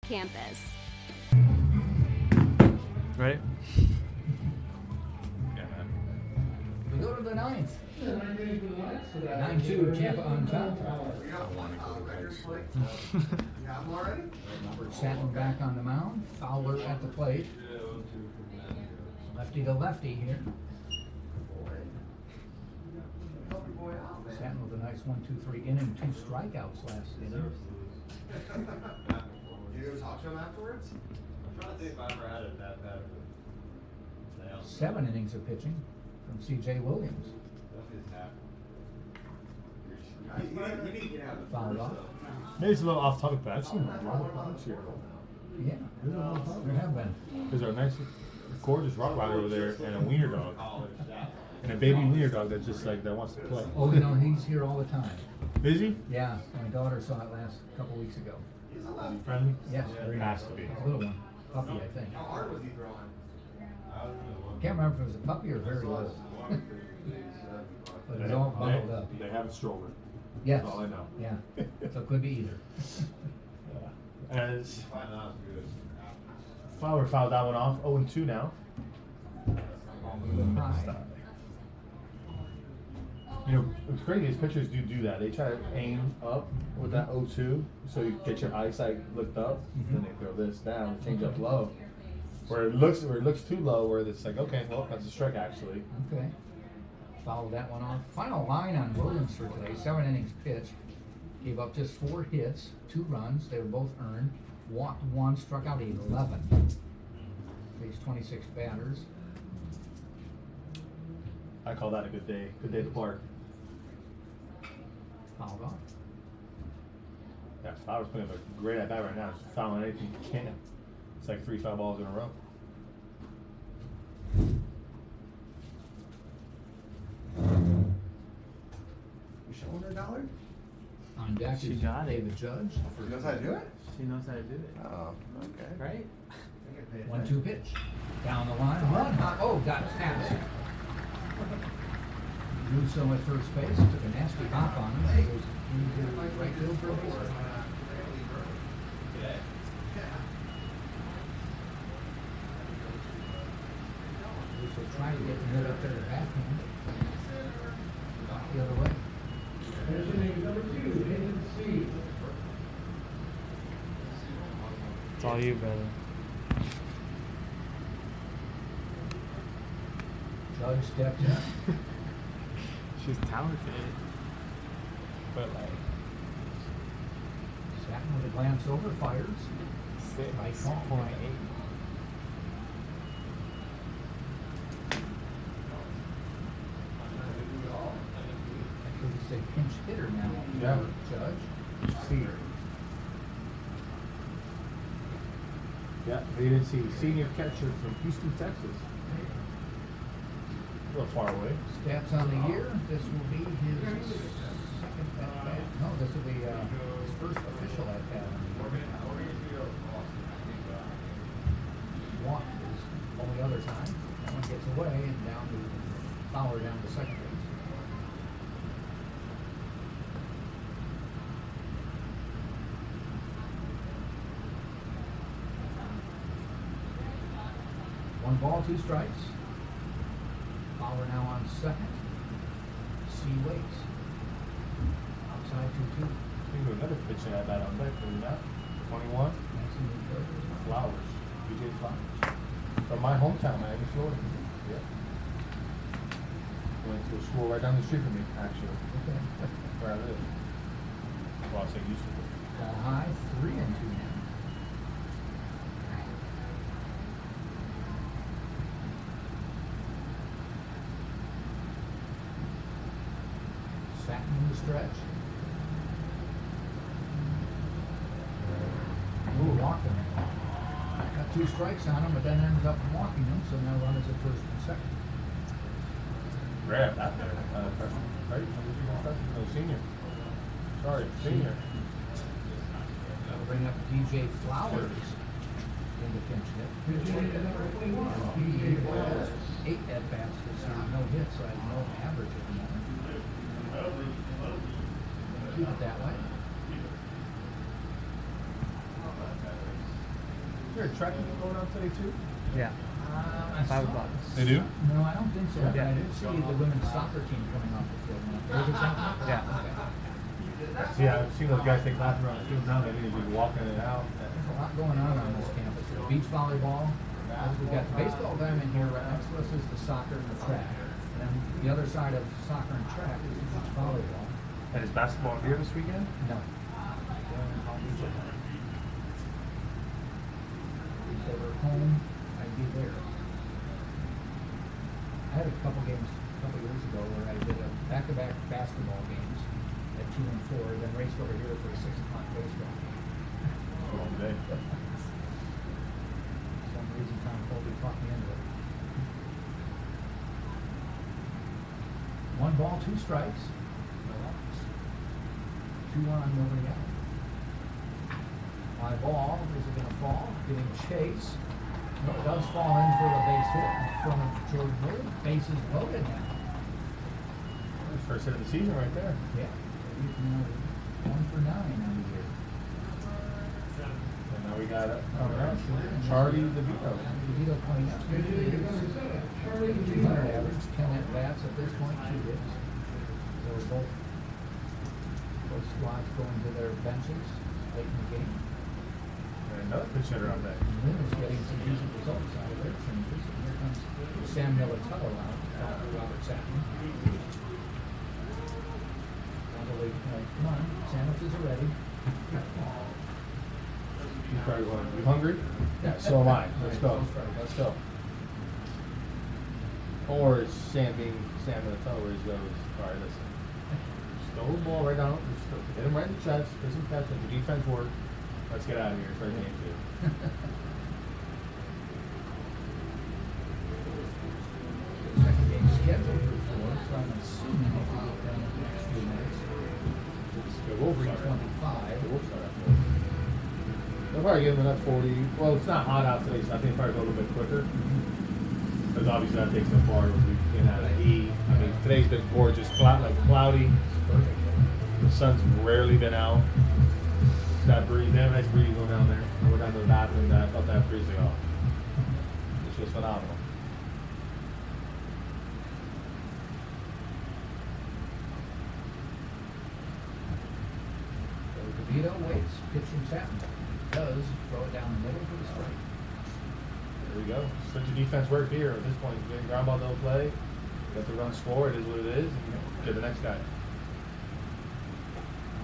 Campus. Right? Yeah, man. We go to the 9th. 9-2, Tampa on top. Satin back on the mound. Fowler at the plate. Lefty to lefty here. Satin with a nice 1-2-3 inning, 2 strikeouts last inning. You go talk to him afterwards? I'm trying to think if I ever had it that bad of a 7 innings of pitching from C.J. Williams. Fouled off. Maybe it's a little off topic, but I've seen a lot of dogs here. Yeah, there have been. There's a nice, gorgeous Rottweiler over there and a wiener dog. And a baby wiener dog that's just like, that wants to play. Oh, you know, he's here all the time. Is he? Yeah, my daughter saw it couple weeks ago. Is he friendly? Yes, very nice. Has to be. It's a little one. Puppy, I think. How hard was he throwing? Can't remember if it was a puppy or very little. But it's all bundled up. They have a stroller. Yes. That's all I know. Yeah. So it could be either. As Fowler fouled that one off. 0-2 now. High. You know, it's crazy. These pitchers do that. They try to aim up with that 0-2, so you get your eyesight looked up. Then they throw this down, change up low, where it looks too low. Where it's like, okay, well, that's a strike actually. Okay. Fouled that one off. Final line on Williams for today. 7 innings pitched. Gave up just 4 hits, 2 runs. They were both earned. Walked 1, struck out 11. Faced 26 batters. I call that a good day. Good day to Clark. Fouled off. Yeah, Fowler's putting up a great at bat right now. Just fouling anything he can. It's like 3 foul balls in a row. You showing her $1? On deck She is got it. David Judge. She knows how to do it? She knows how to do it. Oh, okay. Right? 1-2 pitch. Down the line. One hop. Oh, got passed. Russo at first base. Took a nasty hop on him. He goes into right field for a base hit. Russo tried to get the mid up there to backhand. Got the other way. It's all you, brother. Judge steps in. She's talented. But like Satin with a glance over, fires. 6.8. Actually, it's a pinch hitter now. Yeah. Judge. See. Yeah, they didn't see senior catcher from Houston, Texas. A little far away. Stats on the year. This will be his second at bat. No, this will be his first official at bat on the year. Walk is only other time. That one gets away and down to Fowler down to second base. One ball, two strikes. Fowler now on second. C waits. Outside 2-2. I think there's another pitch at that on deck. Isn't that 21? Flowers. BJ Flowers. From my hometown, Miami, Florida. Yeah. Went to a school right down the street from me, actually. Okay. Where I live. Well, I say used to live. Ball high, 3-2 now. Satin in the stretch. Ooh, walked him. Got 2 strikes on him, but then ended up walking him, so now runners at first and second. Grab out there. Freshman, right? Freshman, no, senior. Sorry, senior. That'll bring up DJ Flowers in the pinch hit. He has 8 at-bats this year, no hits, so I have no average at the moment. Keep it that way. Is there a track meet going on today too? Yeah. I 5 saw- o'clock. They do? No, I don't think so. But Yeah. I did see the women's soccer team coming off the field. There's a track meet? Yeah. Okay. See, I've seen those guys take laps around the field now. They need to be walking it out. There's a lot going on this campus. There's beach volleyball. We've got the baseball diamond here. Right next to us is the soccer and the track. And then the other side of soccer and track is the beach volleyball. And is basketball here this weekend? No. If they were home, I'd be there. I had a couple games a couple years ago where I did a back-to-back basketball games at 2 and 4, then raced over here for a 6 o'clock baseball game. Long day. For some reason, Tom Colby talked me into it. 1 ball, 2 strikes. No outs. 2 on, nobody out. Fly ball, is it going to fall? Getting chase. No, it does fall in for the base hit in front of Jordan Wood. Bases loaded now. First hit of the season right there. Yeah. He's now 1 for 9 on the year. And now we got Charlie DeVito. DeVito coming up. 200 average, 10 at bats at this point, 2 hits. So both squads going to their benches late in the game. And another pitch hitter on deck. Lynn is getting some decent results out of their changes. And here comes Sam Militello out, Robert Satin. Probably, come on, sandwiches are ready. He's probably going, you hungry? Yeah, so am I. Let's go. Let's go. Or is Sam being Sam in the toe where he goes, all right, listen. Just throw the ball right down. Just hit him right in the chest. Get some catch. Let the defense work. Let's get out of here. It's right game 2. Second game scheduled for 4, so I'm assuming if we get down in the next few minutes, The Wolves are 3:25. The Wolves are at 40. They'll probably give them enough 40. Well, it's not hot out today, so I think probably go a little bit quicker. Because obviously that takes some part of getting out of the heat. I mean, today's been gorgeous, cloudy. Perfect. The sun's rarely been out. That breeze, damn nice breeze going down there. I went down to the bathroom and I felt that breeze like, oh, this was phenomenal. So DeVito waits, pitch from Satin. does throw it down the middle for the strike. There we go. Switch of defense work here. At this point, getting ground ball, no play. Let the run score. It is what it is. And get the next guy.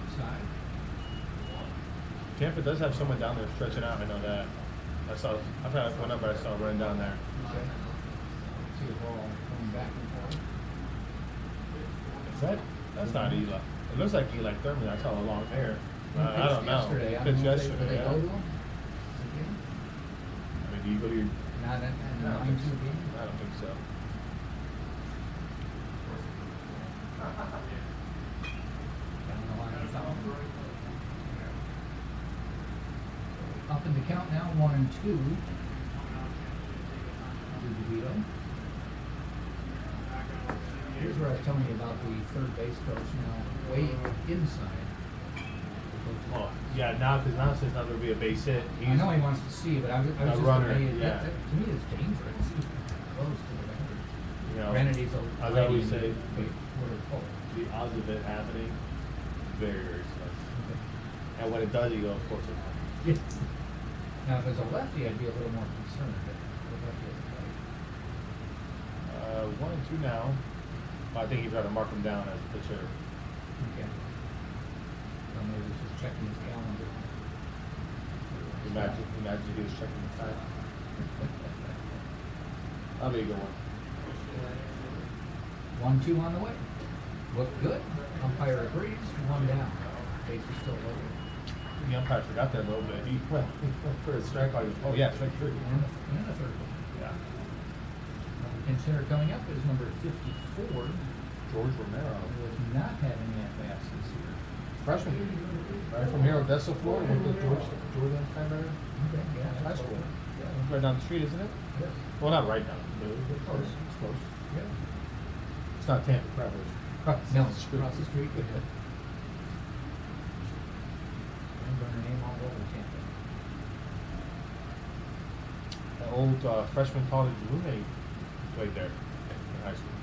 Outside. Tampa does have someone down there stretching out. I know that. I forgot what number I saw running down there. Okay. See the ball going back and forth. Is that? That's not Eli. It looks like Eli Thurman. I saw the long hair. I don't know. Yesterday. I Pitched don't know if yesterday. they Yeah. go to him. I mean, do you go to your? Not in I the don't think 9-2 so. game. I don't think so. Down the line of foul. Up in the count now, 1-2. DeVito. Here's where I was telling you about the third base coach now, way inside. Oh, yeah, now since now there'll be a base hit. I know he wants to see, but I was just runner, amazed. yeah. That, to me, it's dangerous. Close to the boundary. You know, Granted, he's a as I always say, oh. the odds of it happening, very, very slim. Okay. And when it does, you go, of course it Yes. Now, if it was a lefty, I'd be a little more concerned. But the lefty is right. 1-2 now. I think he tried to mark him down as a pitcher. Okay. So maybe he's just checking his calendar. Imagine he was checking the time. That'll be a good one. 1-2 on the way. Looked good. Umpire agrees. 1 down. Base is still loaded. The umpire forgot that a little bit. He went for a strikeout. Oh yeah, strike 3. And the third one. Yeah. Another pinch hitter coming up is number 54. George Romero. Who has not had any at-bats this year. Freshman. Right from here, Odessa, Florida. Went to Jordan Steinberger. Okay, yeah. High that's school. right. It's right down the street, isn't it? Yes. Well, not right down. But it's close. It's close. Yeah. It's not Tampa, probably. No, across the street. And burn her name all over Tampa. The old freshman college roommate played there in high school.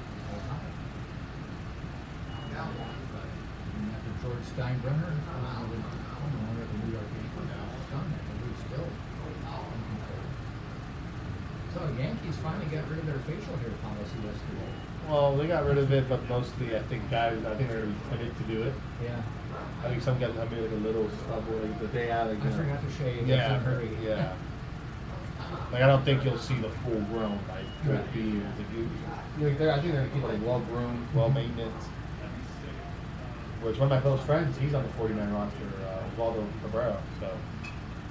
And after George Steinbrenner, owner of the New York Yankees, done that, but he's still in control. So the Yankees finally got rid of their facial hair policy yesterday. Well, they got rid of it, but mostly I think they're going to be timid to do it. Yeah. I think some guys have maybe like a little stubble, like the day out. Like, I forgot to shave. Yeah, It's in a hurry. yeah. Like I don't think you'll see the full grown like full beard. Like I think they're gonna keep it like well groomed, well maintained. Which one of my close friends, he's on the 49 roster, Waldo Cabrera. So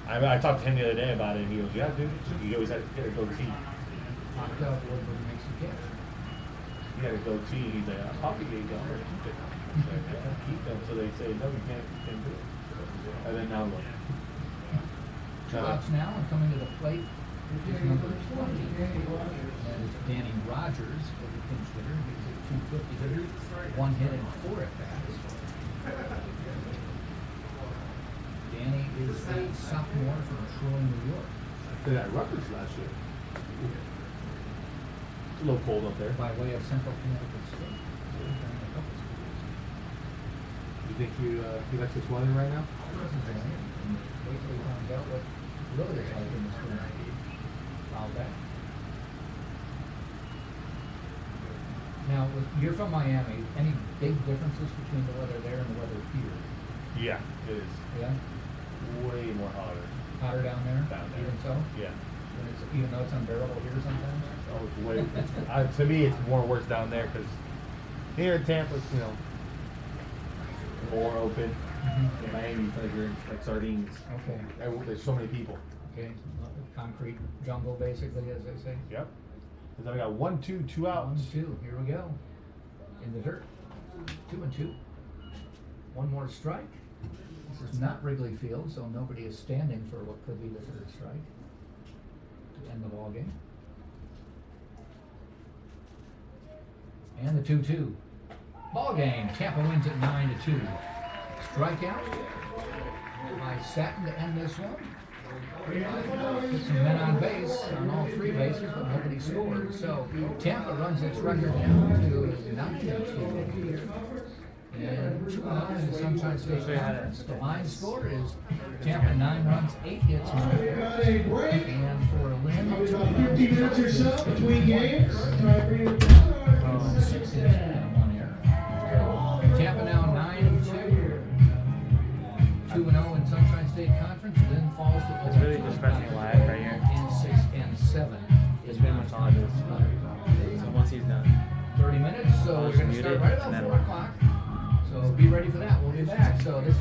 I talked to him the other day about it, and he goes, "Yeah, dude, he always had to get a goatee." Locked up, Woodward makes the catch. He had a goatee. He's like, "I'll probably get going or keep it." Like, yeah, keep them. So they say, "No, we can't do it." And then now look. 2 outs now, and coming to the plate is number 20. That is Danny Rogers with the pinch hitter. He's a 250 hitter, 1 hit and 4 at bats. Danny is a sophomore from Troy, New York. They had Rutgers last year. It's a little cold up there. By way of Central Connecticut State. You think he likes his weather right now? Wait till he finds out what really is like in the spring. Foul back. Now, you're from Miami. Any big differences between the weather there and the weather here? Yeah, it is. Yeah? Way more hotter. Hotter down there? Down there. Even so? Yeah. Even though it's unbearable here sometimes? Oh, it's way. To me, it's more worse down there because here in Tampa, it's, more open. Mm-hmm. In Miami, you feel like you're like sardines. Okay. There's so many people. Okay. Concrete jungle, basically, as they say. Yep. And then we got 1-2, 2 outs. 1-2. Here we go. In the dirt. 2-2. One more strike. This is not Wrigley Field, so nobody is standing for what could be the third strike to end the ball game. And the 2-2. Ball game. Tampa wins at 9-2. Strikeout by Satin to end this one. Get some men on base on all 3 bases, but nobody scored. So Tampa runs its record down to 9-2 And 2-0 in the Sunshine State Conference. The line score is Tampa 9 runs, 8 hits, no errors. And for Lynn, 50 minutes or so between games. 6 hits and 1 error. Tampa now 9-2. 2-0 in Sunshine State Conference. Lynn falls to It's really just pressing live right here. And 6-7 is Pretty much all it is. So once he's done. 30 minutes, so we're going to start right about 4 o'clock. So be ready for that. We'll be back. So this is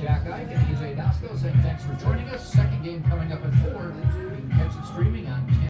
Jack Ike and EJ Dasco saying thanks for joining us. Second game coming up at 4. You can catch it streaming on 10.